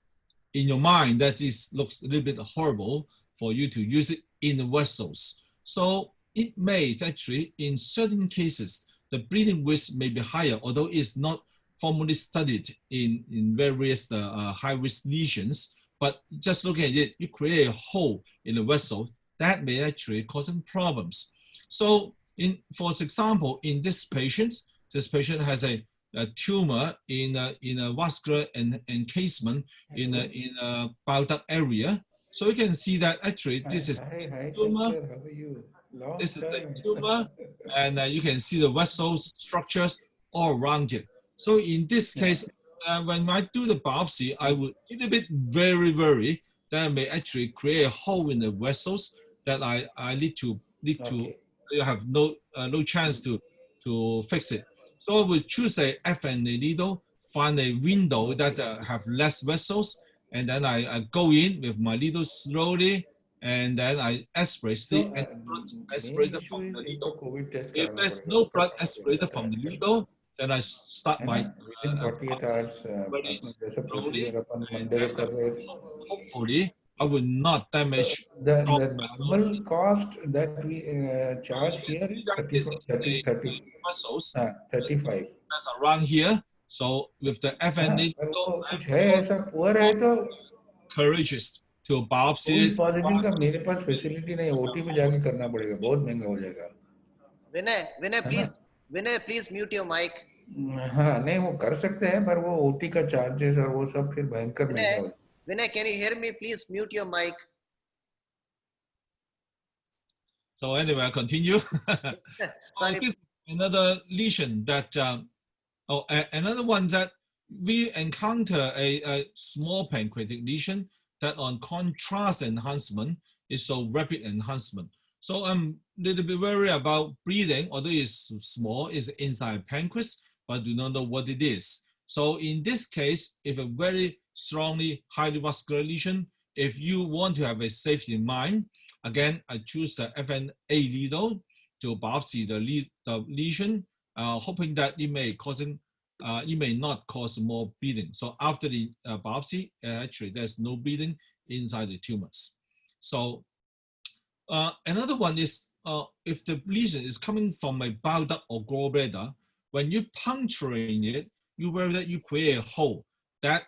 in your mind. That looks a little bit horrible for you to use it in the vessels. So it may actually, in certain cases, the bleeding risk may be higher, although it's not formally studied in various high-risk lesions. But just looking at it, you create a hole in the vessel that may actually cause some problems. So for example, in this patient has a tumor in a vascular encasement in a bile duct area. So you can see that actually this is tumor. This is the tumor, and you can see the vessel structures all around it. So in this case, when I do the biopsy, I would a little bit very that may actually create a hole in the vessels that I need to have no chance to fix it. So I would choose a FNA needle, find a window that have less vessels, and then I go in with my needle slowly, and then I aspirate and blood aspirated from the needle. If there's no blood aspirated from the needle, then I start my 48 hours very slowly, and hopefully I will not damage the normal cost that we charge here is 35. That's around here. So with the FNA, courageous to biopsy. Positive का मेरे पास facility नहीं, OT में जाके करना पड़ेगा, बहुत महंगा हो जाएगा. Vinay, please mute your mic. हाँ, नहीं वो कर सकते हैं, पर वो ओटी का चार्जेस और वो सब फिर भयंकर महंगा हो. Vinay, can you hear me? Please mute your mic. So anyway, I'll continue. So this is another lesion that, another one that we encounter a small pancreatic lesion that on contrast enhancement is so rapid enhancement. So I'm a little bit worried about bleeding, although it's small, it's inside pancreas, but do not know what it is. So in this case, if a very strongly highly vascular lesion, if you want to have a safety in mind, again, I choose the FNA needle to biopsy the lesion, hoping that it may not cause more bleeding. So after the biopsy, actually there's no bleeding inside the tumors. So another one is if the lesion is coming from a bile duct or gallbladder, when you puncturing it, you worry that you create a hole that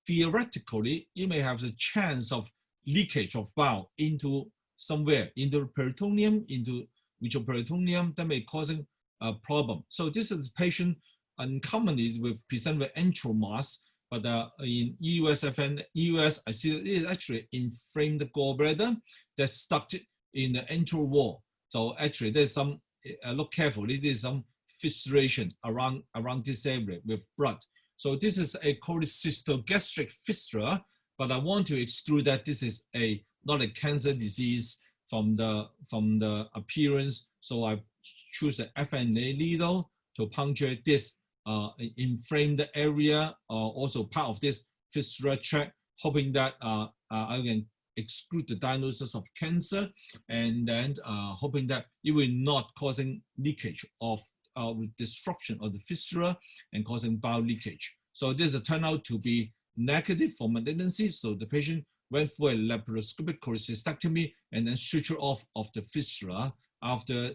theoretically you may have the chance of leakage of bile into somewhere, into the peritoneum, into visual peritoneum, that may causing a problem. So this is a patient uncommonly present with antral mass, but in EUS, I see that it is actually inflamed gallbladder that's stuck in the antral wall. So actually there's some, look carefully, there's some fissuration around this area with blood. So this is a cholecystogastric fistula, but I want to exclude that this is not a cancer disease from the appearance. So I choose the FNA needle to puncture this inflamed area, also part of this fistula tract, hoping that I can exclude the diagnosis of cancer, and then hoping that it will not causing leakage of destruction of the fistula and causing bile leakage. So this turned out to be negative for malignancy. So the patient went for a laparoscopic cholecystectomy and then suture off of the fistula after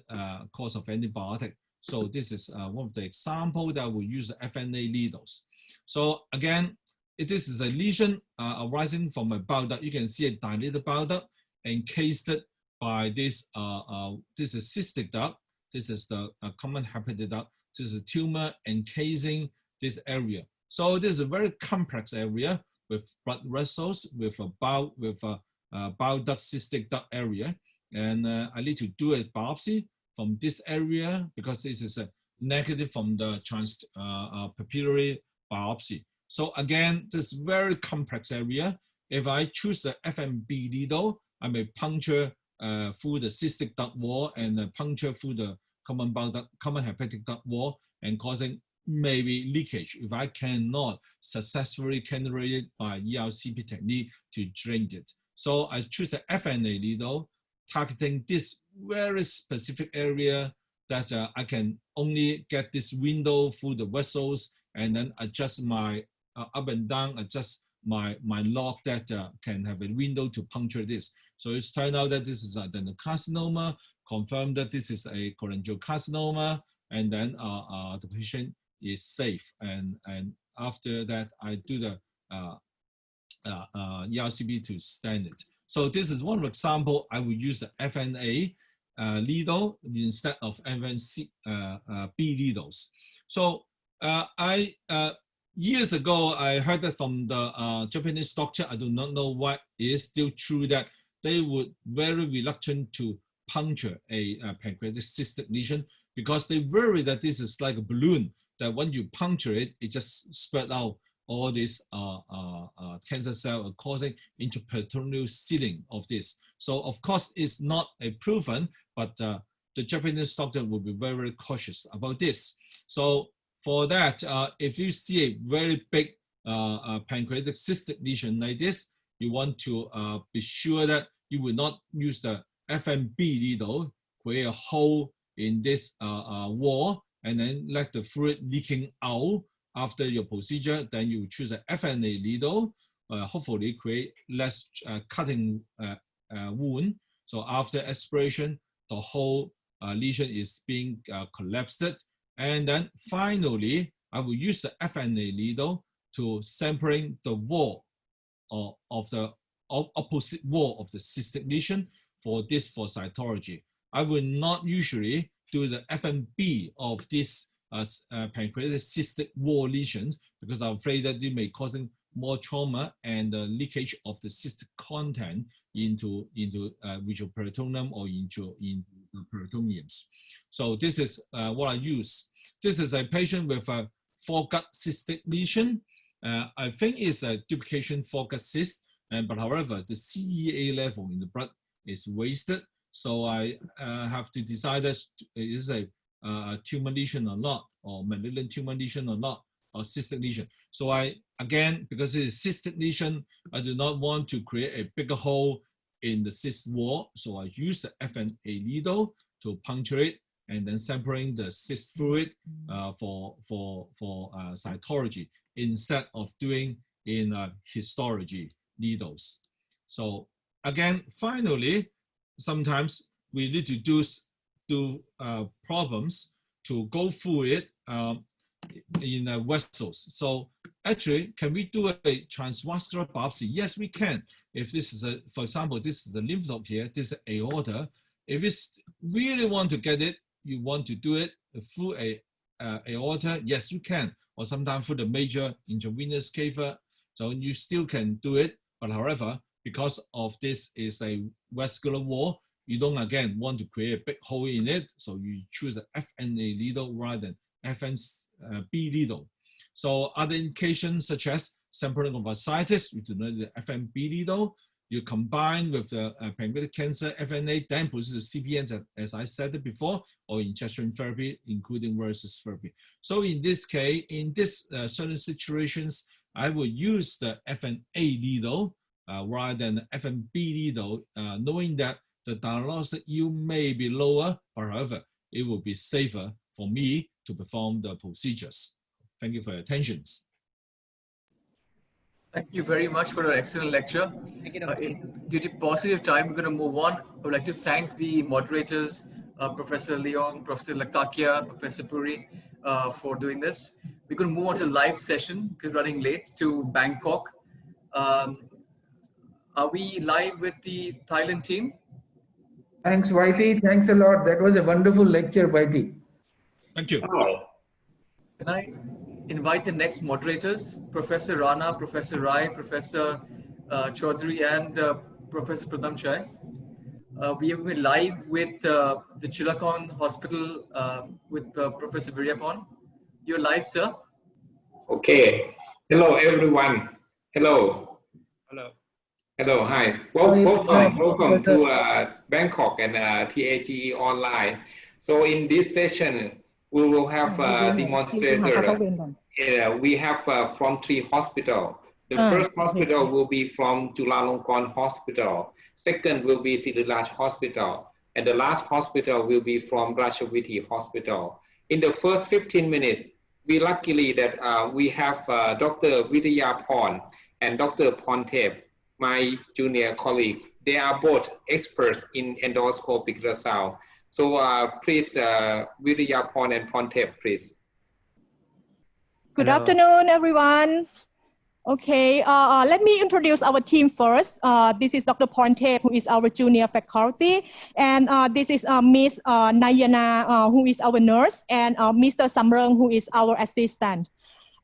course of antibiotic. So this is one of the examples that we use the FNA needles. So again, this is a lesion arising from a bile duct. You can see a dilated bile duct encased by this. This is cystic duct. This is the common hepatic duct. This is a tumor encasing this area. So this is a very complex area with blood vessels, with a bile duct, cystic duct area, and I need to do a biopsy from this area because this is a negative from the papillary biopsy. So again, this very complex area. If I choose the FMB needle, I may puncture through the cystic duct wall and puncture through the common hepatic duct wall and causing maybe leakage if I cannot successfully cannulate it by ERCP technique to drain it. So I choose the FNA needle, targeting this very specific area that I can only get this window through the vessels and then adjust my up and down, adjust my lock that can have a window to puncture this. So it's turned out that this is adenocarcinoma, confirmed that this is a cholangiocarcinoma, and then the patient is safe. And after that, I do the ERCP to stand it. So this is one example. I will use the FNA needle instead of FNC B needles. So years ago, I heard that from the Japanese doctor. I do not know what is still true, that they would very reluctant to puncture a pancreatic cystic lesion because they worry that this is like a balloon, that when you puncture it, it just spread out all this cancer cell causing intraperitoneal sealing of this. So of course, it's not a proven, but the Japanese doctor will be very, very cautious about this. So for that, if you see a very big pancreatic cystic lesion like this, you want to be sure that you will not use the FMB needle, create a hole in this wall, and then let the fluid leaking out after your procedure. Then you choose an FNA needle, hopefully create less cutting wound. So after aspiration, the whole lesion is being collapsed. And then finally, I will use the FNA needle to sampling the wall of the opposite wall of the cystic lesion for cytology. I will not usually do the FNB of this pancreatic cystic wall lesions because I'm afraid that it may causing more trauma and leakage of the cystic content into visual peritoneum or into the peritoneums. So this is what I use. This is a patient with a foregut cystic lesion. I think it's a duplication foregut cyst, but however, the CEA level in the blood is wasted. So I have to decide that is a tumor lesion or not, or malignant tumor lesion or not. or cystic lesion. So again, because it is cystic lesion, I do not want to create a bigger hole in the cyst wall. So I use the FNA needle to puncture it and then sampling the cyst fluid for cytology instead of doing in histology needles. So again, finally, sometimes we need to do problems to go through it in vessels. So actually, can we do a transvascular biopsy? Yes, we can. If this is for example, this is the lymph node here, this is aorta. If you really want to get it, you want to do it through aorta, yes, you can. Or sometimes through the major intravenous catheter, so you still can do it. But however, because of this is a vascular wall, you don't again want to create a big hole in it, so you choose the FNA needle rather than FNB needle. So other indications such as sampling of ascites, you do not need the FNB needle. You combine with the pancreatic cancer FNA, then proceed to CPN, as I said it before, or injection therapy, including versus therapy. So in this case, in this certain situations, I will use the FNA needle rather than the FNB needle, knowing that the diagnostic yield may be lower, but however, it will be safer for me to perform the procedures. Thank you for your attention. Thank you very much for an excellent lecture. Due to paucity of time, we're going to move on. I would like to thank the moderators, Professor Leong, Professor Lakhtakia, Professor Puri, for doing this. We're going to move on to the live session because we're running late to Bangkok. Are we live with the Thailand team? Thanks, Whitey. Thanks a lot. That was a wonderful lecture, Whitey. Thank you. Can I invite the next moderators, Professor Rana, Professor Rai, Professor Chaudhary, and Professor Pradermchai. We have been live with the Chula Hospital with Professor Viriapon. You're live, sir. Okay. Hello, everyone. Hello. Hello. Hello. Hi. Welcome to Bangkok and TAGE online. So in this session, we will have a demonstrator. We have from 3 hospitals. The first hospital will be from Chulalongkorn Hospital. Second will be Siriraj Hospital. And the last hospital will be from Rajavithi Hospital. In the first 15 minutes, we luckily that we have Dr. Vidyaporn and Dr. Pontep, my junior colleagues. They are both experts in endoscopic ultrasound. So please, Vidyaporn and Pontep, please. Good afternoon, everyone. Okay, let me introduce our team first. This is Dr. Pontep, who is our junior faculty. And this is Miss Nayana, who is our nurse, and Mr. Samrung, who is our assistant.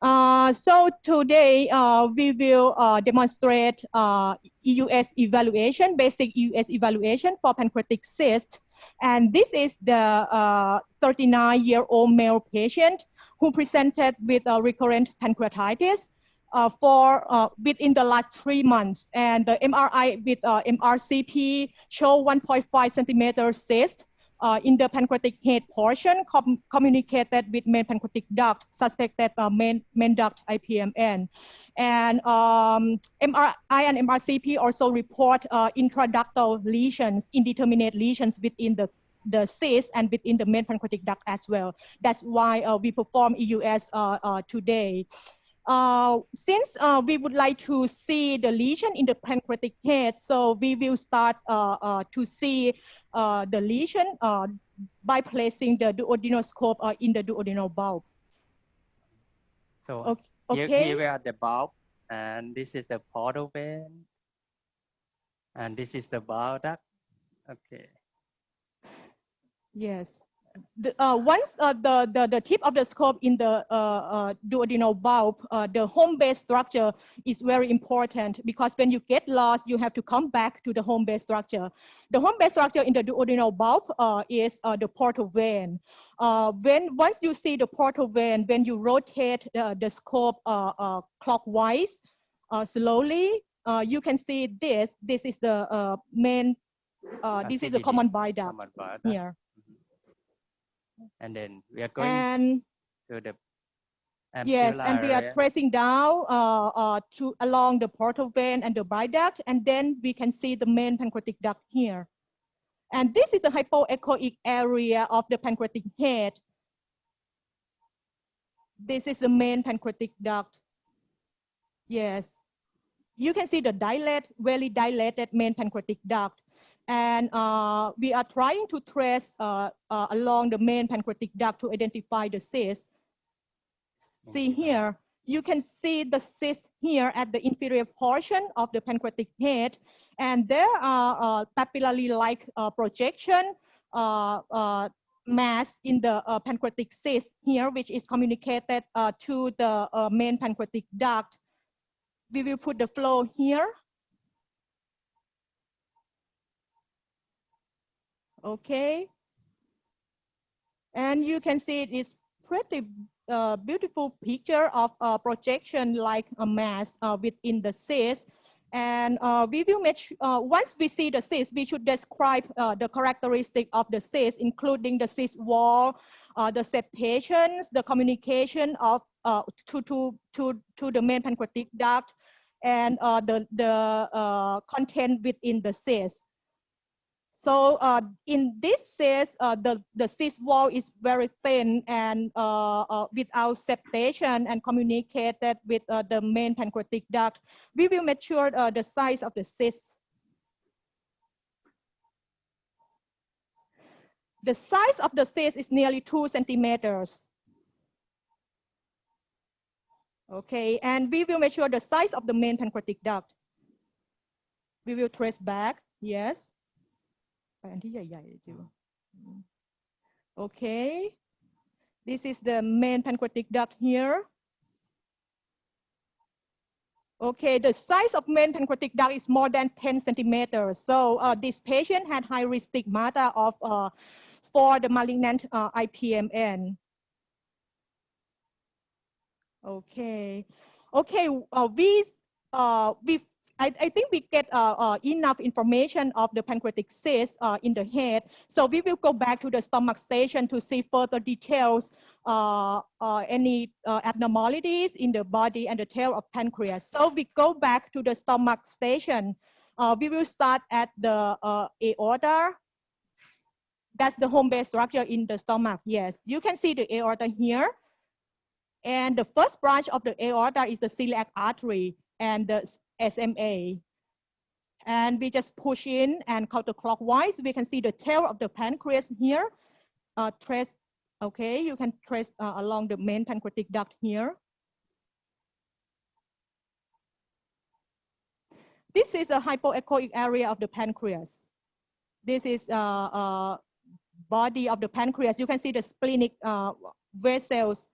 So today we will demonstrate EUS evaluation, basic EUS evaluation for pancreatic cyst. And this is the 39-year-old male patient who presented with recurrent pancreatitis within the last 3 months. And the MRI with MRCP show 1.5 centimeter cyst in the pancreatic head portion, communicated with main pancreatic duct, suspected main duct IPMN. And MRI and MRCP also report intraductal lesions, indeterminate lesions within the cyst and within the main pancreatic duct as well. That's why we perform EUS today. Since we would like to see the lesion in the pancreatic head, so we will start to see the lesion by placing the duodenoscope in the duodenal bulb. So here we are the bulb, and this is the portal vein, and this is the bile duct. Okay. Yes. Once the tip of the scope in the duodenal bulb, the home base structure is very important, because when you get lost, you have to come back to the home base structure. The home base structure in the duodenal bulb is the portal vein. Once you see the portal vein, when you rotate the scope clockwise slowly, you can see this. This is the main. This is the common bile duct here. And then we are going to the Yes, and we are tracing down to along the portal vein and the bile duct, and then we can see the main pancreatic duct here. And this is the hypoechoic area of the pancreatic head. This is the main pancreatic duct. Yes, you can see the very dilated main pancreatic duct. And we are trying to trace along the main pancreatic duct to identify the cyst. See here, you can see the cyst here at the inferior portion of the pancreatic head. And there are papillary-like projection mass in the pancreatic cyst here, which is communicated to the main pancreatic duct. We will put the flow here. Okay. And you can see it's pretty beautiful picture of projection like a mass within the cyst. And we will make once we see the cyst, we should describe the characteristic of the cyst, including the cyst wall, the septations, the communication of to the main pancreatic duct, and the content within the cyst. So in this cyst, the cyst wall is very thin and without septation and communicated with the main pancreatic duct. We will measure the size of the cyst. The size of the cyst is nearly 2 centimeters. Okay, and we will measure the size of the main pancreatic duct. We will trace back, yes. Okay, this is the main pancreatic duct here. Okay, the size of main pancreatic duct is more than 10 centimeters. So this patient had high risk stigmata of for the malignant IPMN. Okay, okay, I think we get enough information of the pancreatic cyst in the head. So we will go back to the stomach station to see further details, any abnormalities in the body and the tail of pancreas. So we go back to the stomach station. We will start at the aorta. That's the home base structure in the stomach. Yes, you can see the aorta here. And the first branch of the aorta is the celiac artery and the SMA. And we just push in and counterclockwise. We can see the tail of the pancreas here. Trace, okay, you can trace along the main pancreatic duct here. This is a hypoechoic area of the pancreas. This is body of the pancreas. You can see the splenic vessels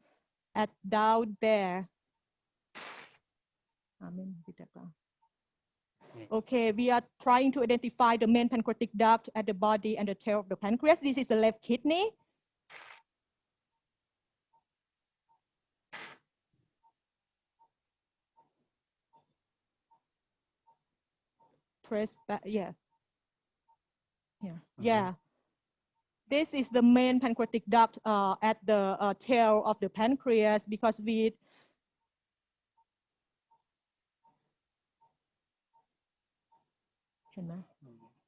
at down there. Okay, we are trying to identify the main pancreatic duct at the body and the tail of the pancreas. This is the left kidney. Trace back, yeah. Yeah. This is the main pancreatic duct at the tail of the pancreas, because we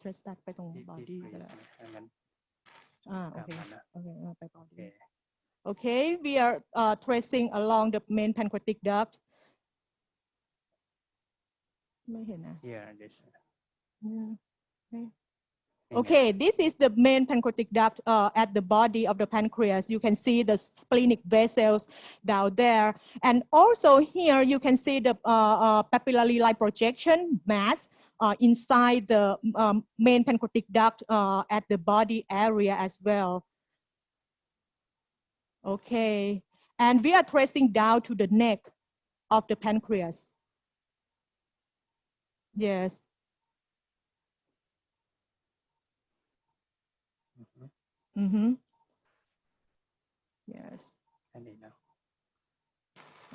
trace back ไปตรง body ก็ได้ okay. Okay, we are tracing along the main pancreatic duct. ไม่เห็นนะ Okay, this is the main pancreatic duct at the body of the pancreas. You can see the splenic vessels down there. And also here, you can see the papillary-like projection mass inside the main pancreatic duct at the body area as well. Okay, and we are tracing down to the neck of the pancreas. Yes. Mm-hmm. Yes.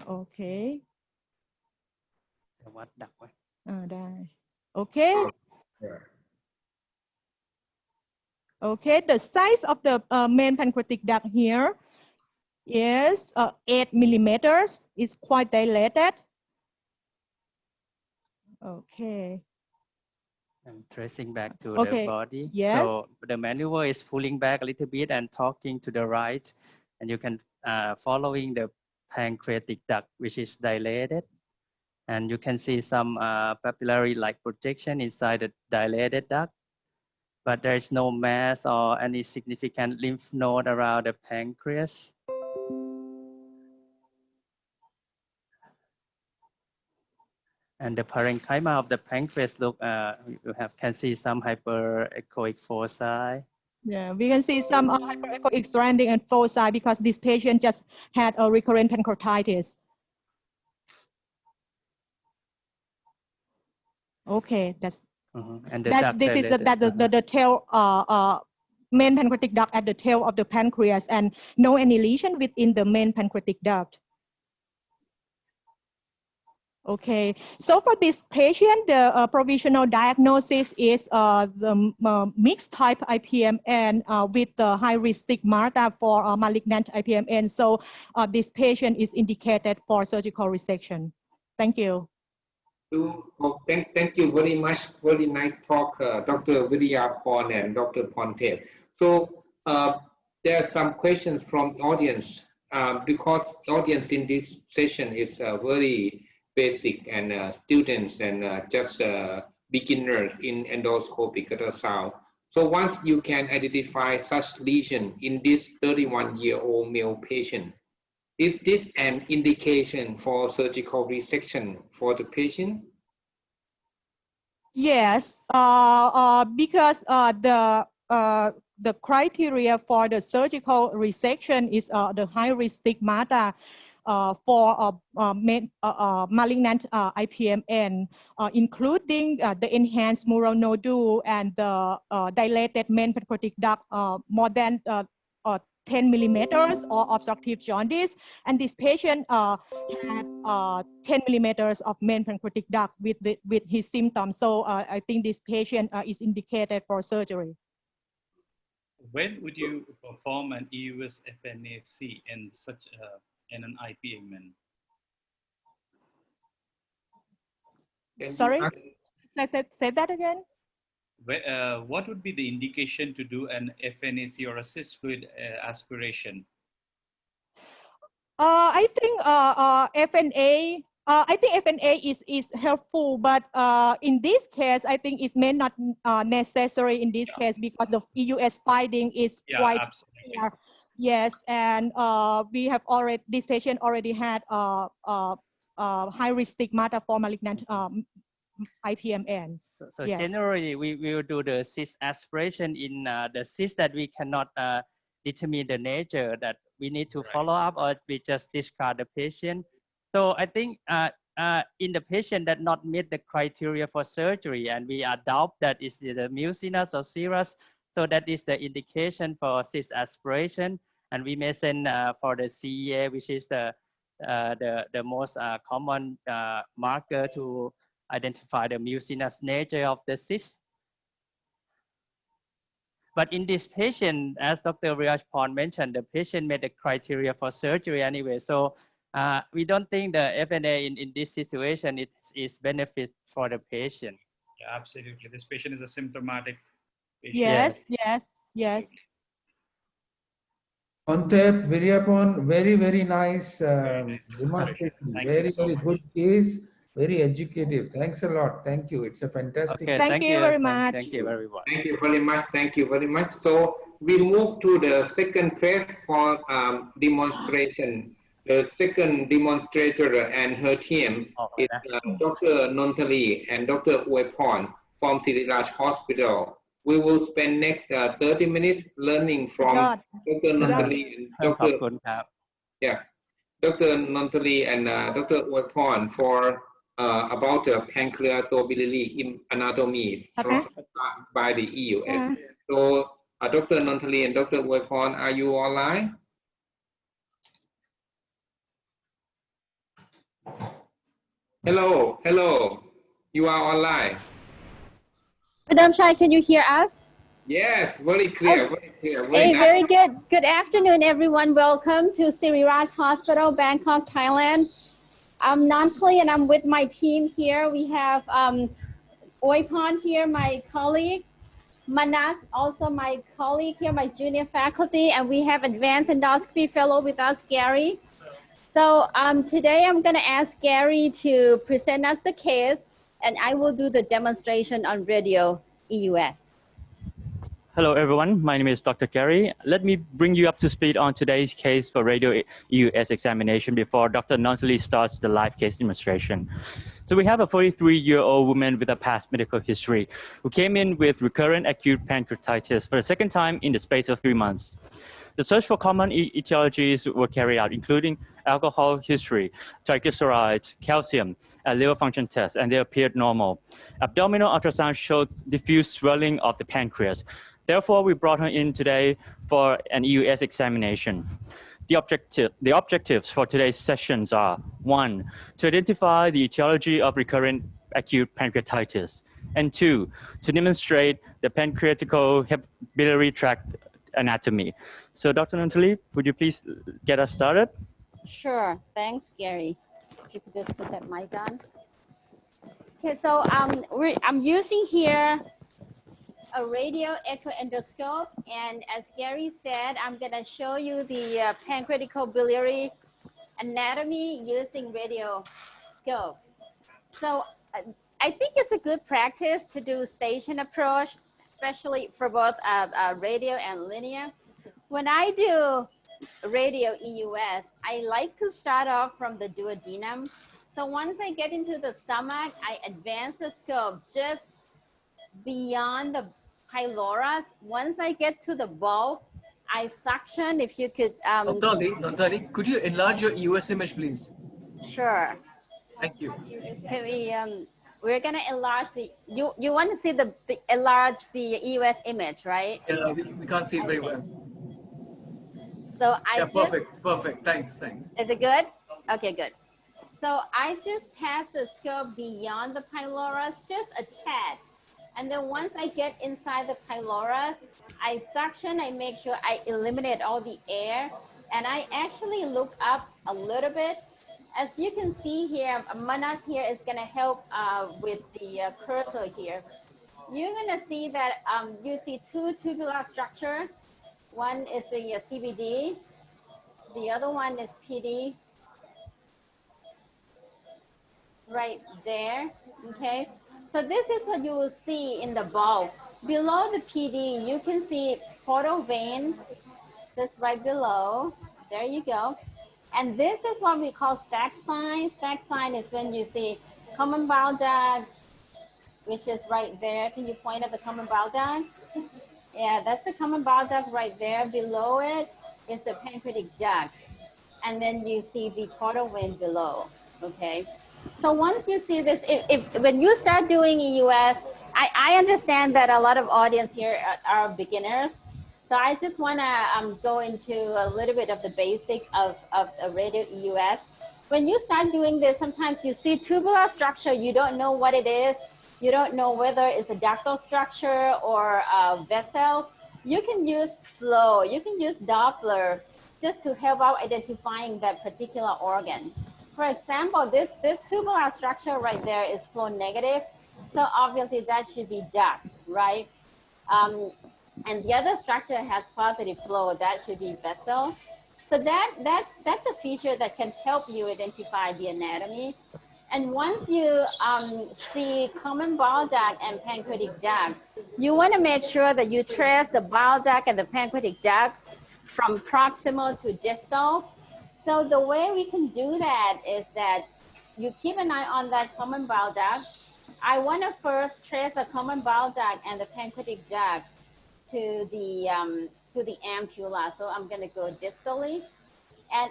Okay. วัดดักไว้ ได้ Okay. Okay, the size of the main pancreatic duct here Yes, 8 millimeters is quite dilated. Okay. And tracing back to the Okay. body. Yes. So the maneuver is pulling back a little bit and talking to the right. And you can following the pancreatic duct, which is dilated. And you can see some papillary-like projection inside the dilated duct. But there is no mass or any significant lymph node around the pancreas. And the parenchyma of the pancreas look, can see some hyperechoic foci. Yeah, we can see some hyperechoic stranding and foci because this patient just had a recurrent pancreatitis. Okay, that's And the duct this is the tail main pancreatic duct at the tail of the pancreas, and no any lesion within the main pancreatic duct. Okay, so for this patient, the provisional diagnosis is the mixed type IPMN with the high risk stigmata for malignant IPMN. So this patient is indicated for surgical resection. Thank you. Thank you very much. Very nice talk, Dr. Viryaporn and Dr. Ponte. So there are some questions from the audience because the audience in this session is very basic and students and just beginners in endoscopic ultrasound. So once you can identify such lesion in this 31-year-old male patient, is this an indication for surgical resection for the patient? Yes, because the criteria for the surgical resection is the high risk stigmata for malignant IPMN, including the enhanced mural nodule and the dilated main pancreatic duct more than 10 millimeters or obstructive jaundice, and this patient had 10 millimeters of main pancreatic duct with his symptoms. So I think this patient is indicated for surgery. When would you perform an EUS FNAC in such in an IPMN? Sorry, say that again. What would be the indication to do an FNAC or a cyst fluid aspiration? I think FNA. I think FNA is helpful, but in this case, I think it may not necessary in this case because the EUS finding is quite clear. Yes, and we have already, this patient already had high risk stigmata for malignant IPMN. So yes. Generally, we will do the cyst aspiration in the cyst that we cannot determine the nature, that we need to follow up, or we just discard the patient. So I think in the patient that not meet the criteria for surgery, and we doubt that is the mucinous or serous, so that is the indication for cyst aspiration, and we may send for the CEA, which is the most common marker to identify the mucinous nature of the cyst. But in this patient, as Dr. Viryaporn mentioned, the patient met the criteria for surgery anyway. So we don't think the FNA in this situation is benefit for the patient. Yeah, absolutely. This patient is a symptomatic patient. Yes, yes, yes. Nonthalee, Viryaporn, very nice demonstration. Very good case, very educative. Thanks a lot. Thank you. It's a fantastic. Okay, thank you very much. Thank you very much. Thank you very much. Thank you very much. So we move to the second case for demonstration. The second demonstrator and her team is Dr. Nonthalee and Dr. Viryaporn from Siriraj Hospital. We will spend next 30 minutes learning from Dr. Nonthalee and Dr. Nonthalee and Dr. Viryaporn for about pancreaticobiliary anatomy by the EUS. So Dr. Nonthalee and Dr. Viryaporn, are you online? Hello, you are online. Pradermchai, can you hear us? Yes, very clear, very clear. Hey, Nice. very good. Good afternoon, everyone. Welcome to Siriraj Hospital, Bangkok, Thailand. I'm Nonthalee, and I'm with my team here. We have Oipan here, my colleague. Manas, also my colleague here, my junior faculty, and we have advanced endoscopy fellow with us, Gary. So today I'm going to ask Gary to present us the case, and I will do the demonstration on radio EUS. Hello, everyone. My name is Dr. Gary. Let me bring you up to speed on today's case for radio EUS examination before Dr. Nonthalee starts the live case demonstration. So we have a 43-year-old woman with a past medical history who came in with recurrent acute pancreatitis for the second time in the space of 3 months. The search for common etiologies were carried out, including alcohol history, triglycerides, calcium, and liver function tests, and they appeared normal. Abdominal ultrasound showed diffuse swelling of the pancreas. Therefore, we brought her in today for an EUS examination. The objectives for today's sessions are: 1, to identify the etiology of recurrent acute pancreatitis, and 2, to demonstrate the pancreaticobiliary tract anatomy. So Dr. Nonthalee, would you please get us started? Sure, thanks, Gary. If you could just put that mic on. Okay, so I'm using here a radio echo endoscope, and as Gary said, I'm gonna show you the pancreaticobiliary anatomy using radio scope. So I think it's a good practice to do station approach, especially for both radio and linear. When I do radio EUS, I like to start off from the duodenum. So once I get into the stomach, I advance the scope just beyond the pylorus. Once I get to the bulb, I suction. If you could Nonthalee, could you enlarge your EUS image, please? Sure. Thank you. Can we we're gonna enlarge the you want to see the enlarge the EUS image, right? Yeah, we can't see it very well. So I perfect. Thanks. Is it good? Okay, good. So I just pass the scope beyond the pylorus, just a tad. And then once I get inside the pylorus, I suction, I make sure I eliminate all the air, and I actually look up a little bit. As you can see here, Manas here is gonna help with the cursor here. You're gonna see that you see 2 tubular structures. One is the CBD, the other one is PD, right there, okay? So this is what you will see in the bulb. Below the PD, you can see portal vein, just right below. There you go. And this is what we call stack sign. Stack sign is when you see common bile duct, which is right there. Can you point at the common bile duct? Yeah, that's the common bile duct right there. Below it is the pancreatic duct. And then you see the portal vein below, okay? So once you see this, when you start doing EUS, I understand that a lot of audience here are beginners. So I just want to go into a little bit of the basic of a radio EUS. When you start doing this, sometimes you see tubular structure, you don't know what it is. You don't know whether it's a ductal structure or a vessel. You can use flow, you can use Doppler just to help out identifying that particular organ. For example, this tubular structure right there is flow negative. So obviously that should be duct, right? And the other structure has positive flow, that should be vessel. So that's a feature that can help you identify the anatomy. And once you see common bile duct and pancreatic duct, you want to make sure that you trace the bile duct and the pancreatic duct from proximal to distal. So the way we can do that is that you keep an eye on that common bile duct. I want to first trace the common bile duct and the pancreatic duct to the ampulla. So I'm going to go distally. And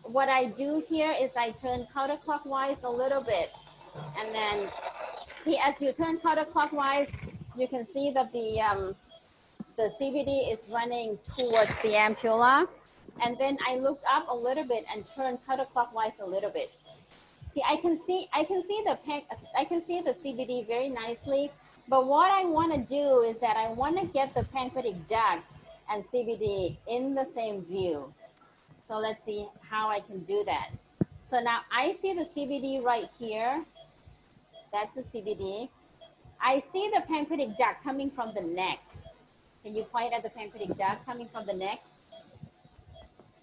what I do here is I turn counterclockwise a little bit. And then see, as you turn counterclockwise, you can see that the CBD is running towards the ampulla. And then I look up a little bit and turn counterclockwise a little bit. See, I can see the CBD very nicely. But what I want to do is that I want to get the pancreatic duct and CBD in the same view. So let's see how I can do that. So now I see the CBD right here. That's the CBD. I see the pancreatic duct coming from the neck. Can you point at the pancreatic duct coming from the neck?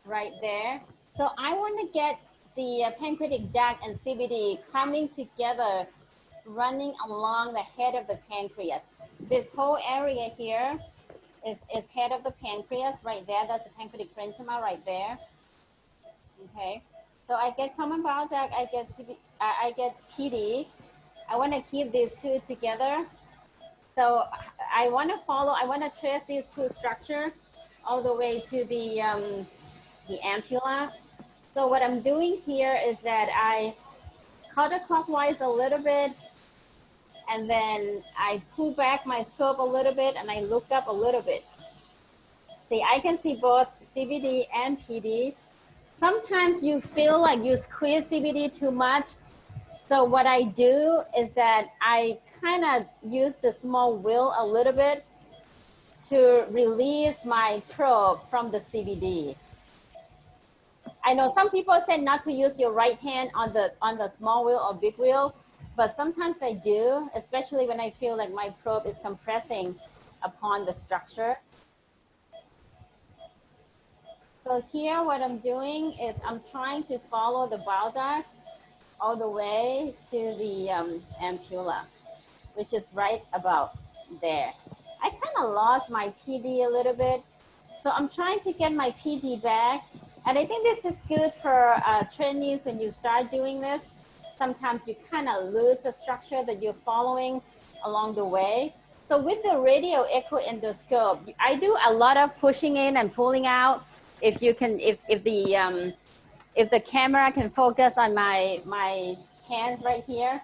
Right there. So I want to get the pancreatic duct and CBD coming together, running along the head of the pancreas. This whole area here is head of the pancreas right there. That's the pancreatic parenchyma right there. Okay. So I get common bile duct, I get PD. I want to keep these two together. So I want to trace these two structures all the way to the ampulla. So what I'm doing here is that I counterclockwise a little bit, and then I pull back my scope a little bit, and I look up a little bit. See, I can see both CBD and PD. Sometimes you feel like you squeeze CBD too much. So what I do is that I kind of use the small wheel a little bit to release my probe from the CBD. I know some people say not to use your right hand on the small wheel or big wheel, but sometimes I do, especially when I feel like my probe is compressing upon the structure. So here what I'm doing is I'm trying to follow the bile duct all the way to the ampulla, which is right about there. I kind of lost my PD a little bit, so I'm trying to get my PD back. And I think this is good for trainees when you start doing this. Sometimes you kind of lose the structure that you're following along the way. So with the radial echo endoscope, I do a lot of pushing in and pulling out. If you can, if the camera can focus on my hands right here,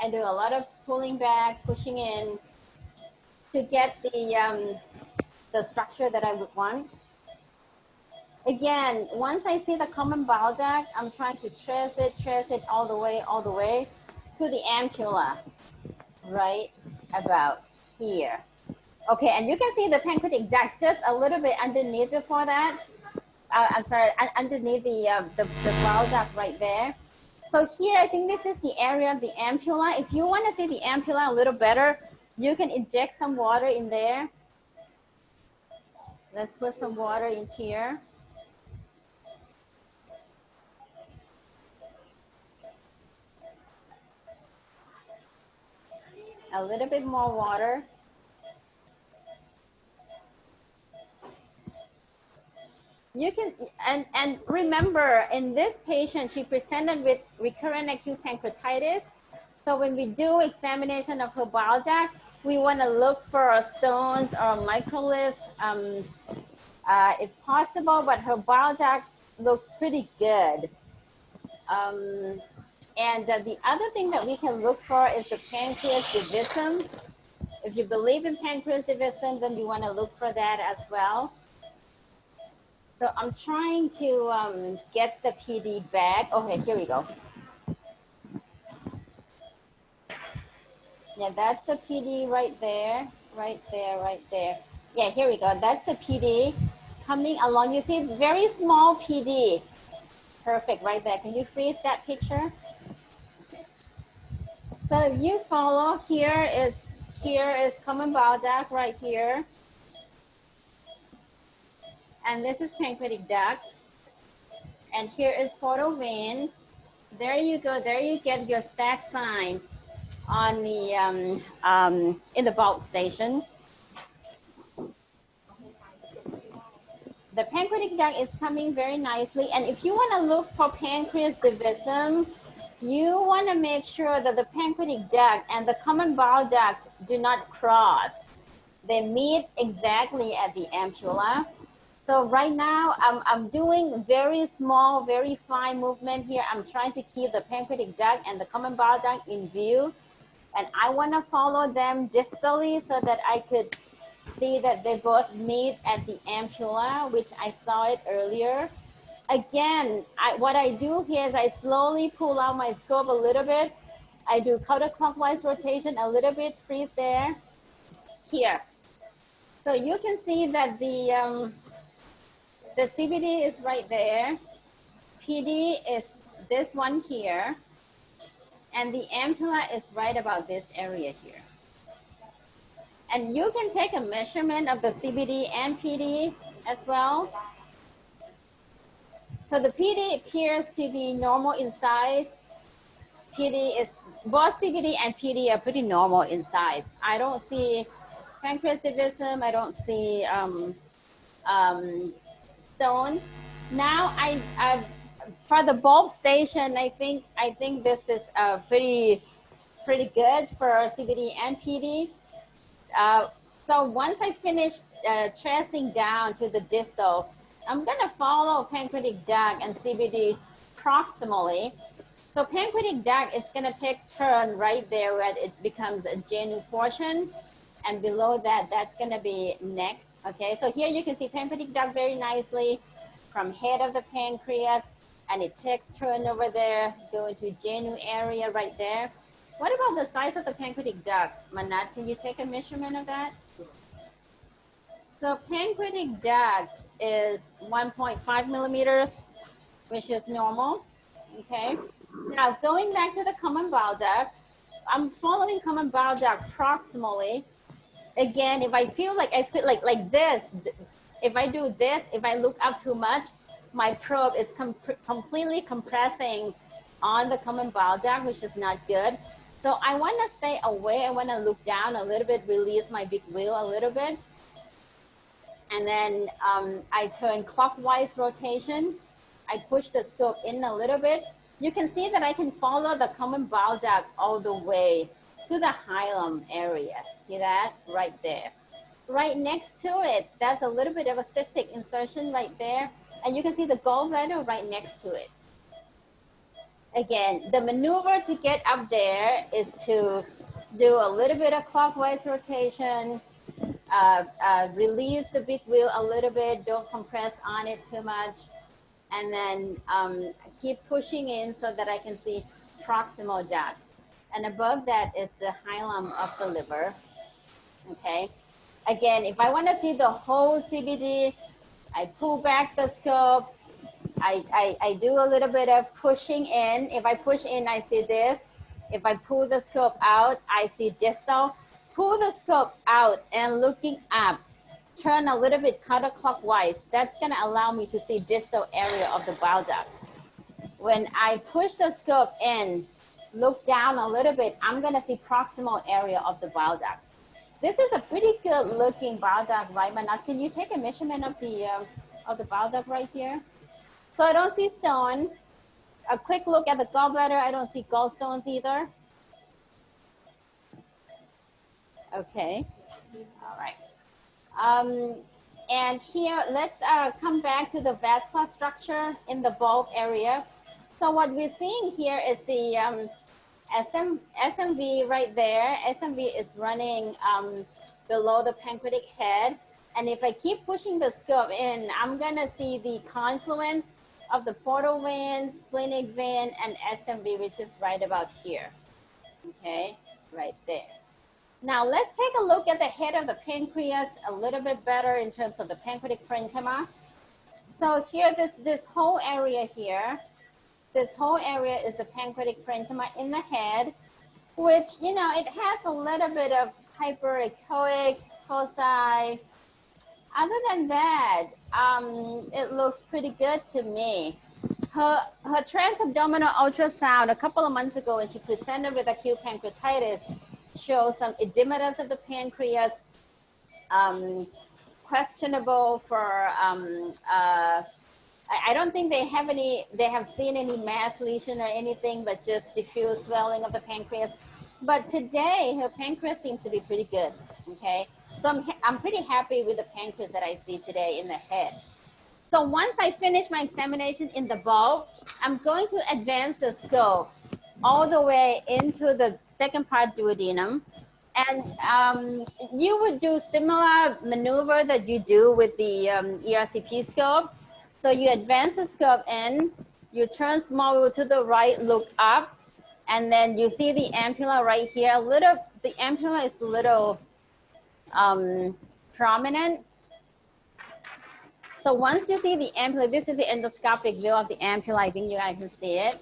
I do a lot of pulling back, pushing in to get the structure that I would want. Again, once I see the common bile duct, I'm trying to trace it all the way to the ampulla, right about here. Okay, and you can see the pancreatic duct just a little bit underneath before that. I'm sorry, underneath the bile duct right there. So here, I think this is the area of the ampulla. If you want to see the ampulla a little better, you can inject some water in there. Let's put some water in here. A little bit more water. You can, and remember, in this patient, she presented with recurrent acute pancreatitis. So when we do examination of her bile duct, we want to look for stones or microliths if possible, but her bile duct looks pretty good. And the other thing that we can look for is the pancreas divisum. If you believe in pancreas divisum, then you want to look for that as well. So I'm trying to get the PD back. Okay, here we go. Yeah, that's the PD right there, right there, right there. Yeah, here we go. That's the PD coming along. You see, very small PD. Perfect, right there. Can you freeze that picture? So if you follow, here is common bile duct right here. And this is pancreatic duct. And here is portal vein. There you go. There you get your stack sign on the in the bulk station. The pancreatic duct is coming very nicely. And if you want to look for pancreas divisum, you want to make sure that the pancreatic duct and the common bile duct do not cross. They meet exactly at the ampulla. So right now, I'm doing very small, very fine movement here. I'm trying to keep the pancreatic duct and the common bile duct in view. And I want to follow them distally so that I could see that they both meet at the ampulla, which I saw it earlier. Again, what I do here is I slowly pull out my scope a little bit I do counterclockwise rotation a little bit, freeze there, here. So you can see that the CBD is right there. PD is this one here. And the ampulla is right about this area here. And you can take a measurement of the CBD and PD as well. So the PD appears to be normal in size. PD is, both CBD and PD are pretty normal in size. I don't see pancreativism, I don't see stone. Now for the bulb station, I think this is pretty good for CBD and PD. So once I finish tracing down to the distal, I'm gonna follow pancreatic duct and CBD proximally. So pancreatic duct is gonna take turn right there where it becomes a genu portion, and below that, that's gonna be next. Okay, so here you can see pancreatic duct very nicely from head of the pancreas, and it takes turn over there, go into genu area right there. What about the size of the pancreatic duct? Manat, can you take a measurement of that? So pancreatic duct is 1.5 millimeters, which is normal, okay? Now going back to the common bile duct, I'm following common bile duct proximally. Again, if I feel like like this, if I do this, if I look up too much, my probe is completely compressing on the common bile duct, which is not good. So I want to stay away. I want to look down a little bit, release my big wheel a little bit. And then I turn clockwise rotation. I push the scope in a little bit. You can see that I can follow the common bile duct all the way to the hilum area. See that? Right there. Right next to it, that's a little bit of a cystic insertion right there. And you can see the gallbladder right next to it. Again, the maneuver to get up there is to do a little bit of clockwise rotation, release the big wheel a little bit, don't compress on it too much, and then keep pushing in so that I can see proximal duct. And above that is the hilum of the liver, okay? Again, if I want to see the whole CBD, I pull back the scope, I do a little bit of pushing in. If I push in, I see this. If I pull the scope out, I see distal. Pull the scope out and looking up, turn a little bit counterclockwise. That's gonna allow me to see distal area of the bile duct. When I push the scope in, look down a little bit, I'm gonna see proximal area of the bile duct. This is a pretty good looking bile duct, right, Manat? Can you take a measurement of the bile duct right here? So I don't see stone. A quick look at the gallbladder, I don't see gallstones either. Okay, all right. And here, let's come back to the vascular structure in the bulb area. So what we're seeing here is the SMV right there. SMV is running below the pancreatic head. And if I keep pushing the scope in, I'm gonna see the confluence of the portal vein, splenic vein, and SMV, which is right about here, okay, right there. Now let's take a look at the head of the pancreas a little bit better in terms of the pancreatic parenchyma. So here, this whole area here, this whole area is the pancreatic parenchyma in the head, which, you know, it has a little bit of hyperechoic foci. Other than that, it looks pretty good to me. Her transabdominal ultrasound a couple of months ago when she presented with acute pancreatitis shows some edematous of the pancreas, questionable for, I don't think they have seen any mass lesion or anything, but just diffuse swelling of the pancreas. But today, her pancreas seems to be pretty good, okay? So I'm pretty happy with the pancreas that I see today in the head. So once I finish my examination in the bulb, I'm going to advance the scope all the way into the second part duodenum. And you would do similar maneuver that you do with the ERCP scope. So you advance the scope in, you turn small wheel to the right, look up, And then you see the ampulla right here. The ampulla is a little prominent. So once you see the ampulla, this is the endoscopic view of the ampulla. I think you guys can see it.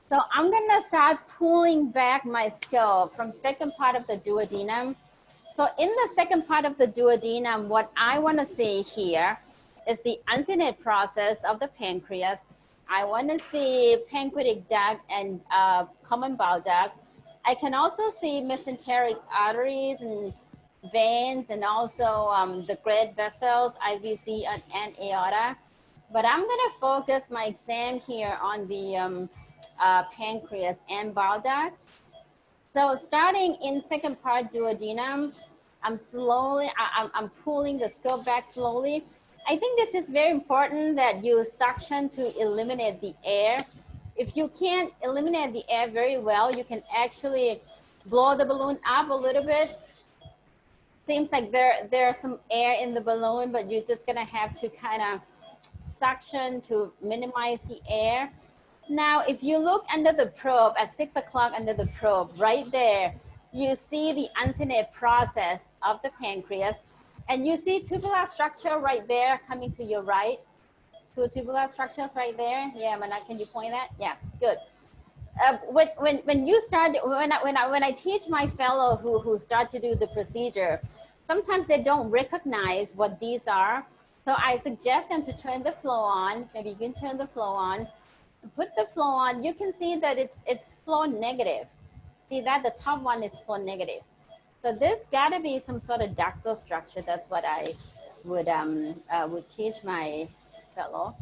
So I'm gonna start pulling back my scope from second part of the duodenum. So in the second part of the duodenum, what I wanna see here is the uncinate process of the pancreas. I wanna see pancreatic duct and common bile duct. I can also see mesenteric arteries and veins, and also the great vessels, IVC and aorta. But I'm gonna focus my exam here on the pancreas and bile duct. So starting in second part duodenum, I'm pulling the scope back slowly. I think this is very important that you suction to eliminate the air. If you can't eliminate the air very well, you can actually blow the balloon up a little bit. Seems like there's some air in the balloon, but you're just gonna have to kind of suction to minimize the air. Now, if you look under the probe at 6 o'clock under the probe, right there, you see the uncinate process of the pancreas, and you see tubular structure right there coming to your right. Two tubular structures right there. Yeah, Mana, can you point that? Yeah, good. When you start, when I teach my fellow who start to do the procedure, sometimes they don't recognize what these are. So I suggest them to turn the flow on. Maybe you can turn the flow on. Put the flow on. You can see that it's flow negative. See that the top one is flow negative. So this gotta be some sort of ductal structure. That's what I would teach my fellow.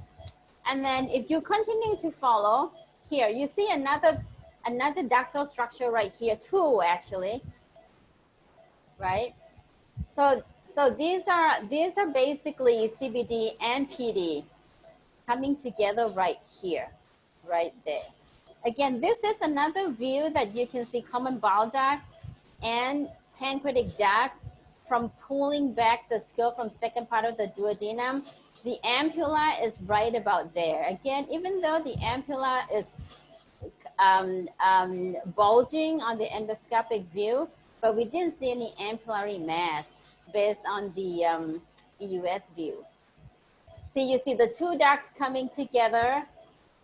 And then if you continue to follow, here you see another ductal structure right here too, actually, right? So these are basically CBD and PD coming together right here, right there. Again, this is another view that you can see common bile duct and pancreatic duct from pulling back the scope from second part of the duodenum. The ampulla is right about there. Again, even though the ampulla is bulging on the endoscopic view, but we didn't see any ampullary mass based on the EUS view. See, you see the two ducts coming together.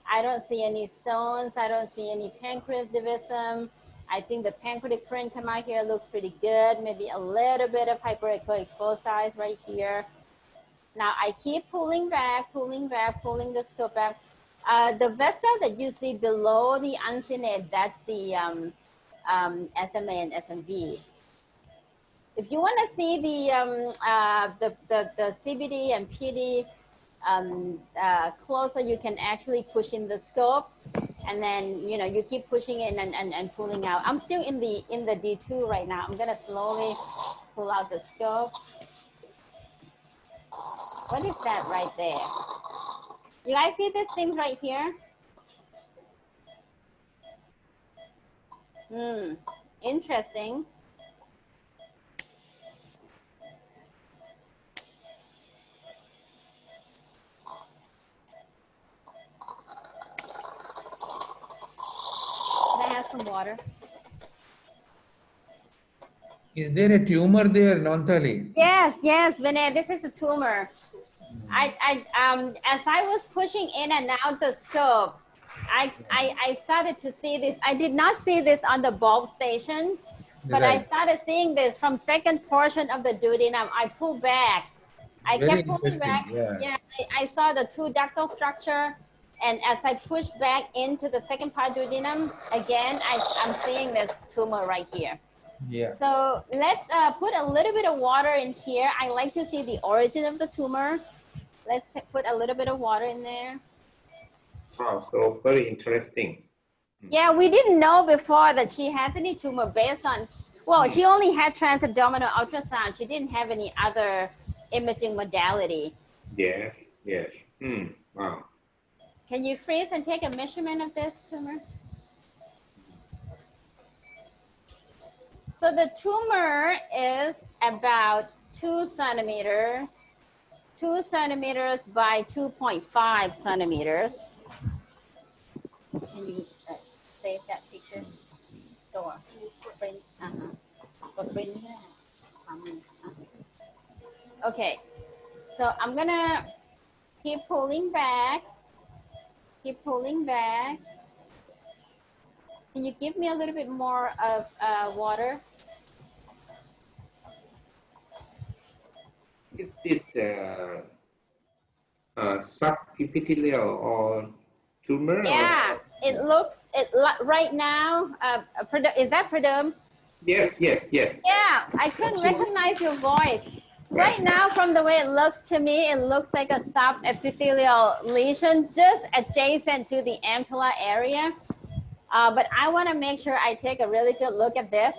I don't see any stones. I don't see any pancreas divisum. I think the pancreatic parenchyma here looks pretty good. Maybe a little bit of hyperechoic foci right here. Now I keep pulling back, pulling the scope back. The vessel that you see below the uncinate, that's the SMA and SMV. If you want to see the CBD and PD closer, you can actually push in the scope, and then you keep pushing in and pulling out. I'm still in the D2 right now. I'm gonna slowly pull out the scope. What is that right there? You guys see this thing right here? Interesting. Can I have some water? Is there a tumor there, Nonthalee? Yes, Vinay, this is a tumor. As I was pushing in and out the scope, I started to see this. I did not see this on the bulb station, but right. I started seeing this from second portion of the duodenum. I pulled back. I kept pulling back. Yeah, I saw the two ductal structure. And as I push back into the second part duodenum, again, I'm seeing this tumor right here. Yeah. So let's put a little bit of water in here. I like to see the origin of the tumor. Let's put a little bit of water in there. Wow, so very interesting. Yeah, we didn't know before that she has any tumor based on, well, she only had transabdominal ultrasound. She didn't have any other imaging modality. Yes. Wow. Can you freeze and take a measurement of this tumor? So the tumor is about 2 centimeters by 2.5 centimeters. Can you say Store. Print. Print. Okay. So I'm gonna keep pulling back. Keep pulling back. Can you give me a little bit more of water? Is this subepithelial or tumor? Yeah, or? it looks right now. Is that Praderm? Yes, yes, yes. Yeah, I couldn't recognize your voice. Right now, from the way it looks to me, it looks like a subepithelial lesion just adjacent to the ampulla area. But I want to make sure I take a really good look at this.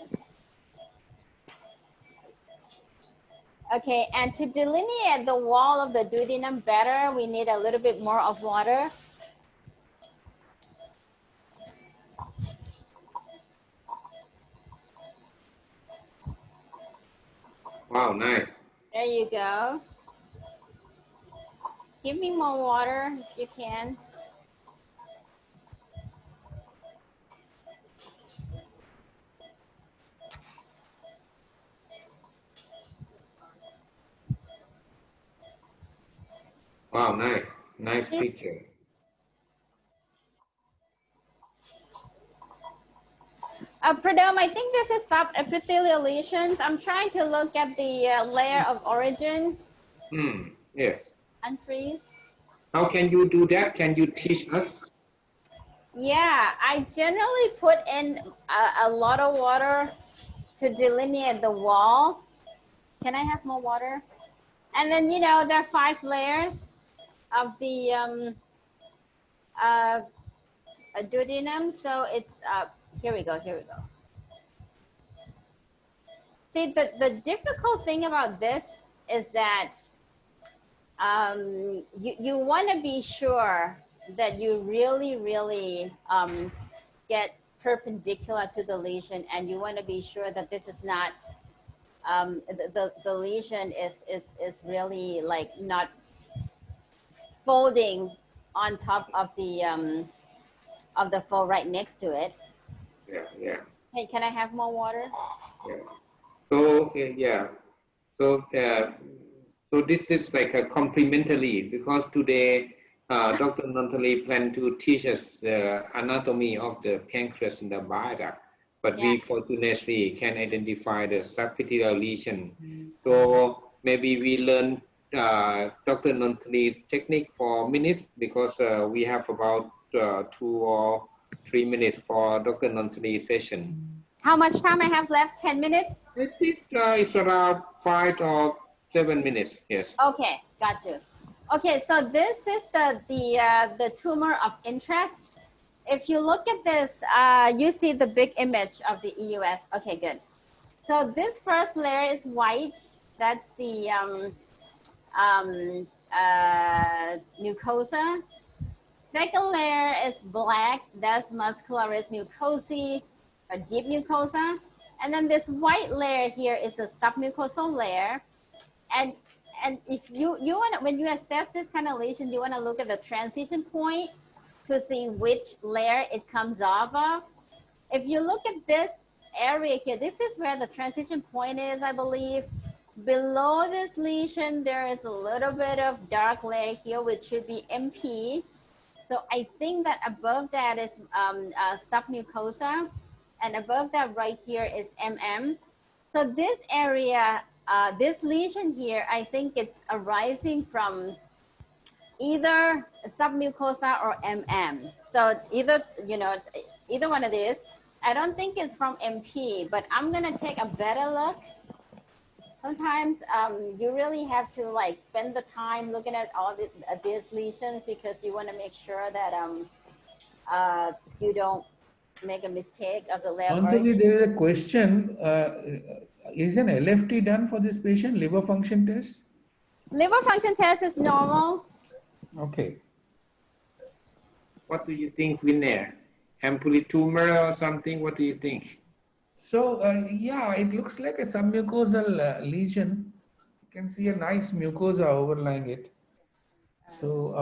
Okay, and to delineate the wall of the duodenum better, we need a little bit more of water. Wow, nice. There you go. Give me more water if you can. Wow, nice. Nice picture. Praderm, I think this is subepithelial lesions. I'm trying to look at the layer of origin. Yes. Unfreeze. How can you do that? Can you teach us? Yeah, I generally put in a lot of water to delineate the wall. Can I have more water? And then, you know, there are 5 layers of the duodenum. So it's, here we go. See, the difficult thing about this is that you want to be sure that you really get perpendicular to the lesion, and you want to be sure that this is not the lesion is really like not folding on top of the fold right next to it. Yeah. Hey, can I have more water? Yeah. So yeah. So so this is like a complementary, because today Dr. Nonthalee planned to teach us the anatomy of the pancreas and the bile duct, but we fortunately can identify the subepithelial lesion. So maybe we learn Dr. Nonthalee's technique for minutes, because we have about 2 or 3 minutes for Dr. Nonthalee's session. How much time I have left? 10 minutes? I think it's around 5 or 7 minutes. Yes. Okay, got you. Okay, so this is the tumor of interest. If you look at this, you see the big image of the EUS. Okay, good. So this first layer is white. That's the mucosa. Second layer is black. That's muscularis mucosae, or deep mucosa. And then this white layer here is the submucosal layer. And if you want to, when you assess this kind of lesion, you want to look at the transition point to see which layer it comes off of. If you look at this area here, this is where the transition point is, I believe. Below this lesion, there is a little bit of dark layer here, which should be MP. So I think that above that is submucosa, and above that right here is MM. So this area, this lesion here, I think it's arising from either submucosa or MM. So either, you know, either one of these. I don't think it's from MP, but I'm gonna take a better look. Sometimes you really have to like spend the time looking at all these lesions, because you want to make sure that you don't make a mistake of the layer. Nonthalee, there is a question. Is an LFT done for this patient, liver function test? Liver function test is normal. Okay. What do you think, Vinay? Ampullary tumor or something? What do you think? So, yeah, it looks like a submucosal lesion. You can see a nice mucosa overlying it. So,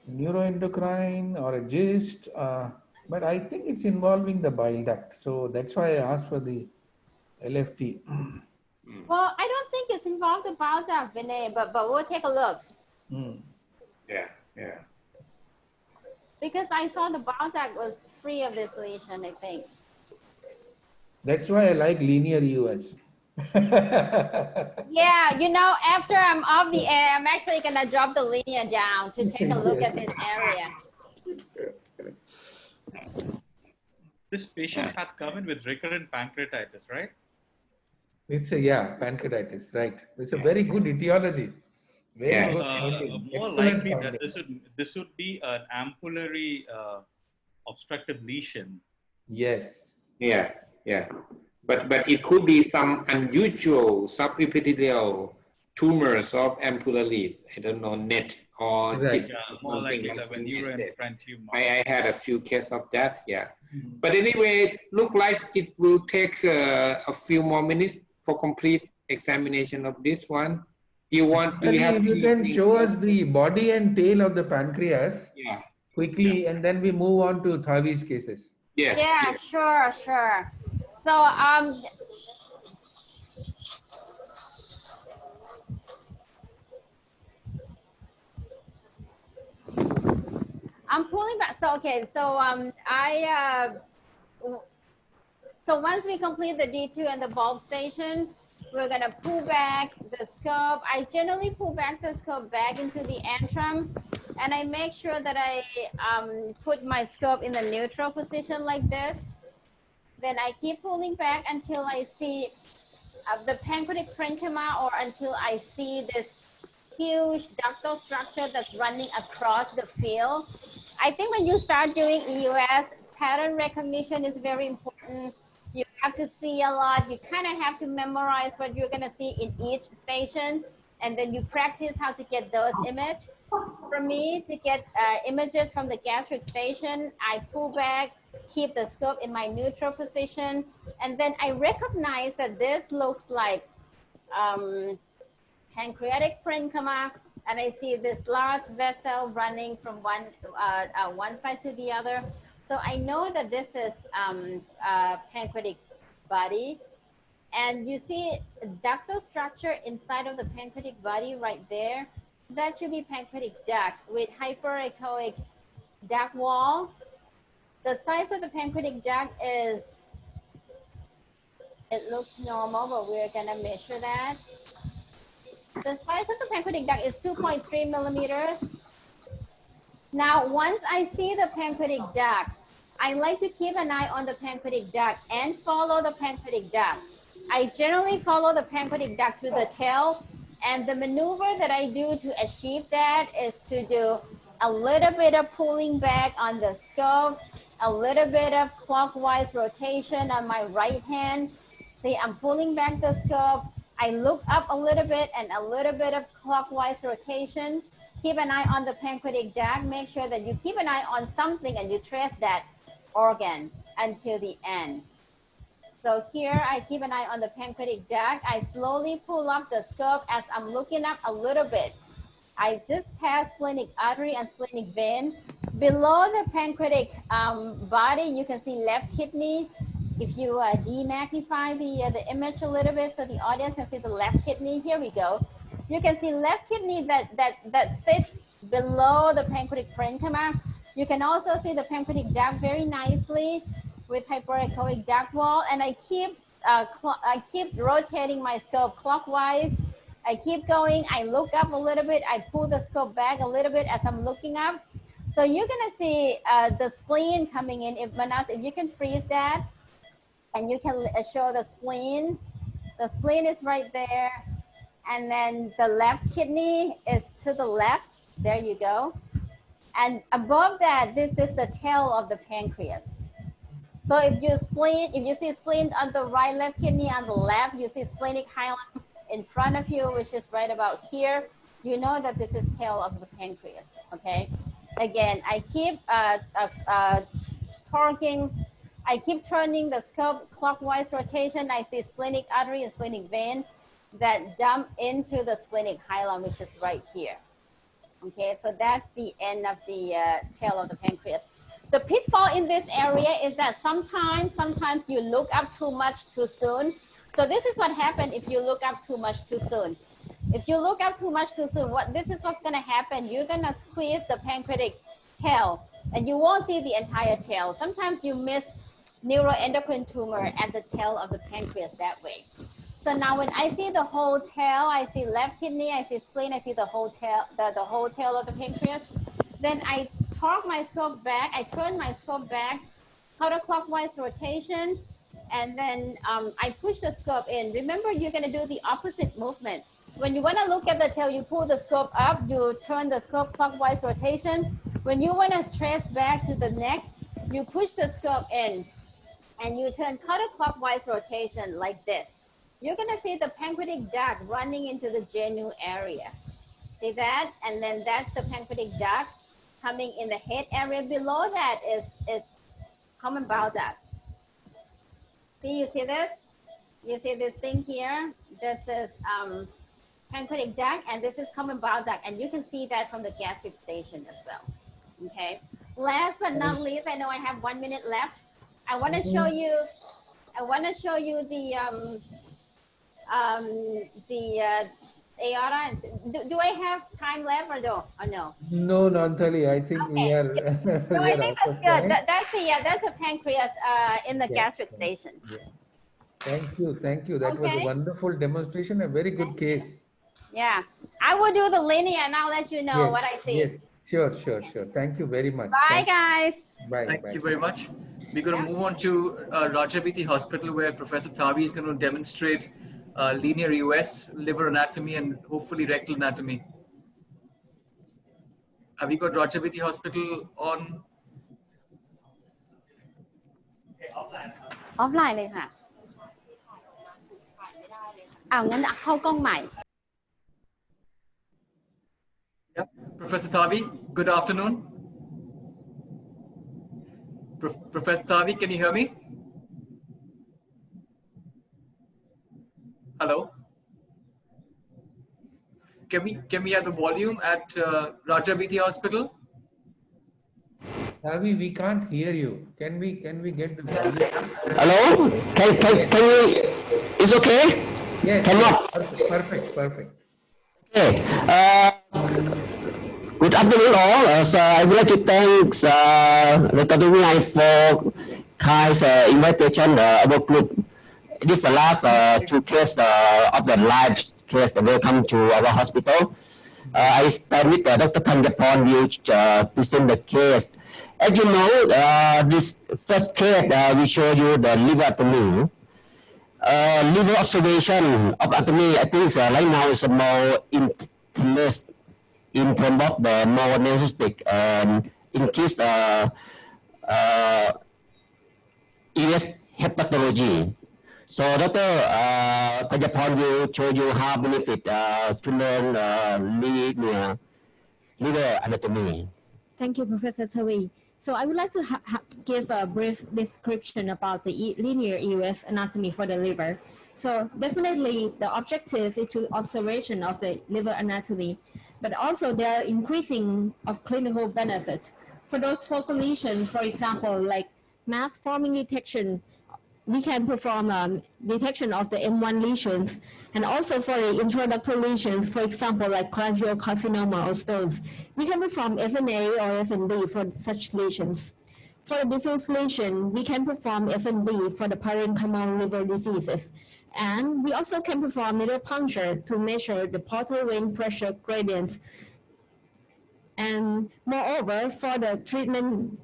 neuroendocrine or a GIST, But I think it's involving the bile duct. So that's why I asked for the LFT. Well, I don't think it's involved the bile duct, Vinay, but we'll take a look. Yeah, yeah. Because I saw the bile duct was free of this lesion, I think. That's why I like linear EUS. Yeah, you know, after I'm off the air, I'm actually gonna drop the linear down to take a look at this area. This patient had come in with recurrent pancreatitis, right? It's a, yeah, pancreatitis, right. It's a very good etiology. Very good finding. More Excellent likely finding. that this would be an ampullary obstructive lesion. Yes. Yeah, yeah. But it could be some unusual subepithelial tumors of ampullary, I don't know, net or Right. something More likely like that when you you were in said. front tumor. I had a few cases of that, yeah. But anyway, look like it will take a few more minutes for complete examination of this one. Do you have If you can show us the body and tail of the pancreas quickly, and then we move on to Thawee's cases. Yes. Yeah, sure, sure. So I'm pulling back. So okay, so so once we complete the D2 and the bulb station, we're gonna pull back the scope. I generally pull back the scope back into the antrum, and I make sure that I put my scope in the neutral position like this. Then I keep pulling back until I see the pancreatic parenchyma, or until I see this huge ductal structure that's running across the field. I think when you start doing EUS, pattern recognition is very important. You have to see a lot. You kind of have to memorize what you're going to see in each station, and then you practice how to get those images. For me, to get images from the gastric station, I pull back, keep the scope in my neutral position, and then I recognize that this looks like pancreatic parenchyma, and I see this large vessel running from one side to the other. So I know that this is pancreatic body. And you see ductal structure inside of the pancreatic body right there. That should be pancreatic duct with hyperechoic duct wall. The size of the pancreatic duct is, it looks normal, but we're gonna measure that. The size of the pancreatic duct is 2.3 millimeters. Now, once I see the pancreatic duct, I like to keep an eye on the pancreatic duct and follow the pancreatic duct. I generally follow the pancreatic duct to the tail, and the maneuver that I do to achieve that is to do a little bit of pulling back on the scope, a little bit of clockwise rotation on my right hand. See, I'm pulling back the scope. I look up a little bit and a little bit of clockwise rotation. Keep an eye on the pancreatic duct. Make sure that you keep an eye on something and you trace that organ until the end. So here I keep an eye on the pancreatic duct. I slowly pull up the scope as I'm looking up a little bit. I just passed splenic artery and splenic vein. Below the pancreatic body, you can see left kidney. If you demagnify the image a little bit so the audience can see the left kidney, here we go. You can see left kidney that sits below the pancreatic parenchyma. You can also see the pancreatic duct very nicely with hyperechoic duct wall, and I keep rotating my scope clockwise. I keep going, I look up a little bit, I pull the scope back a little bit as I'm looking up. So you're gonna see the spleen coming in. If Manas, if you can freeze that, and you can show the spleen. The spleen is right there. And then the left kidney is to the left. There you go. And above that, this is the tail of the pancreas. So if you see spleen on the right, left kidney on the left, you see splenic hilum in front of you, which is right about here, you know that this is tail of the pancreas, okay? Again, I keep torquing, I keep turning the scope clockwise rotation. I see splenic artery and splenic vein that dump into the splenic hilum, which is right here. Okay, so that's the end of the tail of the pancreas. The pitfall in this area is that sometimes you look up too much too soon. So this is what happens if you look up too much too soon. If you look up too much too soon, this is what's going to happen. You're going to squeeze the pancreatic tail and you won't see the entire tail. Sometimes you miss neuroendocrine tumor at the tail of the pancreas that way. So now when I see the whole tail, I see left kidney, I see spleen, I see the whole tail, the whole tail of the pancreas, then I torque my scope back, I turn my scope back, counterclockwise rotation, and then I push the scope in. Remember, you're going to do the opposite movement. When you want to look at the tail, you pull the scope up, you turn the scope clockwise rotation. When you want to trace back to the neck, you push the scope in and you turn counterclockwise rotation like this. You're going to see the pancreatic duct running into the genu area. See that? And then that's the pancreatic duct coming in the head area. Below that is common bowel duct. See, you see this? You see this thing here? This is pancreatic duct, and this is common bowel duct, and you can see that from the gastric station as well. Okay. Last but not least, I know I have 1 minute left. I want to show you. I want to show you the aorta. Do I have time left or no? Or no? No, Nonthalee, I think we are. No, I think that's good. That's the pancreas in the gastric station. Yeah. Thank you, thank you. That was a wonderful demonstration, a very good case. Yeah, I will do the linear and I'll let you know what I see. Yes, sure. Thank you very much. Bye, guys. Bye. Thank you very much. We're going to move on to Rajavithi Hospital, where Professor Thawee is going to demonstrate linear EUS, liver anatomy, and hopefully rectal anatomy. Have you got Rajavithi Hospital on? Offline เลยค่ะ งั้นเข้ากล้องใหม่ Yeah, Professor Thawee, good afternoon. Professor Thawee, can you hear me? Hello. Can we have the volume at Rajavithi Hospital? Thawee, we can't hear you. Can we get the volume? Hello? Can we? It's okay? Yes. Cannot. Perfect. Okay. Good afternoon, all. So I would like to thank Dr. Vinay for kind invitation our group. This is the last two cases of the live case that welcome to our hospital. I stand with Dr. Thanyapon, which present the case. As you know, this first case we show you the liver anatomy. Liver observation of anatomy, I think right now is more interest in terms of the more diagnostic increased EUS hepatology. So Dr. Thanyapon will show you how benefit to learn liver anatomy. Thank you, Professor Thawee. So I would like to give a brief description about the linear EUS anatomy for the liver. So definitely the objective is to observation of the liver anatomy, but also there are increasing of clinical benefits. For those focal lesions, for example, like mass forming detection, we can perform detection of the M1 lesions, and also for the intraductal lesions, for example, like cholangiocarcinoma or stones, we can perform SNA or SNB for such lesions. For the diffuse lesion, we can perform SNB for the parenchymal liver diseases. And we also can perform needle puncture to measure the portal vein pressure gradient. And moreover, for the treatment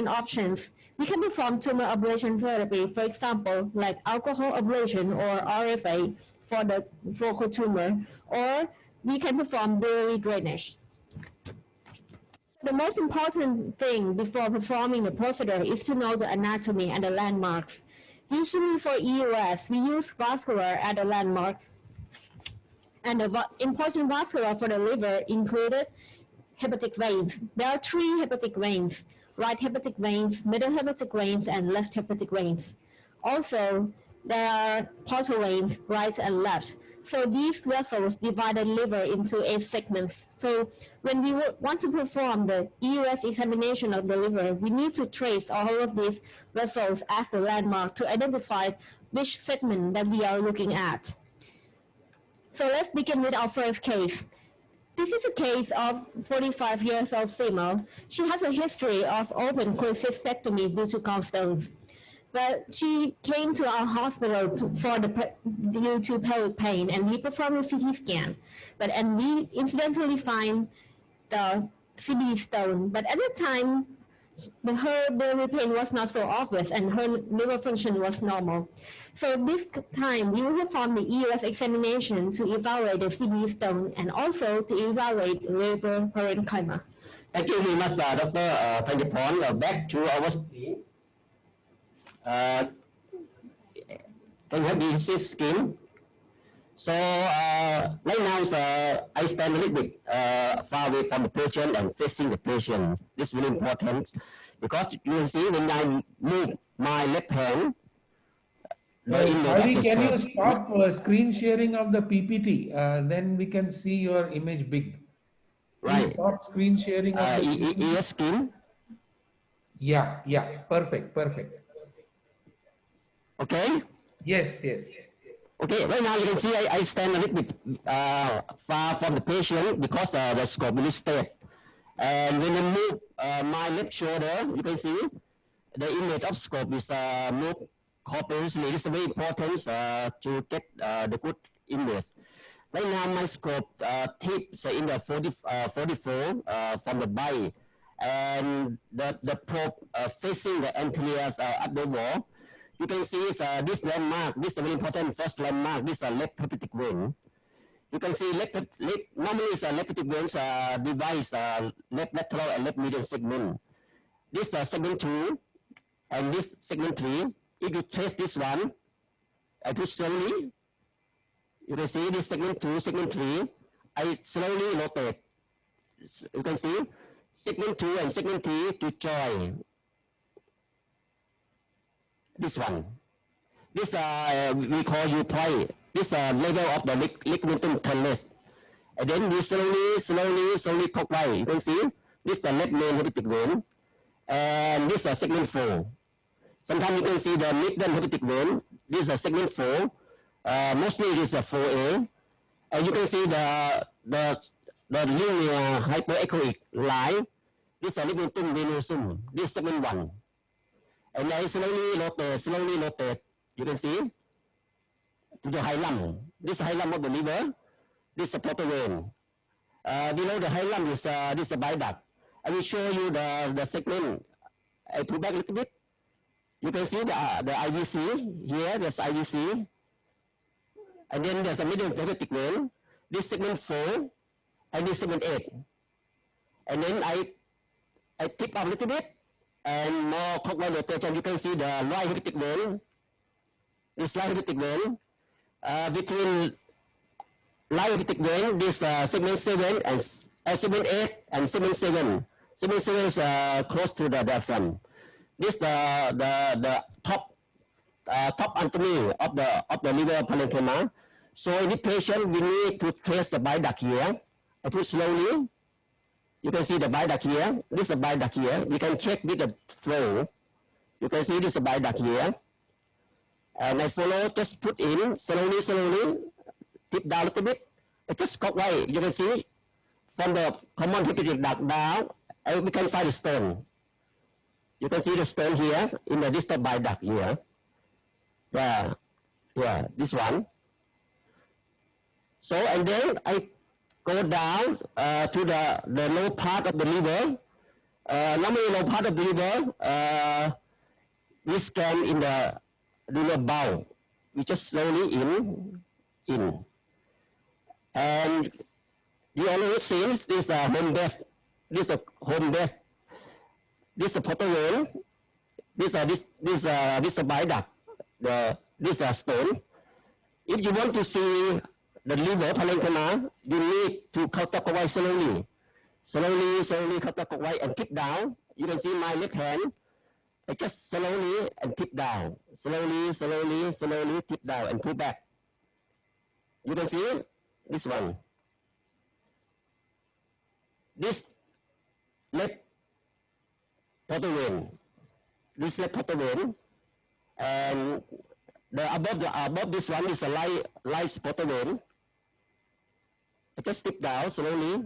options, we can perform tumor ablation therapy, for example, like alcohol ablation or RFA for the focal tumor, or we can perform biliary drainage. The most important thing before performing the procedure is to know the anatomy and the landmarks. Usually for EUS, we use vascular at the landmarks. And the important vascular for the liver included hepatic veins. There are 3 hepatic veins: right hepatic veins, middle hepatic veins, and left hepatic veins. Also, there are portal veins, right and left. So these vessels divide the liver into 8 segments. So when we want to perform the EUS examination of the liver, we need to trace all of these vessels as the landmark to identify which segment that we are looking at. So let's begin with our first case. This is a case of 45 years old female. She has a history of open cholecystectomy due to gallstones. But she came to our hospital due to pelvic pain, and we performed a CT scan. And we incidentally find the kidney stone. But at the time, her belly pain was not so obvious, and her liver function was normal. So this time, we will perform the EUS examination to evaluate the kidney stone and also to evaluate liver parenchyma. Thank you very much, Dr. Panjapon. Back to our study. Can you have this skin? So right now, I stand a little bit far away from the patient and facing the patient. This is really important because you can see when I move my left hand. Thawee, can you stop screen sharing of the PPT? Then we can see your image big. Right. Stop screen sharing of the PPT. ES skin? Yeah, perfect. Okay? Yes. Okay, right now you can see I stand a little bit far from the patient because the scope is straight. And when I move my left shoulder, you can see the image of scope is moved continuously. It's very important to get the good image. Right now my scope tips in the 44 from the body. And the probe facing the anterior at the wall. You can see this landmark. This is a very important first landmark. This is a left hepatic vein. You can see normally left hepatic veins divides left lateral and left medial segment. This is segment 2 and this segment 3. If you trace this one, I do slowly. You can see this segment 2, segment 3. I slowly rotate. You can see segment 2 and segment 3 to join. This one. This we call U play. This level of the ligamentum talus. And then we slowly clockwise. You can see this is the left main hepatic vein. And this is segment 4. Sometimes you can see the mid hepatic vein. This is segment 4. Mostly this is 4A. And you can see the linear hyperechoic line. This is ligamentum venosum. This is segment 1. And I slowly rotate, you can see, to the hilum. This hilum of the liver, this is a portal vein. Below the hilum is this bile duct. I will show you the segment. I pull back a little bit. You can see the IVC here, there's IVC. And then there's a medial hepatic vein. This segment 4 and this segment 8. And then I tip up a little bit. And more clockwise rotation, you can see the right hepatic vein. This right hepatic vein. Between right hepatic vein, this segment 7 and segment 8 and segment 7. Segment 7 is close to the diaphragm. This the top anatomy of the liver parenchyma. So in this patient, we need to trace the bile duct here. I put slowly. You can see the bile duct here. This is a bile duct here. We can check with the flow. You can see this is a bile duct here. And I follow, just put in, slowly, tip down a little bit. Just clockwise. You can see from the common hepatic duct down, we can find the stone. You can see the stone here in the distal bile duct here. Yeah, this one. So, and then I go down to the low part of the liver. Normally, low part of the liver, we scan in the liver bowl. We just slowly in. And you already see this is the home base. This is the home base. This is the portal vein. This is the bile duct. This is stone. If you want to see the liver parenchyma, you need to counterclockwise slowly counterclockwise and tip down. You can see my left hand. I just slowly and tip down. Slowly tip down and pull back. You can see this one. This left portal vein. This left portal vein, and above this one is a light portal vein. I just step down slowly.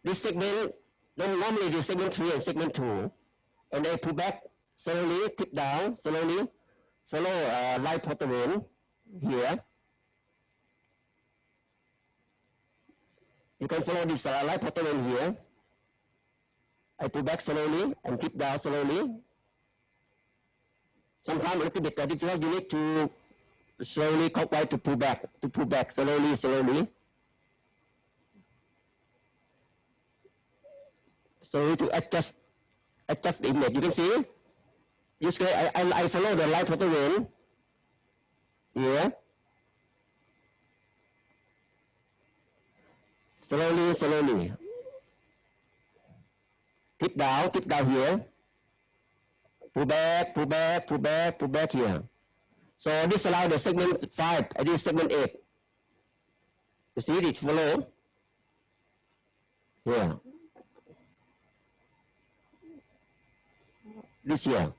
This segment, then normally the segment 3 and segment 2, and I pull back slowly, tip down slowly, follow light portal vein here. You can follow this light portal vein here. I pull back slowly and tip down slowly. Sometimes a little bit difficult, you need to slowly clockwise to pull back slowly, slowly. So to adjust the image, you can see. Usually I follow the light portal vein here. Slowly, slowly. Tip down here. Pull back, pull back, pull back, pull back here. So this allows the segment 5 and this segment 8. You see it follow here. This here.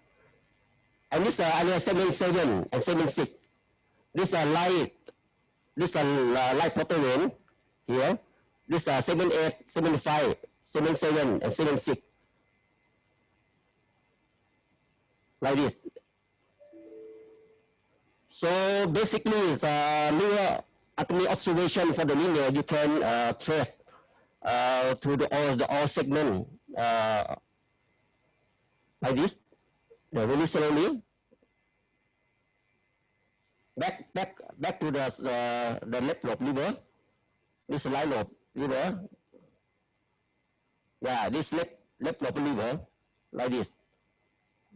And this segment 7 and segment 6. This light portal vein here. This segment 8, segment 5, segment 7 and segment 6. Like this. So basically, linear anatomy observation for the linear, you can track to all segment like this. Really slowly. Back to the left lobe liver. This right lobe liver. Yeah, this left lobe liver like this.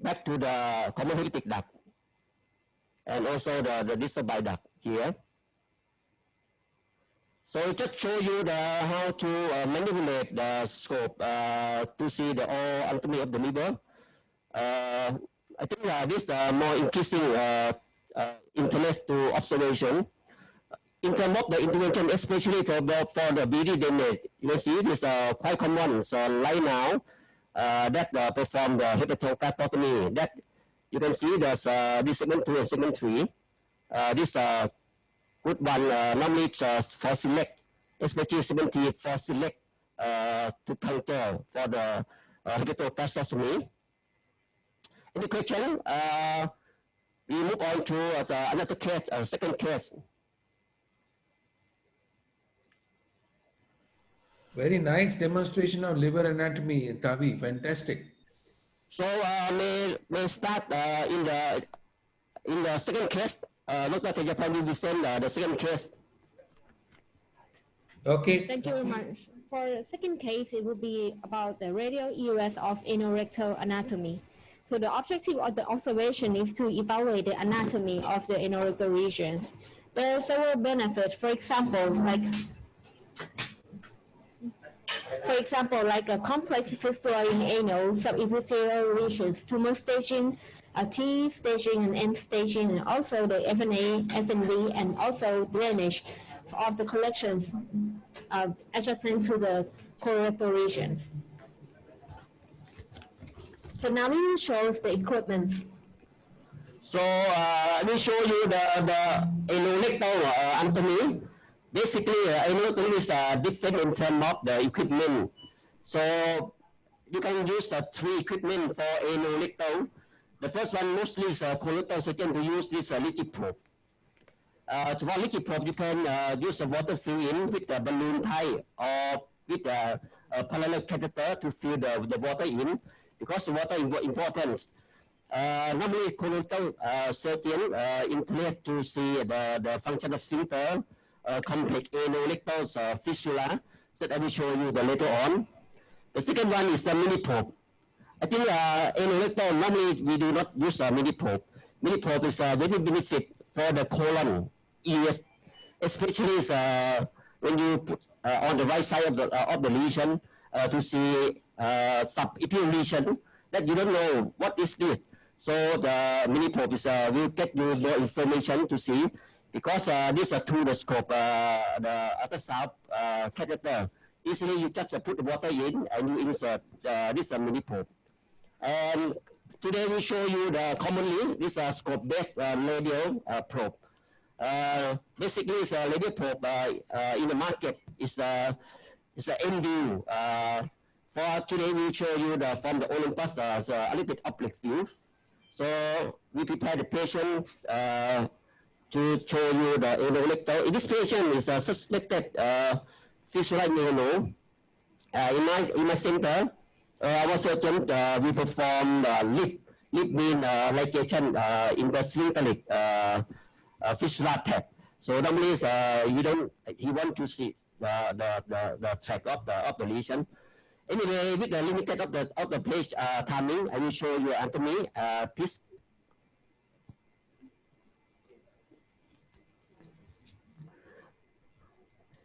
Back to the common hepatic duct, and also the distal bile duct here. So it just show you how to manipulate the scope to see the all anatomy of the liver. I think this more increasing interest to observation. In terms of the intervention, especially for the BD damage, you can see this quite common. So right now, that perform the hepatocartotomy. That you can see there's this segment 2 and segment 3. This good one normally for select, especially segment 3 for select to puncture for the hepatocartotomy. Any question? We move on to another case, second case. Very nice demonstration of liver anatomy, Thawee. Fantastic. So may start in the second case. Dr. Tejapan will present the second case. Okay. Thank you very much. For the second case, it will be about the radial EUS of anorectal anatomy. So the objective of the observation is to evaluate the anatomy of the anorectal regions. There are several benefits. For example, like a complex fistula in anal, subepithelial regions, tumor staging, T staging and M staging, and also the FNA, FNV, and also drainage of the collections adjacent to the colorectal region. So now we will show the equipment. So we show you the anorectal anatomy. Basically, anorectal is different in terms of the equipment. So you can use 3 equipment for anorectal. The first one mostly is colorectal surgeon to use this liquid probe. For liquid probe, you can use a water fill-in with a balloon tie or with a parallel catheter to fill the water in, because the water is important. Normally, colorectal surgeon interest to see the function of sphincter, complex anorectal fistula, so that I will show you later on. The second one is a mini probe. I think anorectal, normally we do not use a mini probe. Mini probe is a very benefit for the colon EUS, especially when you put on the right side of the lesion to see sub-epidural lesion that you don't know what is this. So the mini probe is will get you more information to see, because this through the scope, the ultrasound catheter. Easily you just put the water in and you insert this mini probe. And today we show you the commonly this scope-based radial probe. Basically, it's a radial probe in the market. It's an end-view. For today, we show you from the Olympus a little bit uplift view. So we prepare the patient to show you the anorectal. This patient is suspected fistulae melanoma. In my center, our surgeon we perform lift beam ligation in the sphincteric fistula tap. So normally he want to see the track of the lesion. Anyway, with the limited of the place timing, I will show you anatomy. Please.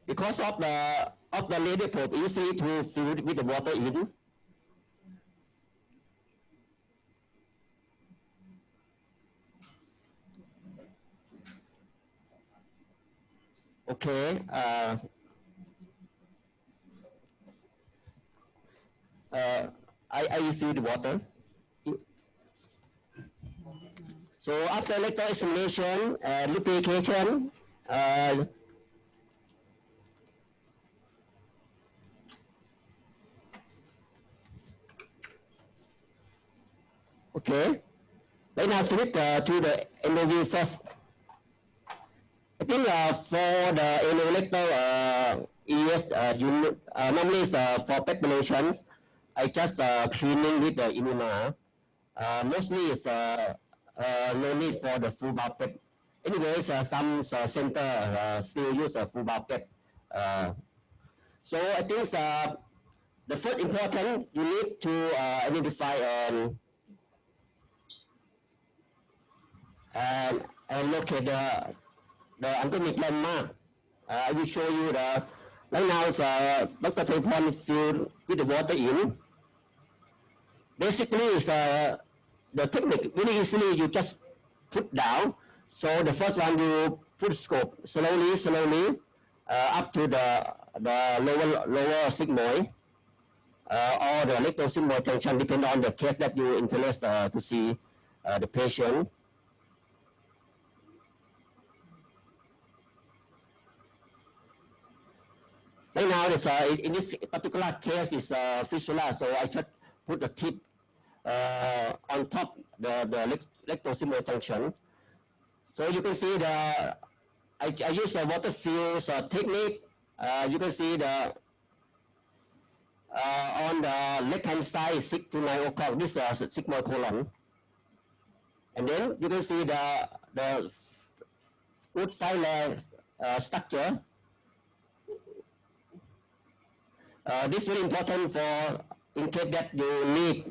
Because of the lady probe, easily to fill with the water in. Okay. I refill the water. So after rectal examination, lubrication, okay. Right now, switch to the interview first. I think for the anorectal EUS unit, normally it's for populations. I just cleaning with the enema. Mostly it's no need for the full bucket. Anyways, some center still use a full bucket. So I think the first important, you need to identify and locate the anatomic landmark. I will show you the, right now it's Dr. Thaypon filled with the water in. Basically, it's the technique, really easily you just put down. So the first one, you put scope slowly, up to the lower sigmoid, or the rectal sigmoid tension, depending on the case that you interest to see the patient. Right now, in this particular case, is fistula, so I just put the tip on top the rectal sigmoid junction. So you can see I use a water fuse technique. You can see on the left-hand side, 6 to 9 o'clock, this is sigmoid colon. And then you can see the wood filer structure. This is very important for in case that you need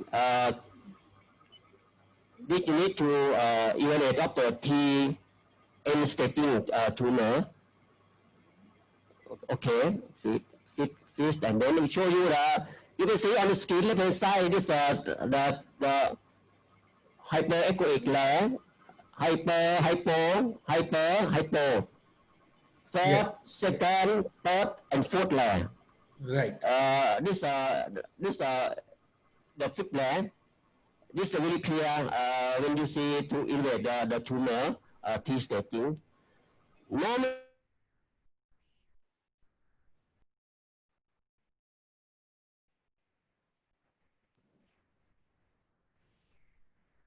to evaluate of the T end staging tumor. Okay, fit, and then we show you you can see on the screen left hand side this the hyperechoic layer, hypo, first, yes. Second, third, and fourth layer. Right. This the fifth layer. This is really clear when you see to invade the tumor T staging. Normally,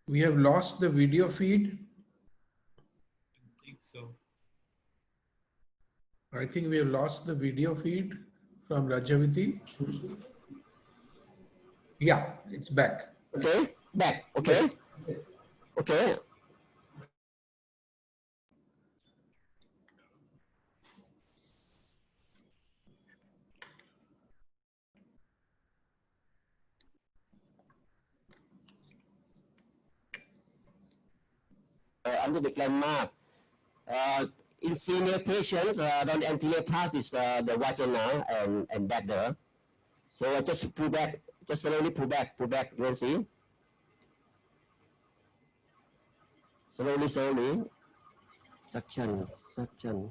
we have lost the video feed. I think so. I think we have lost the video feed from Rajavithi. Yeah, it's back. Okay, back. Okay. Yes. Okay. Under the landmark. In female patients, the anterior part is the vagina and bladder. So I just pull back, just slowly pull back, you can see. Slowly, slowly. Suction, suction.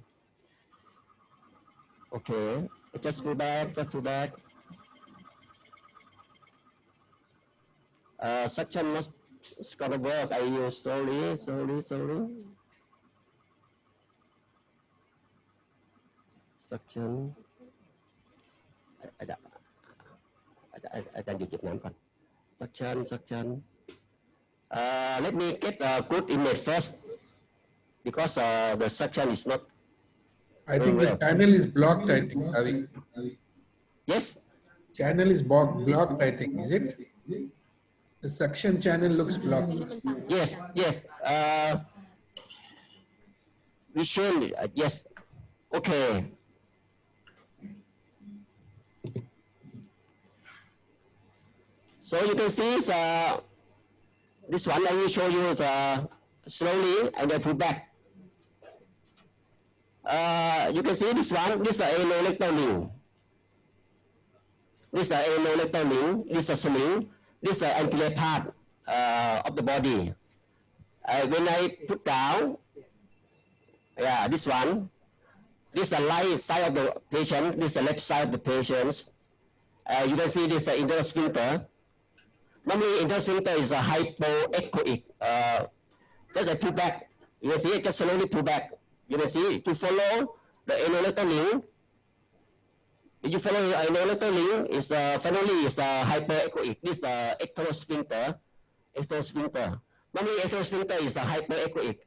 Okay, just pull back, just pull back. Suction must, it's gonna work. I use slowly, slowly, slowly. Suction. I can get them. Suction, suction. Let me get a good image first, because the suction is not. I think the channel is blocked, I think, Thawee. Yes? Channel is blocked, I think, is it? The suction channel looks blocked. Yes, yes. We should, yes. Okay. So you can see this one, I will show you slowly and then pull back. You can see this one, this is a rectal link. This is a rectal link, this is a sling, this is the anterior part of the body. When I put down, yeah, this one, this is the right side of the patient, this is the left side of the patient. You can see this internal sphincter. Normally, internal sphincter is a hypoechoic. Just a pull back. You can see it, just slowly pull back. You can see to follow the anal link. If you follow the anal link, is finally is hyperechoic. This is the ectoral sphincter. Ectoral sphincter. Normally, ectoral sphincter is a hyperechoic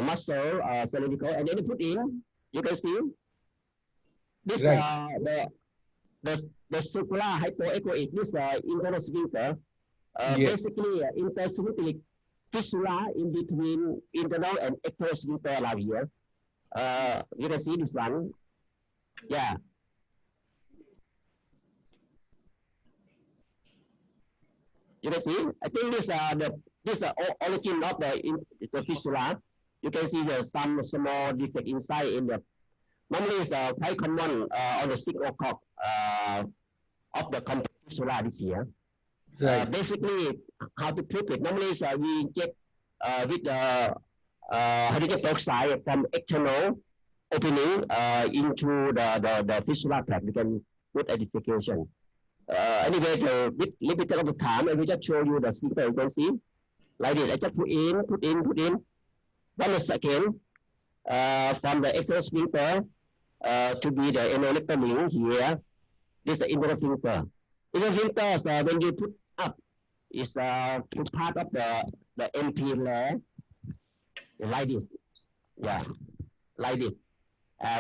muscle cylindrical, and then you put in. You can see this right. The circular hypoechoic. This internal sphincter. Yes. Basically, intersphincteric fissura in between internal and external sphincter are here. You can see this one. Yeah. You can see. I think this origin of the fissura. You can see there's some small defect inside in the. Normally, it's quite common on the sigmoid of the complex fissura this year. Right. Basically, how to treat it? Normally, we inject with hydrogen peroxide from external opening into the fissura tract. We can put edification. Anyway, with limited of the time, I will just show you the sphincter. You can see like this. I just put in. 1 second from the external sphincter to be the anal link here. This is the internal sphincter. Internal sphincter, when you put up, is part of the MP layer, like this. Yeah, like this.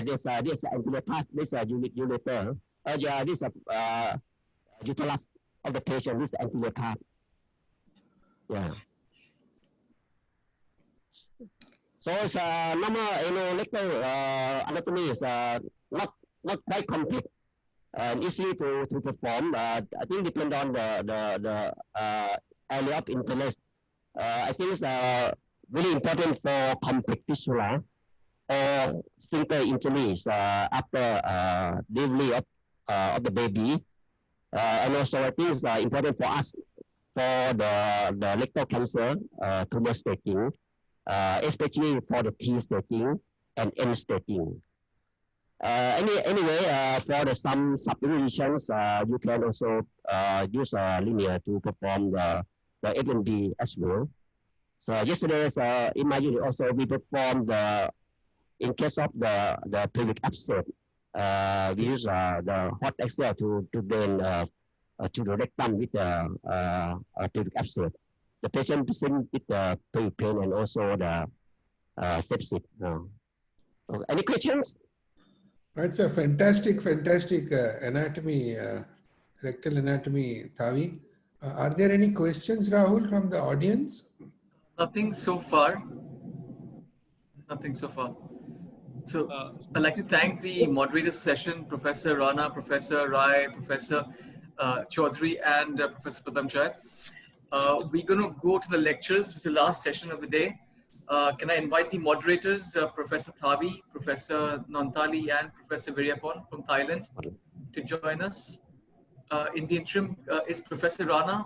This anterior part, this ureter. Yeah, this uterus of the patient. This anterior part. Yeah. So it's normal rectal anatomy is not quite complete and easy to perform. I think depend on the area of interest. I think it's really important for complex fissura or sphincter injuries after delivery of the baby. And also I think it's important for us for the rectal cancer tumor staging. Especially for the T staging and N staging. Anyway, for some subdivisions, you can also use linear to perform the FND as well. So yesterday, in my unit also we performed in case of the pelvic upset, we use the hot X-ray to drain to the rectum with the pelvic upset. The patient presents with the pain and also the sepsis. Any questions? That's a fantastic anatomy, rectal anatomy, Thawee. Are there any questions, Rahul, from the audience? Nothing so far. Nothing so far. So I'd like to thank the moderators of the session, Professor Rana, Professor Rai, Professor Chaudhary, and Professor Pradermchai. We're going to go to the lectures, which is the last session of the day. Can I invite the moderators, Professor Thawee, Professor Nonthalee, and Professor Virapon from Thailand to join us. In the interim, is Professor Rana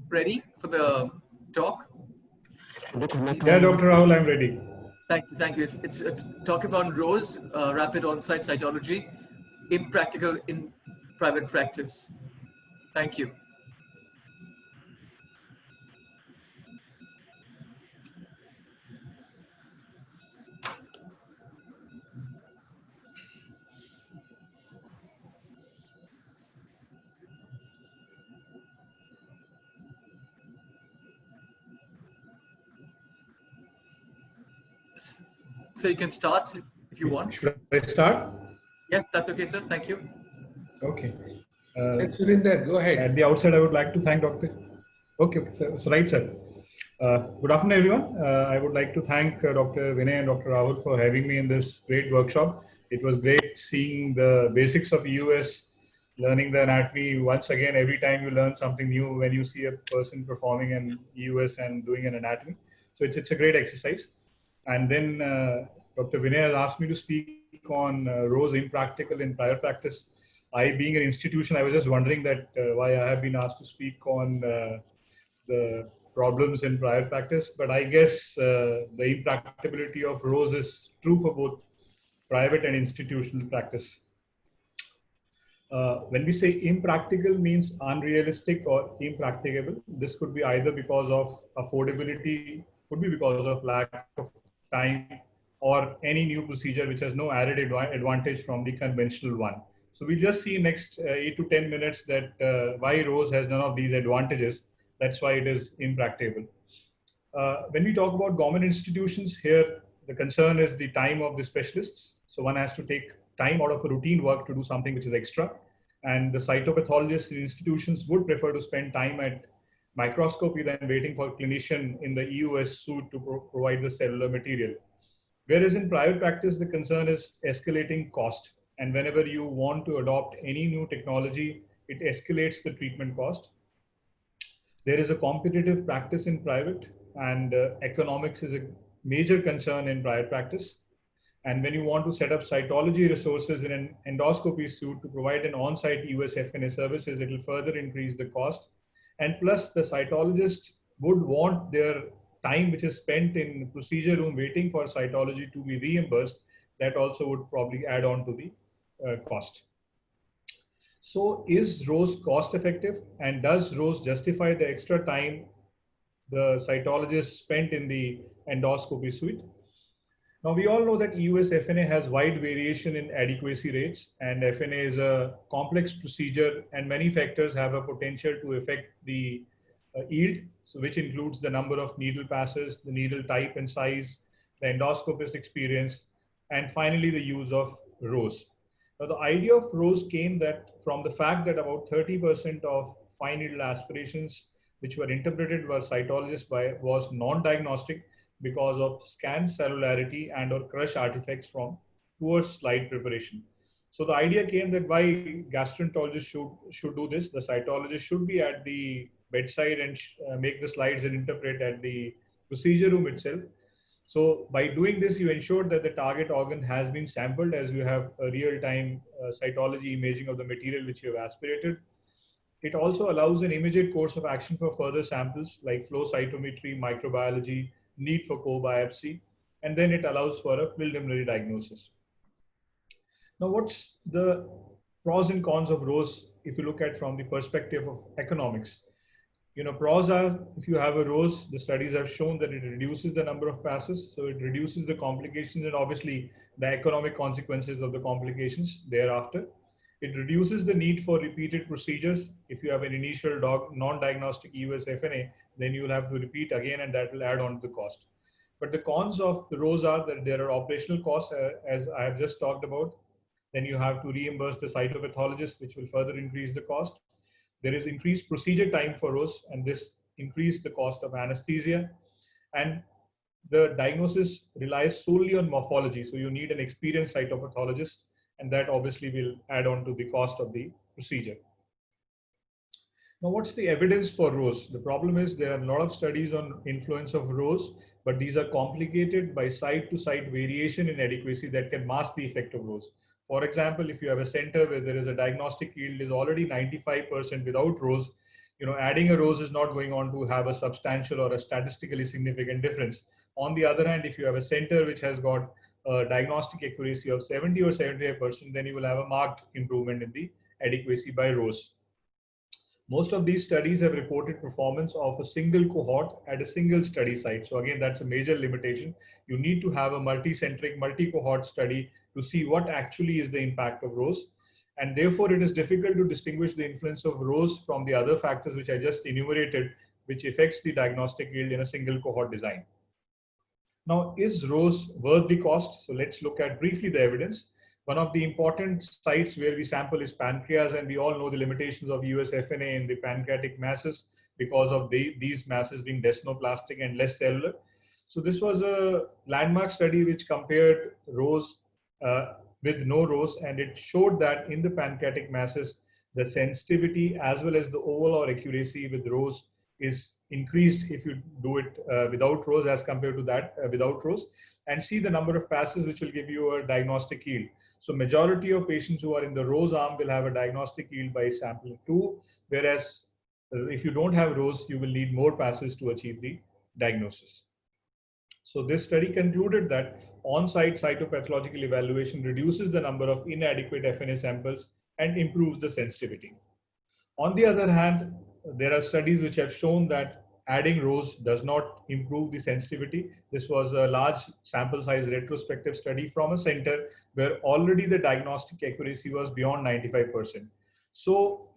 ready for the talk? Yeah, Dr. Rahul, I'm ready. Thank you. It's talk about ROSE, rapid on-site cytology, impractical in private practice. Thank you. So you can start if you want. Should I start? Yes, that's okay, sir. Thank you. Okay. Surinder, go ahead. At the outset, I would like to thank Dr. Okay, so right, sir. Good afternoon, everyone. I would like to thank Dr. Vinay and Dr. Rahul for having me in this great workshop. It was great seeing the basics of EUS, learning the anatomy. Once again, every time you learn something new when you see a person performing an EUS and doing an anatomy. So it's a great exercise. And then Dr. Vinay has asked me to speak on ROSE impractical in private practice. I, being an institution, I was just wondering that why I have been asked to speak on the problems in private practice, but I guess the impracticability of ROSE is true for both private and institutional practice. When we say impractical means unrealistic or impracticable, this could be either because of affordability, could be because of lack of time, or any new procedure which has no added advantage from the conventional one. So we just see next 8 to 10 minutes that why ROSE has none of these advantages. That's why it is impracticable. When we talk about government institutions here, the concern is the time of the specialists. So one has to take time out of a routine work to do something which is extra. And the cytopathologists in institutions would prefer to spend time at microscopy than waiting for a clinician in the EUS suite to provide the cellular material. Whereas in private practice, the concern is escalating cost. And whenever you want to adopt any new technology, it escalates the treatment cost. There is a competitive practice in private, and economics is a major concern in private practice. And when you want to set up cytology resources in an endoscopy suite to provide an on-site EUS FNA services, it will further increase the cost. And plus, the cytologist would want their time which is spent in procedure room waiting for cytology to be reimbursed. That also would probably add on to the cost. So is ROSE cost effective, and does ROSE justify the extra time the cytologist spent in the endoscopy suite? Now we all know that EUS FNA has wide variation in adequacy rates, and FNA is a complex procedure and many factors have a potential to affect the yield, so which includes the number of needle passes, the needle type and size, the endoscopist experience, and finally the use of ROSE. Now, the idea of ROSE came from the fact that about 30% of fine needle aspirations which were interpreted by cytologists was non-diagnostic because of scant cellularity and or crush artifacts from poor slide preparation. So the idea came that why gastroenterologists should do this. The cytologist should be at the bedside and make the slides and interpret at the procedure room itself. So by doing this, you ensure that the target organ has been sampled as you have a real-time cytology imaging of the material which you have aspirated. It also allows an immediate course of action for further samples like flow cytometry, microbiology, need for co-biopsy, and then it allows for a preliminary diagnosis. Now, what's the pros and cons of ROSE if you look at from the perspective of economics? You know, pros are, if you have a ROSE, the studies have shown that it reduces the number of passes, so it reduces the complications and obviously the economic consequences of the complications thereafter. It reduces the need for repeated procedures. If you have an initial non-diagnostic EUS FNA, then you will have to repeat again, and that will add on to the cost. But the cons of the ROSE are that there are operational costs, as I have just talked about. Then you have to reimburse the cytopathologist, which will further increase the cost. There is increased procedure time for ROSE, and this increased the cost of anesthesia. And the diagnosis relies solely on morphology. So you need an experienced cytopathologist, and that obviously will add on to the cost of the procedure. Now, what's the evidence for ROSE? The problem is there are a lot of studies on influence of ROSE, but these are complicated by site-to-site variation in adequacy that can mask the effect of ROSE. For example, if you have a center where there is a diagnostic yield is already 95% without ROSE, adding a rose is not going on to have a substantial or a statistically significant difference. On the other hand, if you have a center which has got a diagnostic accuracy of 70 or 75%, then you will have a marked improvement in the adequacy by rose. Most of these studies have reported performance of a single cohort at a single study site. So again, that's a major limitation. You need to have a multi-centric, multi-cohort study to see what actually is the impact of rose. And therefore, it is difficult to distinguish the influence of rose from the other factors which I just enumerated, which affects the diagnostic yield in a single cohort design. Now, is rose worth the cost? So let's look at briefly the evidence. One of the important sites where we sample is pancreas, and we all know the limitations of EUS FNA in the pancreatic masses because of these masses being desmoplastic and less cellular. So this was a landmark study which compared rose with no rose, and it showed that in the pancreatic masses, the sensitivity as well as the overall accuracy with rose is increased if you do it without rose as compared to that without rose, and see the number of passes which will give you a diagnostic yield. So majority of patients who are in the rose arm will have a diagnostic yield by sampling 2, whereas if you don't have rose, you will need more passes to achieve the diagnosis. So this study concluded that on-site cytopathological evaluation reduces the number of inadequate FNA samples and improves the sensitivity. On the other hand, there are studies which have shown that adding rose does not improve the sensitivity. This was a large sample size retrospective study from a center where already the diagnostic accuracy was beyond 95%. So,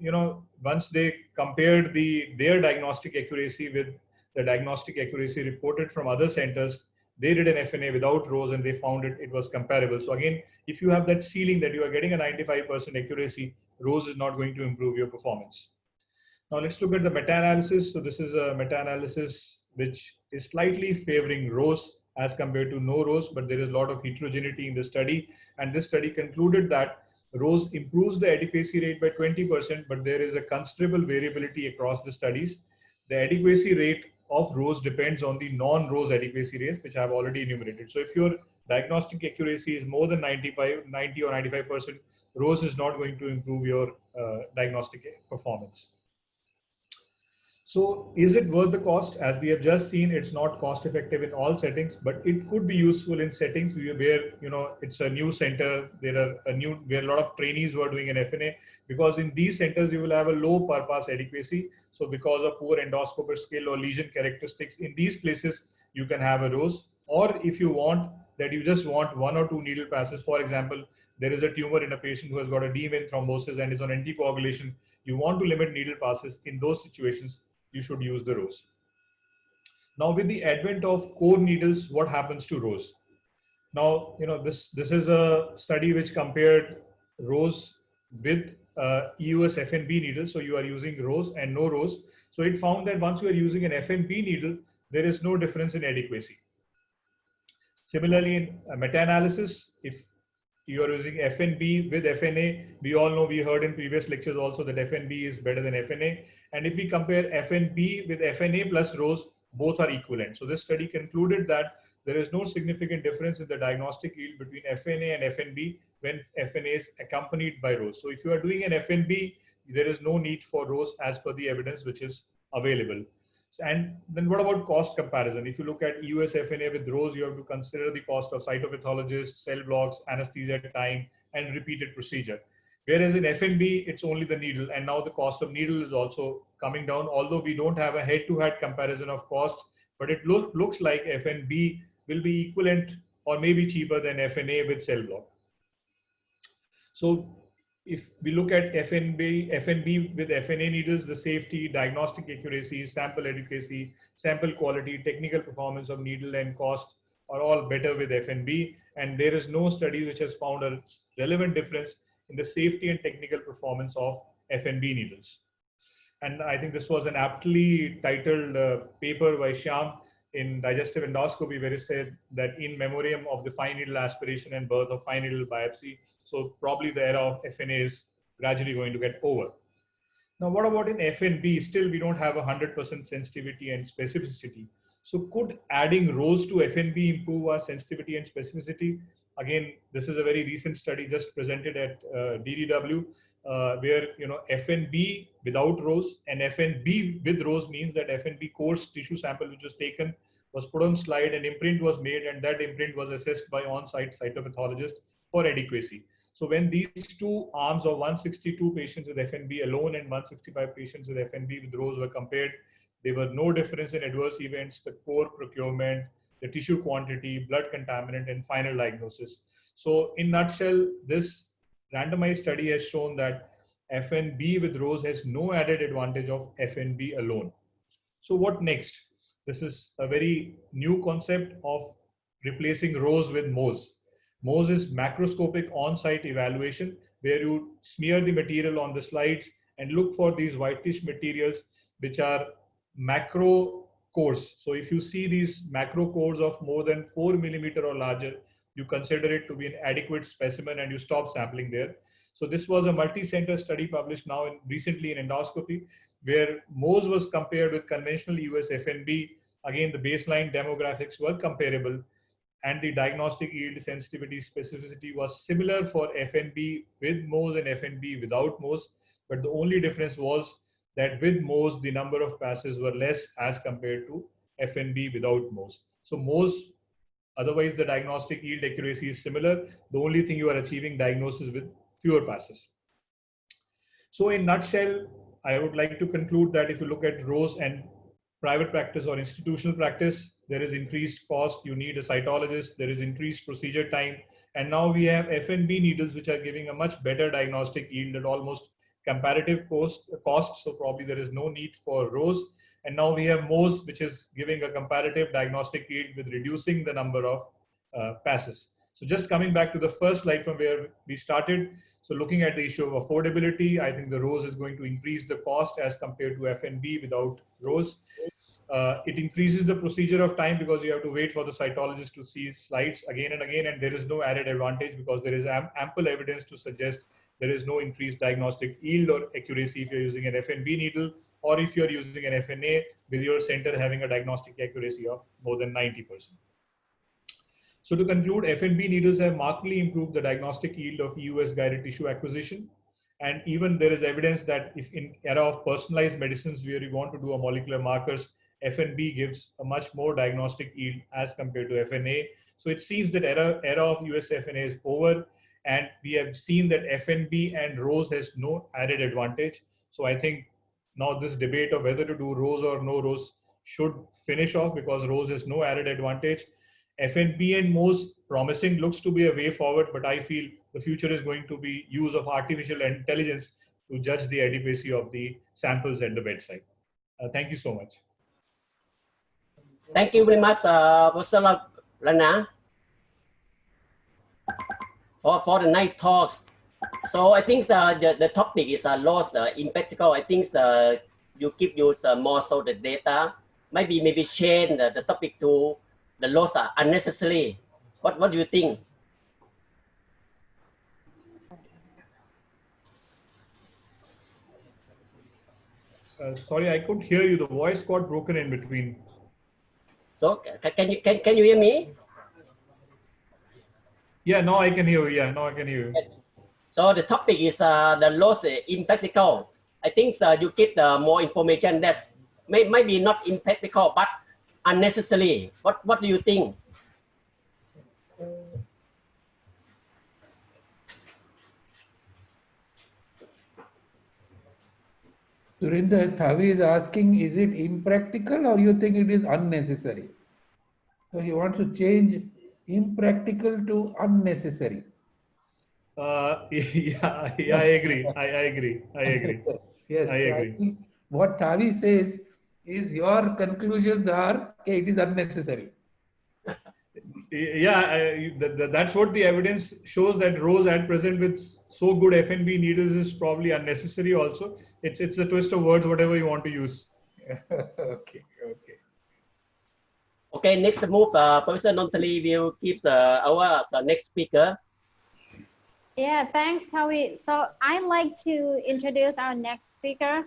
once they compared their diagnostic accuracy with the diagnostic accuracy reported from other centers, they did an FNA without rose and they found it was comparable. So again, if you have that ceiling that you are getting a 95% accuracy, rose is not going to improve your performance. Now let's look at the meta-analysis. So this is a meta-analysis which is slightly favoring rose as compared to no rose, but there is a lot of heterogeneity in the study. And this study concluded that rose improves the adequacy rate by 20%, but there is a considerable variability across the studies. The adequacy rate of rose depends on the non-rose adequacy rates, which I have already enumerated. So if your diagnostic accuracy is more than 90 or 95%, rose is not going to improve your diagnostic performance. So is it worth the cost? As we have just seen, it's not cost effective in all settings, but it could be useful in settings where it's a new center, there are a lot of trainees who are doing an FNA, because in these centers you will have a low per pass adequacy. So because of poor endoscopic skill or lesion characteristics, in these places you can have a rose. Or if you want that, you just want 1 or 2 needle passes. For example, there is a tumor in a patient who has got a deep vein thrombosis and is on anticoagulation. You want to limit needle passes. In those situations, you should use the rose. Now with the advent of core needles, what happens to rose? Now, this is a study which compared rose with EUS FNB needle. So you are using rose and no rose. So it found that once you are using an FNB needle, there is no difference in adequacy. Similarly, in meta-analysis, if you are using FNB with FNA, we all know, we heard in previous lectures also that FNB is better than FNA. And if we compare FNB with FNA plus rose, both are equivalent. So this study concluded that there is no significant difference in the diagnostic yield between FNA and FNB when FNA is accompanied by rose. So if you are doing an FNB, there is no need for rose as per the evidence which is available. And then what about cost comparison? If you look at EUS FNA with rose, you have to consider the cost of cytopathologist, cell blocks, anesthesia time, and repeated procedure. Whereas in FNB, it's only the needle, and now the cost of needle is also coming down, although we don't have a head-to-head comparison of cost, but it looks like FNB will be equivalent or maybe cheaper than FNA with cell block. So if we look at FNB with FNA needles, the safety, diagnostic accuracy, sample adequacy, sample quality, technical performance of needle and cost are all better with FNB. And there is no study which has found a relevant difference in the safety and technical performance of FNB needles. And I think this was an aptly titled paper by Shyam in Digestive Endoscopy, where he said that in memoriam of the fine needle aspiration and birth of fine needle biopsy. So probably the era of FNA is gradually going to get over. Now, what about in FNB? Still, we don't have 100% sensitivity and specificity. So could adding rose to FNB improve our sensitivity and specificity? Again, this is a very recent study just presented at DDW, where FNB without rows and FNB with rows means that FNB coarse tissue sample which was taken was put on slide, and imprint was made, and that imprint was assessed by on-site cytopathologist for adequacy. So when these two arms of 162 patients with FNB alone and 165 patients with FNB with rows were compared, there were no difference in adverse events, the core procurement, the tissue quantity, blood contaminant, and final diagnosis. So in nutshell, this randomized study has shown that FNB with rows has no added advantage of FNB alone. So what next? This is a very new concept of replacing rows with MOS. MOS is macroscopic on-site evaluation, where you smear the material on the slides and look for these whitish materials which are macro cores. So if you see these macro cores of more than 4 millimeter or larger, you consider it to be an adequate specimen and you stop sampling there. So this was a multi-center study published now recently in endoscopy, where MOS was compared with conventional EUS FNB. Again, the baseline demographics were comparable, and the diagnostic yield, sensitivity, specificity was similar for FNB with MOS and FNB without MOS. But the only difference was that with MOS, the number of passes were less as compared to FNB without MOS. So MOS, otherwise the diagnostic yield accuracy is similar. The only thing you are achieving diagnosis with fewer passes. So in nutshell, I would like to conclude that if you look at rows and private practice or institutional practice, there is increased cost. You need a cytologist. There is increased procedure time. And now we have FNB needles, which are giving a much better diagnostic yield at almost comparative cost. So probably there is no need for rows. And now we have MOS, which is giving a comparative diagnostic yield with reducing the number of passes. So just coming back to the first slide from where we started. So looking at the issue of affordability, I think the rows is going to increase the cost as compared to FNB without rows. It increases the procedure of time because you have to wait for the cytologist to see slides again and again, and there is no added advantage because there is ample evidence to suggest there is no increased diagnostic yield or accuracy if you're using an FNB needle, or if you're using an FNA with your center having a diagnostic accuracy of more than 90%. So to conclude, FNB needles have markedly improved the diagnostic yield of EUS guided tissue acquisition. And even there is evidence that if in era of personalized medicines where you want to do a molecular markers, FNB gives a much more diagnostic yield as compared to FNA. So it seems that era of US FNA is over, and we have seen that FNB and rows has no added advantage. So I think now this debate of whether to do rows or no rows should finish off because rows has no added advantage. FNB and MOS promising, looks to be a way forward, but I feel the future is going to be use of artificial intelligence to judge the adequacy of the samples at the bedside. Thank you so much. Thank you very much, Professor Lana, for the night talks. So I think the topic is loss impractical. I think you give you more so the data. Maybe change the topic to the loss are unnecessary. What do you think? Sorry, I couldn't hear you. The voice got broken in between. So can you hear me? Yeah, now I can hear you. Yeah, now I can hear you. Yes. So the topic is the loss impractical. I think you get more information that may be not impractical but unnecessary. What do you think? Surinder, Thawee is asking, is it impractical or you think it is unnecessary? So he wants to change impractical to unnecessary. Yeah, I agree. I agree. Yes. I agree. I think what Thawee says is your conclusions are, okay, it is unnecessary. Yeah, that's what the evidence shows, that rows at present with so good FNB needles is probably unnecessary also. It's a twist of words, whatever you want to use. Okay, next move, Professor Nonthalee will give our next speaker. Yeah, thanks, Thawee. So I'd like to introduce our next speaker.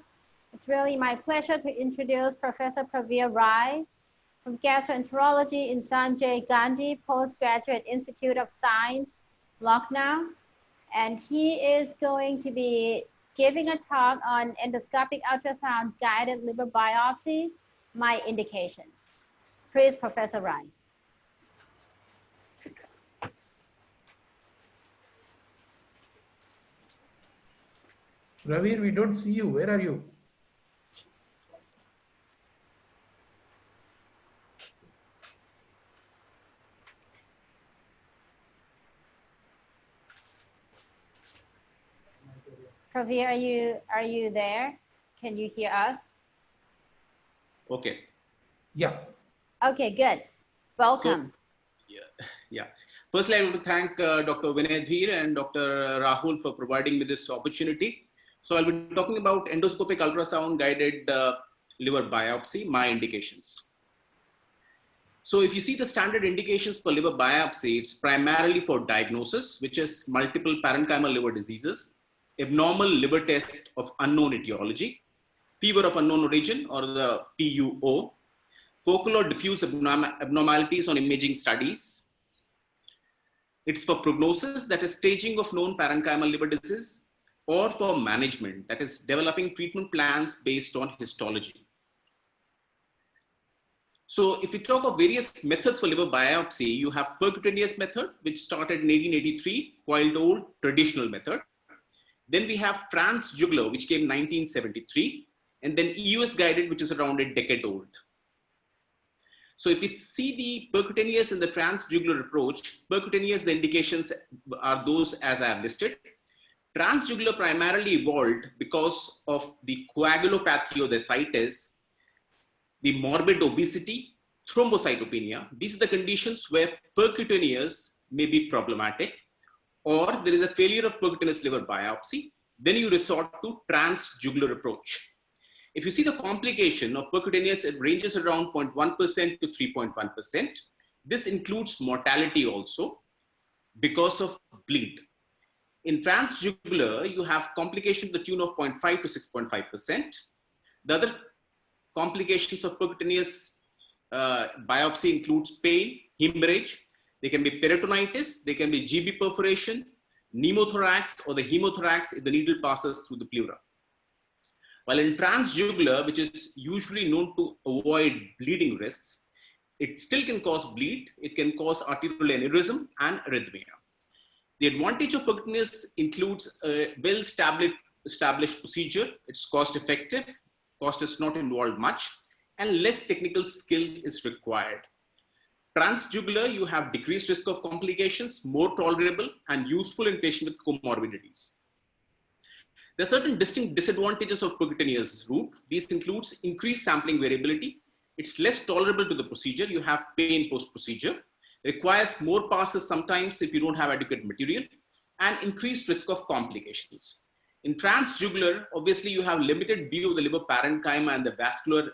It's really my pleasure to introduce Professor Pravir Rai from Gastroenterology in Sanjay Gandhi Postgraduate Institute of Science, Lucknow. And he is going to be giving a talk on endoscopic ultrasound guided liver biopsy, my indications. Please, Professor Rai. Ravir, we don't see you. Where are you? Pravir, are you there? Can you hear us? Okay. Yeah. Okay, good. Welcome. So, yeah. Firstly, I want to thank Dr. Vinay Dhir and Dr. Rahul for providing me this opportunity. So I'll be talking about endoscopic ultrasound guided liver biopsy, my indications. So if you see the standard indications for liver biopsy, it's primarily for diagnosis, which is multiple parenchymal liver diseases, abnormal liver test of unknown etiology, fever of unknown origin or the PUO, focal or diffuse abnormalities on imaging studies. It's for prognosis, that is staging of known parenchymal liver disease, or for management, that is developing treatment plans based on histology. So if we talk of various methods for liver biopsy, you have percutaneous method, which started in 1883, quite old traditional method. Then we have transjugular, which came in 1973, and then EUS guided, which is around a decade old. So if we see the percutaneous and the transjugular approach, percutaneous, the indications are those as I have listed. Transjugular primarily evolved because of the coagulopathy or the ascites, the morbid obesity, thrombocytopenia. These are the conditions where percutaneous may be problematic, or there is a failure of percutaneous liver biopsy. Then you resort to transjugular approach. If you see the complication of percutaneous, it ranges around 0.1% to 3.1%. This includes mortality also because of bleed. In transjugular, you have complication to the tune of 0.5 to 6.5%. The other complications of percutaneous biopsy includes pain, hemorrhage. They can be peritonitis, they can be GB perforation, pneumothorax, or the hemothorax if the needle passes through the pleura. While in transjugular, which is usually known to avoid bleeding risks, it still can cause bleed. It can cause arterial aneurysm and arrhythmia. The advantage of percutaneous includes a well-established procedure. It's cost-effective. Cost is not involved much, and less technical skill is required. Transjugular, you have decreased risk of complications, more tolerable, and useful in patients with comorbidities. There are certain distinct disadvantages of percutaneous route. These includes increased sampling variability. It's less tolerable to the procedure. You have pain post-procedure. Requires more passes sometimes if you don't have adequate material, and increased risk of complications. In transjugular, obviously you have limited view of the liver parenchyma and the vascular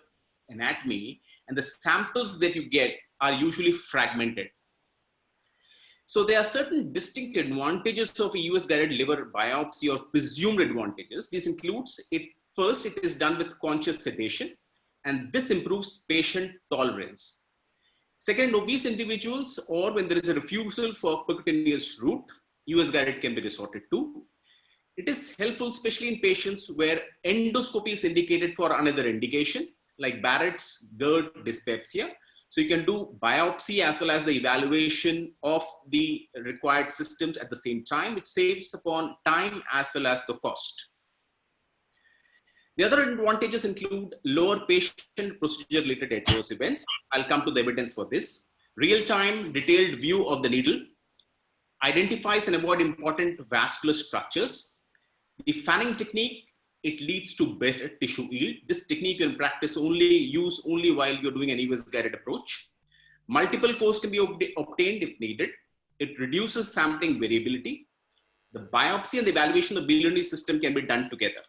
anatomy, and the samples that you get are usually fragmented. So there are certain distinct advantages of a EUS guided liver biopsy or presumed advantages. This includes first, it is done with conscious sedation, and this improves patient tolerance. Second, obese individuals or when there is a refusal for percutaneous route, EUS guided can be resorted to. It is helpful, especially in patients where endoscopy is indicated for another indication, like Barrett's, GERD, dyspepsia. So you can do biopsy as well as the evaluation of the required systems at the same time, which saves upon time as well as the cost. The other advantages include lower patient procedure-related adverse events. I'll come to the evidence for this. Real-time detailed view of the needle, identifies and avoid important vascular structures. The fanning technique, it leads to better tissue yield. This technique you can practice use only while you're doing an EUS guided approach. Multiple cores can be obtained if needed. It reduces sampling variability. The biopsy and the evaluation of the biliary system can be done together.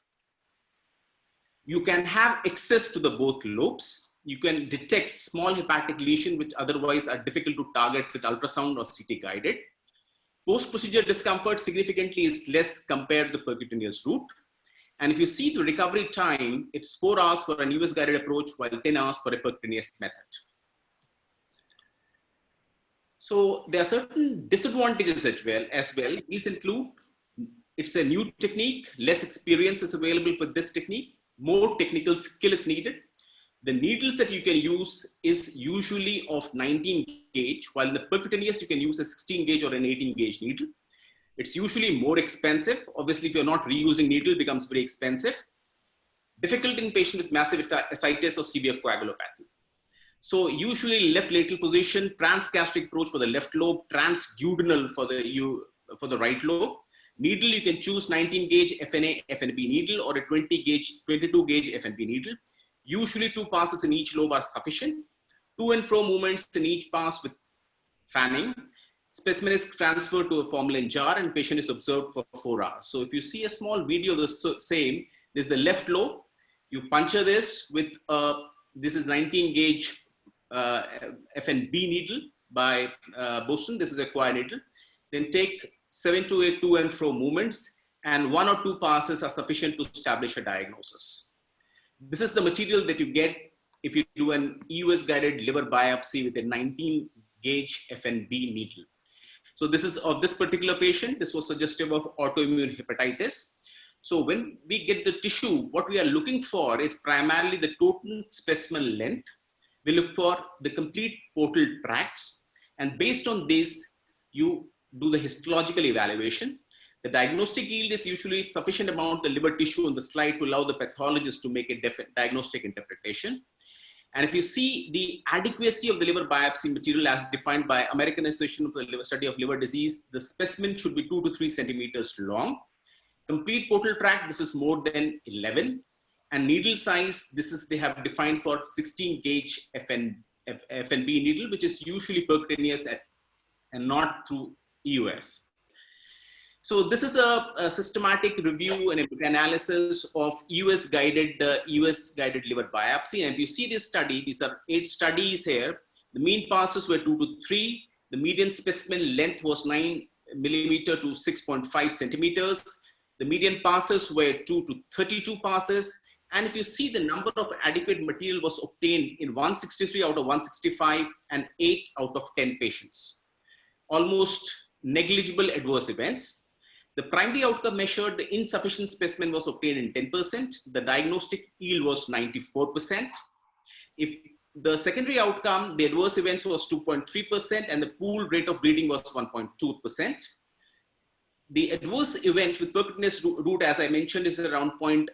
You can have access to the both lobes. You can detect small hepatic lesion, which otherwise are difficult to target with ultrasound or CT guided. Post-procedure discomfort significantly is less compared to the percutaneous route. And if you see the recovery time, it's 4 hours for an EUS guided approach, while 10 hours for a percutaneous method. So there are certain disadvantages as well. These include It's a new technique. Less experience is available for this technique. More technical skill is needed. The needles that you can use is usually of 19 gauge, while in the percutaneous you can use a 16 gauge or an 18 gauge needle. It's usually more expensive. Obviously, if you're not reusing needle, it becomes very expensive. Difficult in patient with massive ascites or severe coagulopathy. So usually left lateral position, transgastric approach for the left lobe, transduodenal for the right lobe. Needle, you can choose 19 gauge FNA, FNB needle or a 20 gauge, 22 gauge FNB needle. Usually 2 passes in each lobe are sufficient. To and fro movements in each pass with fanning. Specimen is transferred to a formalin jar and patient is observed for 4 hours. So if you see a small video, the same, this is the left lobe. You puncture this with, this is 19 gauge FNB needle by Boston. This is a coir needle. Then take 7 to 8 to and fro movements, and 1 or 2 passes are sufficient to establish a diagnosis. This is the material that you get if you do an EUS guided liver biopsy with a 19 gauge FNB needle. So this is of this particular patient. This was suggestive of autoimmune hepatitis. So when we get the tissue, what we are looking for is primarily the total specimen length. We look for the complete portal tracts, and based on this, you do the histological evaluation. The diagnostic yield is usually sufficient amount of the liver tissue on the slide to allow the pathologist to make a diagnostic interpretation. And if you see the adequacy of the liver biopsy material as defined by American Association of the Study of Liver Disease, the specimen should be 2 to 3 centimeters long. Complete portal tract, this is more than 11. And needle size, this is, they have defined for 16 gauge FNB needle, which is usually percutaneous and not through EUS. So this is a systematic review and analysis of EUS guided liver biopsy. And if you see this study, these are 8 studies here. The mean passes were 2 to 3. The median specimen length was 9 millimeter to 6.5 centimeters. The median passes were 2 to 32 passes. And if you see, the number of adequate material was obtained in 163 out of 165 and 8 out of 10 patients. Almost negligible adverse events. The primary outcome measured, the insufficient specimen was obtained in 10%. The diagnostic yield was 94%. If the secondary outcome, the adverse events was 2.3% and the pool rate of bleeding was 1.2%. The adverse event with percutaneous route, as I mentioned, is around 0.1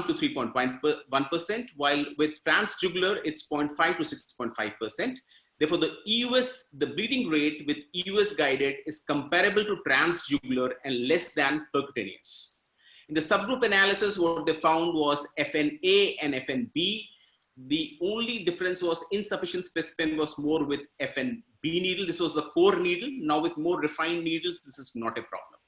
to 3.1%, while with transjugular, it's 0.5 to 6.5%. Therefore, the EUS, the bleeding rate with EUS guided is comparable to transjugular and less than percutaneous. In the subgroup analysis, what they found was FNA and FNB. The only difference was insufficient specimen was more with FNB needle. This was the core needle. Now with more refined needles, this is not a problem.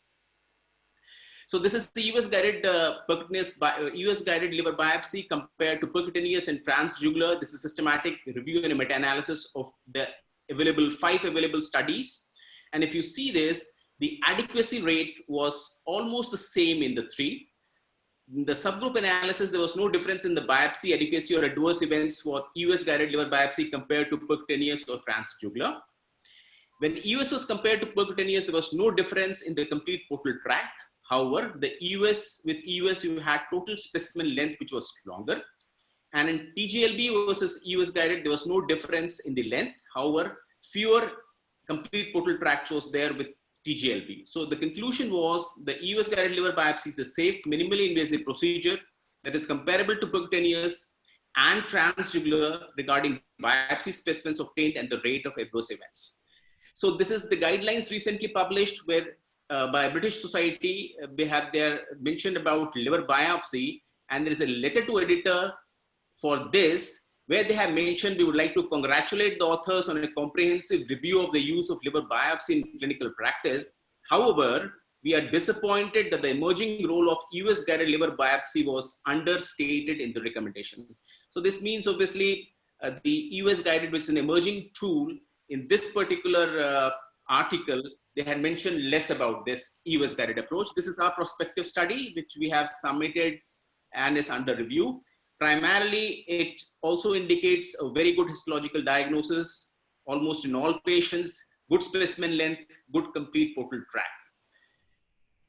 So this is the EUS guided EUS guided liver biopsy compared to percutaneous and transjugular. This is systematic review and a meta-analysis of the 5 available studies. And if you see this, the adequacy rate was almost the same in the 3. In the subgroup analysis, there was no difference in the biopsy adequacy or adverse events for EUS guided liver biopsy compared to percutaneous or transjugular. When EUS was compared to percutaneous, there was no difference in the complete portal tract. However, with EUS, you had total specimen length, which was longer. And in TGLB versus EUS guided, there was no difference in the length. However, fewer complete portal tracts was there with TGLB. So the conclusion was the EUS guided liver biopsy is a safe, minimally invasive procedure that is comparable to percutaneous and transjugular regarding biopsy specimens obtained and the rate of adverse events. So this is the guidelines recently published where by British Society, they have their mentioned about liver biopsy, and there is a letter to editor for this, where they have mentioned we would like to congratulate the authors on a comprehensive review of the use of liver biopsy in clinical practice. However, we are disappointed that the emerging role of EUS guided liver biopsy was understated in the recommendation. So this means obviously the EUS guided, which is an emerging tool, in this particular article, they had mentioned less about this EUS guided approach. This is our prospective study, which we have submitted and is under review. Primarily, it also indicates a very good histological diagnosis, almost in all patients, good specimen length, good complete portal tract.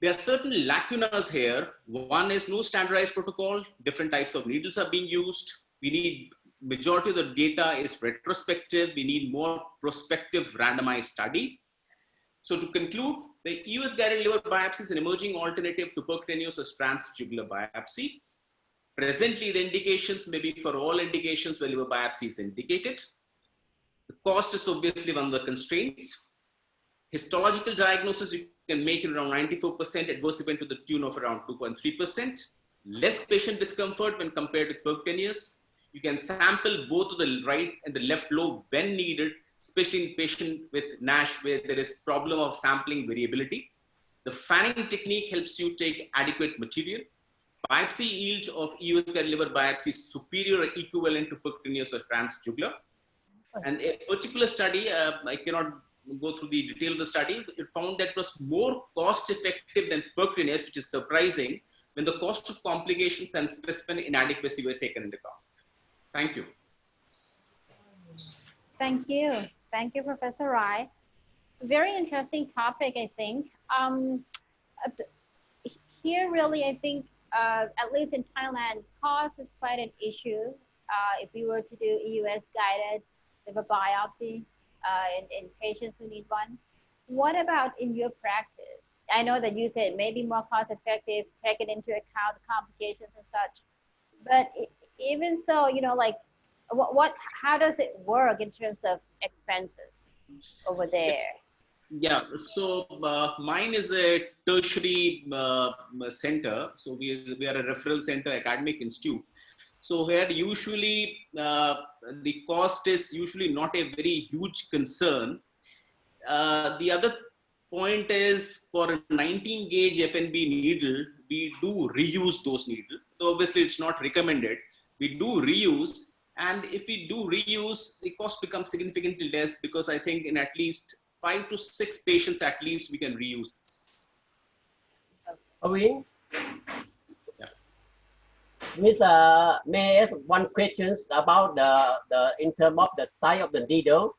There are certain lacunas here. One is no standardized protocol. Different types of needles are being used. We need, majority of the data is retrospective. We need more prospective randomized study. So to conclude, the EUS guided liver biopsy is an emerging alternative to percutaneous or transjugular biopsy. Presently, the indications may be for all indications where liver biopsy is indicated. The cost is obviously one of the constraints. Histological diagnosis, you can make it around 94%, adverse event to the tune of around 2.3%. Less patient discomfort when compared to percutaneous. You can sample both the right and the left lobe when needed, especially in patient with NASH where there is problem of sampling variability. The fanning technique helps you take adequate material. Biopsy yield of EUS guided liver biopsy is superior or equivalent to percutaneous or transjugular. And a particular study, I cannot go through the detail of the study, it found that it was more cost effective than percutaneous, which is surprising when the cost of complications and specimen inadequacy were taken into account. Thank you. Thank you. Thank you, Professor Rai. Very interesting topic, I think. Here, really, I think, at least in Thailand, cost is quite an issue. If we were to do EUS guided liver biopsy in patients who need one. What about in your practice? I know that you said maybe more cost effective, taking into account the complications and such. But even so, you know, like how does it work in terms of expenses over there? Yeah, so mine is a tertiary center. So we are a referral center, academic institute. So here usually the cost is usually not a very huge concern. The other point is for a 19 gauge FNB needle, we do reuse those needles. So obviously it's not recommended. We do reuse, and if we do reuse, the cost becomes significantly less because I think in at least 5 to 6 patients at least we can reuse this. Owen? Miss, may I ask one question about the in terms of the size of the needle,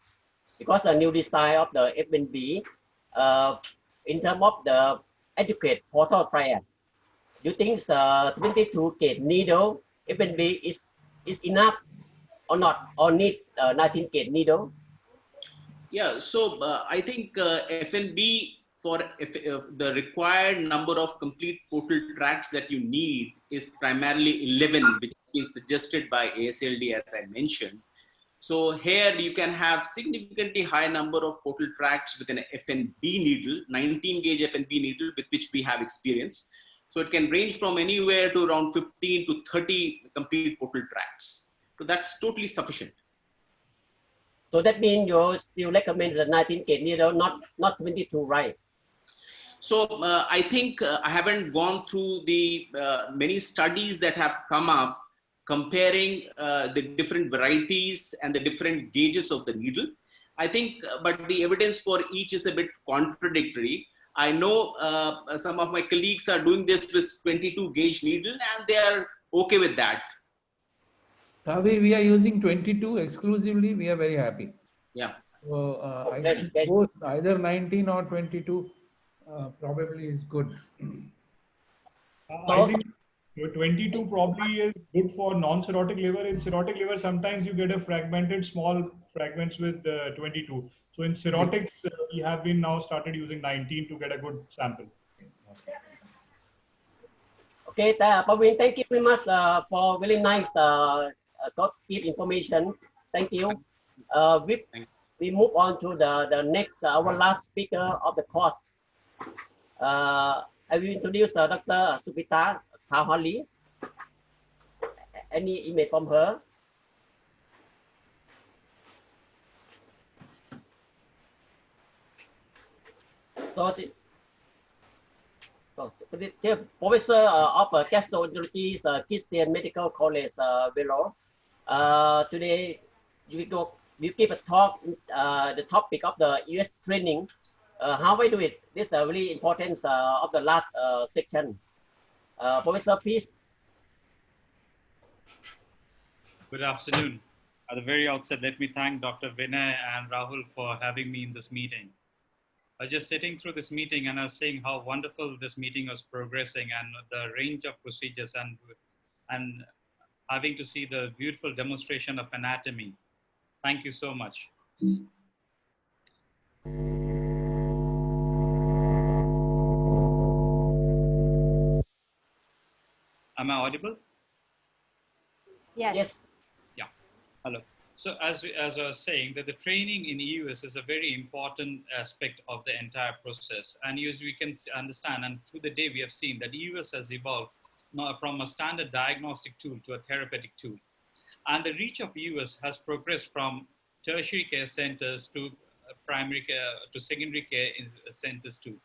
because the new design of the FNB, in terms of the adequate portal triad, do you think 22 gauge needle FNB is enough or not, or need 19 gauge needle? Yeah, so I think FNB for the required number of complete portal tracts that you need is primarily 11, which is suggested by ASLD, as I mentioned. So here you can have significantly high number of portal tracts with an FNB needle, 19 gauge FNB needle with which we have experience. So it can range from anywhere to around 15 to 30 complete portal tracts. So that's totally sufficient. So that means you still recommend the 19 gauge needle, not 22, right? So I think I haven't gone through the many studies that have come up comparing the different varieties and the different gauges of the needle. I think, but the evidence for each is a bit contradictory. I know some of my colleagues are doing this with 22 gauge needle and they are okay with that. Thawee, we are using 22 exclusively. We are very happy. Yeah. So I think both either 19 or 22 probably is good. I think 22 probably is good for non-cirrhotic liver. In cirrhotic liver, sometimes you get a fragmented small fragments with 22. So in cirrhotics, we have been now started using 19 to get a good sample. Okay, Pavin, thank you very much for very nice give information. Thank you. We move on to the next, our last speaker of the course. I will introduce Dr. Supita Thawee. Any image from her? So, Professor of Gastroenterology, Christian Medical College, Vellore. Today, you give a talk, the topic of the EUS training. How we do it? This is a really important of the last section. Professor, please. Good afternoon. At the very outset, let me thank Dr. Vinay and Rahul for having me in this meeting. I was just sitting through this meeting and I was saying how wonderful this meeting was progressing and the range of procedures and having to see the beautiful demonstration of anatomy. Thank you so much. Am I audible? Yes. Yeah. Hello. So as I was saying, that the training in EUS is a very important aspect of the entire process. And as we can understand, and through the day we have seen that EUS has evolved from a standard diagnostic tool to a therapeutic tool. And the reach of EUS has progressed from tertiary care centers to primary care to secondary care centers too.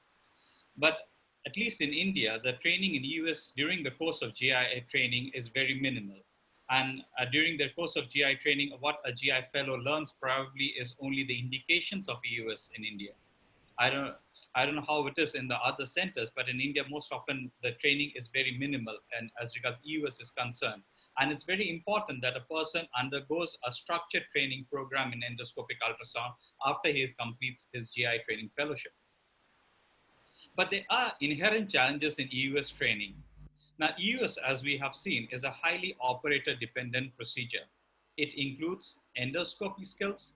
But at least in India, the training in EUS during the course of GI training is very minimal. And during the course of GI training, what a GI fellow learns probably is only the indications of EUS in India. I don't know how it is in the other centers, but in India, most often the training is very minimal and as regards EUS is concerned. And it's very important that a person undergoes a structured training program in endoscopic ultrasound after he completes his GI training fellowship. But there are inherent challenges in EUS training. Now, EUS, as we have seen, is a highly operator-dependent procedure. It includes endoscopy skills,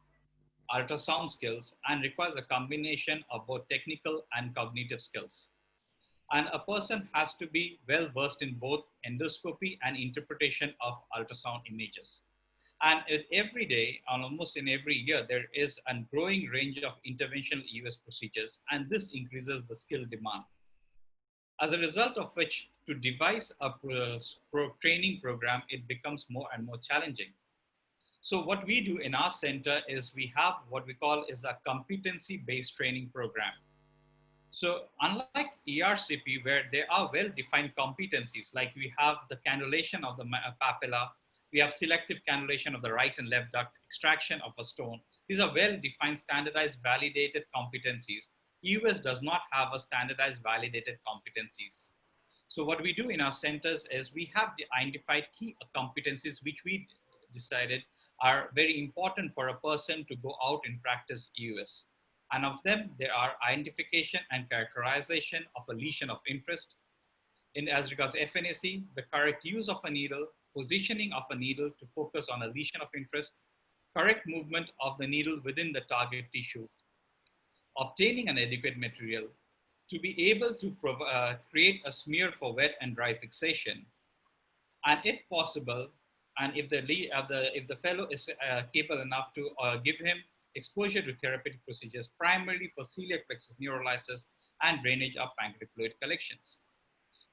ultrasound skills, and requires a combination of both technical and cognitive skills. And a person has to be well versed in both endoscopy and interpretation of ultrasound images. And every day, almost in every year, there is a growing range of interventional EUS procedures, and this increases the skill demand. As a result of which, to devise a training program, it becomes more and more challenging. So what we do in our center is we have what we call is a competency-based training program. So unlike ERCP, where there are well-defined competencies, like we have the cannulation of the papilla, we have selective cannulation of the right and left duct, extraction of a stone. These are well-defined, standardized, validated competencies. EUS does not have a standardized, validated competencies. So what we do in our centers is we have identified key competencies which we decided are very important for a person to go out and practice EUS. And of them, there are identification and characterization of a lesion of interest. As regards FNAC, the correct use of a needle, positioning of a needle to focus on a lesion of interest, correct movement of the needle within the target tissue, obtaining an adequate material, to be able to create a smear for wet and dry fixation, and if possible, and if the fellow is capable enough to give him exposure to therapeutic procedures, primarily for celiac plexus neurolysis and drainage of pancreatic fluid collections.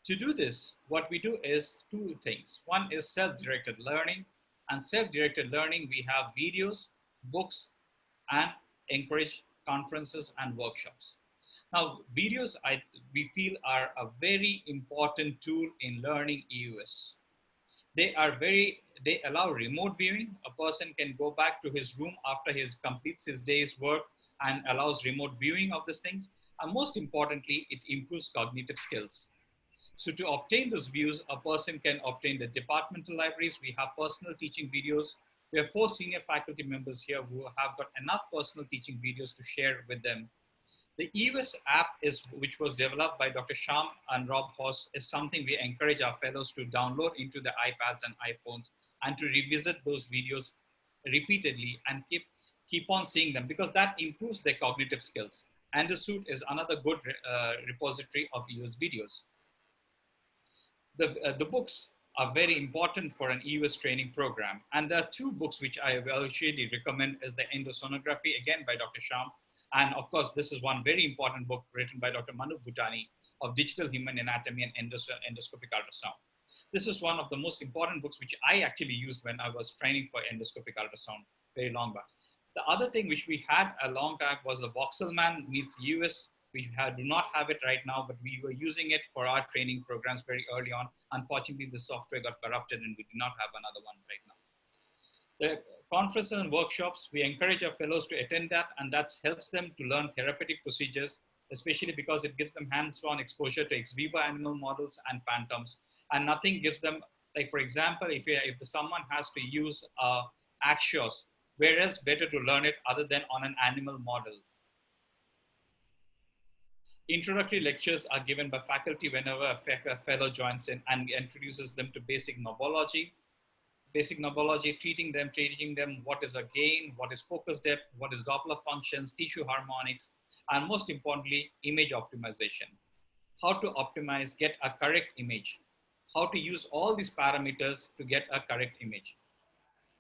To do this, what we do is two things. One is self-directed learning, and self-directed learning, we have videos, books, and encourage conferences and workshops. Now, videos we feel are a very important tool in learning EUS. They allow remote viewing. A person can go back to his room after he completes his day's work and allows remote viewing of these things. And most importantly, it improves cognitive skills. So to obtain those views, a person can obtain the departmental libraries. We have personal teaching videos. We have 4 senior faculty members here who have got enough personal teaching videos to share with them. The EUS app, which was developed by Dr. Sham and Rob Hoss, is something we encourage our fellows to download into their iPads and iPhones and to revisit those videos repeatedly and keep on seeing them, because that improves their cognitive skills. And the suit is another good repository of EUS videos. The books are very important for an EUS training program. And there are 2 books which I will usually recommend is the Endosonography, again by Dr. Sham. And of course, this is one very important book written by Dr. Manu Bhutani of Digital Human Anatomy and Endoscopic Ultrasound. This is one of the most important books which I actually used when I was training for endoscopic ultrasound very long back. The other thing which we had a long time was the Voxelman meets EUS. We do not have it right now, but we were using it for our training programs very early on. Unfortunately, the software got corrupted and we do not have another one right now. The conferences and workshops, we encourage our fellows to attend that, and that helps them to learn therapeutic procedures, especially because it gives them hands-on exposure to ex vivo animal models and phantoms. And nothing gives them, like for example, if someone has to use axios, where else better to learn it other than on an animal model? Introductory lectures are given by faculty whenever a fellow joins in and introduces them to basic knobology. Basic knobology, teaching them what is a gain, what is focus depth, what is Doppler functions, tissue harmonics, and most importantly, image optimization. How to optimize, get a correct image. How to use all these parameters to get a correct image.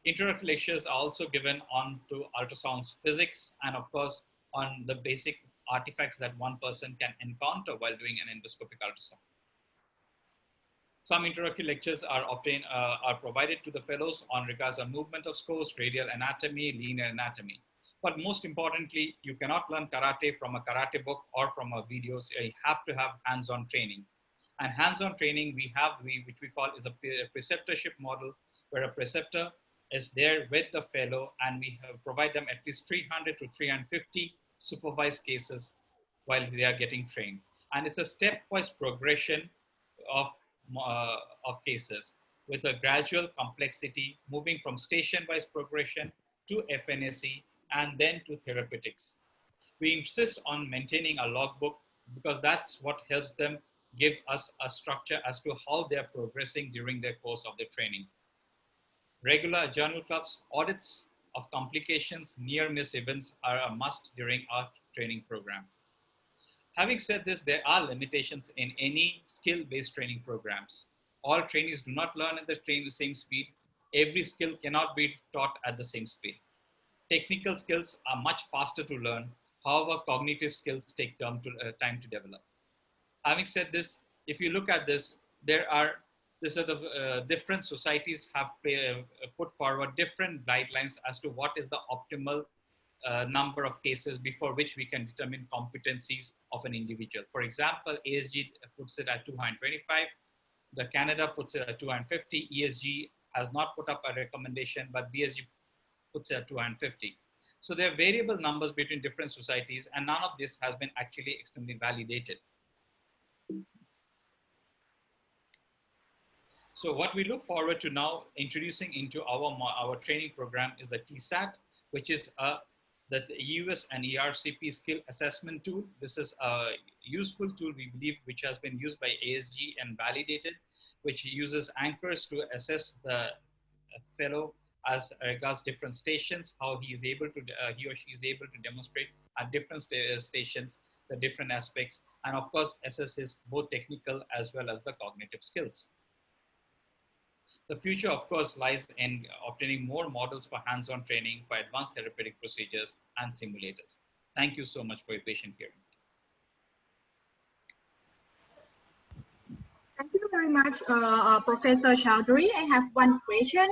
Introductory lectures are also given on to ultrasound physics and of course on the basic artifacts that one person can encounter while doing an endoscopic ultrasound. Some introductory lectures are provided to the fellows on regards of movement of scores, radial anatomy, linear anatomy. But most importantly, you cannot learn karate from a karate book or from a video. So you have to have hands-on training. And hands-on training which we call is a preceptorship model, where a preceptor is there with the fellow and we provide them at least 300 to 350 supervised cases while they are getting trained. And it's a stepwise progression of cases with a gradual complexity, moving from station-wise progression to FNAC and then to therapeutics. We insist on maintaining a logbook because that's what helps them give us a structure as to how they're progressing during their course of their training. Regular journal clubs, audits of complications, near-miss events are a must during our training program. Having said this, there are limitations in any skill-based training programs. All trainees do not learn at the same speed. Every skill cannot be taught at the same speed. Technical skills are much faster to learn. However, cognitive skills take time to develop. Having said this, if you look at this, different societies have put forward different guidelines as to what is the optimal number of cases before which we can determine competencies of an individual. For example, ASG puts it at 225, the Canada puts it at 250, ESG has not put up a recommendation, but BSG puts it at 250. So there are variable numbers between different societies and none of this has been actually extremely validated. So what we look forward to now introducing into our training program is the TSAT, which is the EUS and ERCP skill assessment tool. This is a useful tool, we believe, which has been used by ASG and validated, which uses anchors to assess the fellow as regards different stations, how he is able to, he or she is able to demonstrate at different stations, the different aspects, and of course, assess his both technical as well as the cognitive skills. The future, of course, lies in obtaining more models for hands-on training for advanced therapeutic procedures and simulators. Thank you so much for your patient hearing. Thank you very much, Professor Chowdhury. I have one question.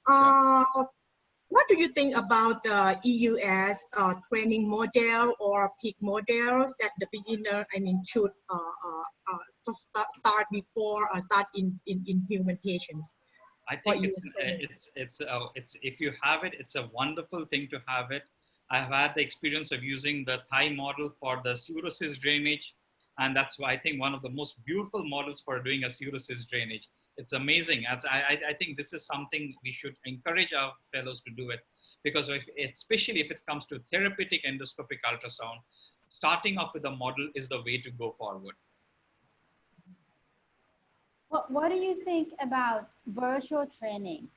What do you think about the EUS training model or peak models that the beginner, should start before start in human patients? I think it's if you have it, it's a wonderful thing to have it. I've had the experience of using the Thai model for the pseudocyst drainage, and that's why I think one of the most beautiful models for doing a pseudocyst drainage. It's amazing. I think this is something we should encourage our fellows to do it, because especially if it comes to therapeutic endoscopic ultrasound, starting off with a model is the way to go forward. What do you think about virtual training,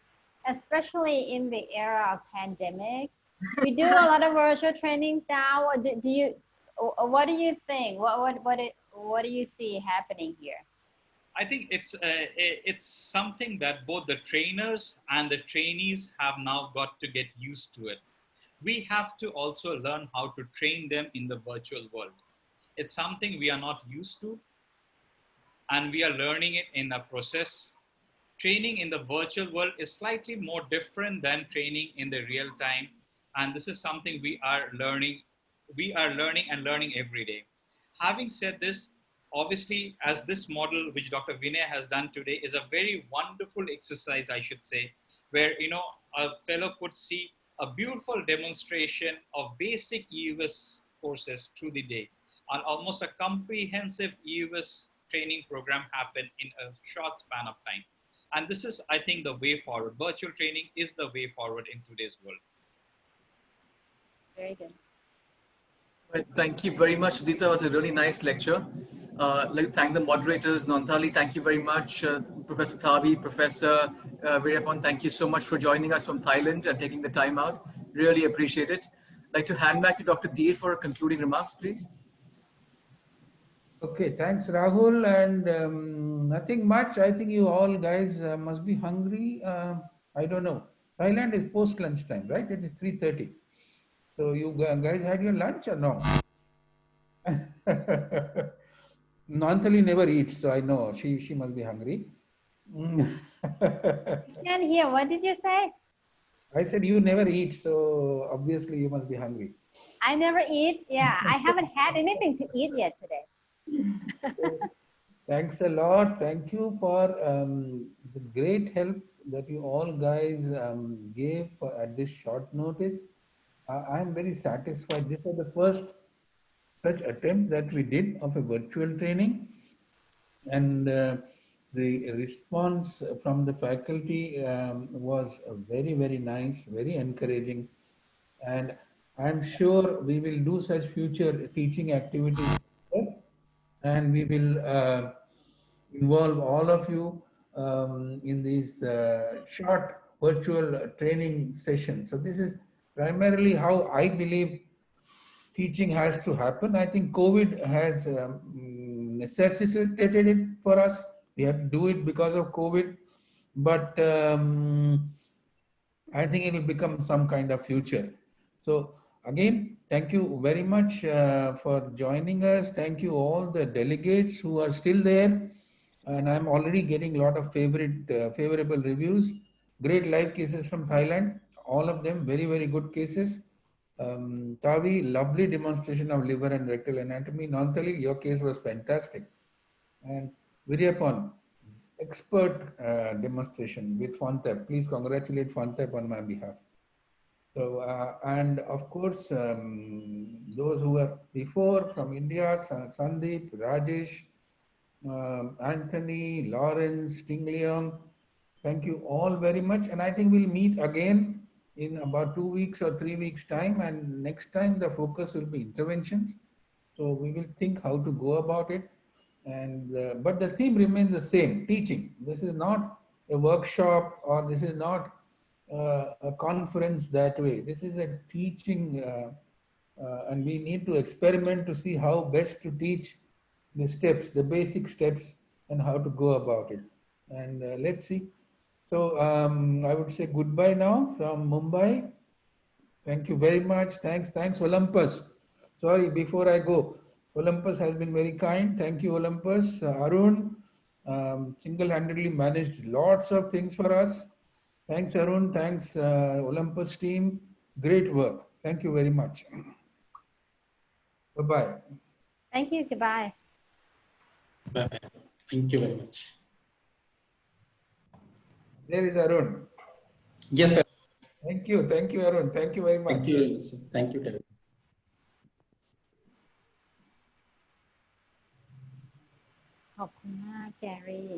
especially in the era of pandemic? We do a lot of virtual trainings now. What do you think? What do you see happening here? I think it's something that both the trainers and the trainees have now got to get used to it. We have to also learn how to train them in the virtual world. It's something we are not used to, and we are learning it in a process. Training in the virtual world is slightly more different than training in the real time. And this is something we are learning. We are learning and learning every day. Having said this, obviously, as this model, which Dr. Vinay has done today, is a very wonderful exercise, I should say, where, a fellow could see a beautiful demonstration of basic EUS courses through the day, and almost a comprehensive EUS training program happen in a short span of time. And this is, I think, the way forward. Virtual training is the way forward in today's world. Very good. Right, thank you very much, Udita. It was a really nice lecture. I'd like to thank the moderators. Nonthalee, thank you very much. Professor Thawee, Professor Virapon, thank you so much for joining us from Thailand and taking the time out. Really appreciate it. I'd like to hand back to Dr. Dhir for concluding remarks, please. Okay, thanks, Rahul. And nothing much. I think you all guys must be hungry. I don't know. Thailand is post lunchtime, right? It is 3:30. So you guys had your lunch or no? Nonthalee never eats, so I know she must be hungry. I can't hear. What did you say? I said you never eat, so obviously you must be hungry. I never eat. Yeah, I haven't had anything to eat yet today. Thanks a lot. Thank you for the great help that you all guys gave at this short notice. I'm very satisfied. This was the first such attempt that we did of a virtual training, and the response from the faculty was very, very nice, very encouraging, and I'm sure we will do such future teaching activities, and we will involve all of you in these short virtual training sessions. So this is primarily how I believe teaching has to happen. I think COVID has necessitated it for us. We had to do it because of COVID, but I think it will become some kind of future. So again, thank you very much for joining us. Thank you all the delegates who are still there. And I'm already getting a lot of favorable reviews. Great live cases from Thailand. All of them very, very good cases. Thawee, lovely demonstration of liver and rectal anatomy. Nonthalee, your case was fantastic. And Virapon, expert demonstration with Fontep. Please congratulate Fontep on my behalf. So, and of course, those who were before from India, Sundeep, Rajesh, Anthony, Lawrence, Ting Leong, thank you all very much. And I think we'll meet again in about 2 weeks or 3 weeks time. And next time the focus will be interventions. So we will think how to go about it. And but the theme remains the same, teaching. This is not a workshop, or this is not a conference that way. This is a teaching, and we need to experiment to see how best to teach the steps, the basic steps, and how to go about it. And let's see. So I would say goodbye now from Mumbai. Thank you very much. Thanks Olympus. Sorry, before I go, Olympus has been very kind. Thank you, Olympus. Arun single-handedly managed lots of things for us. Thanks, Arun. Thanks, Olympus team. Great work. Thank you very much. Bye-bye. Thank you. Goodbye. Bye-bye. Thank you very much. There is Arun. Yes, sir. Thank you, Arun. Thank you very much. Thank you. Thank you, David. ขอบคุณมากแกรี่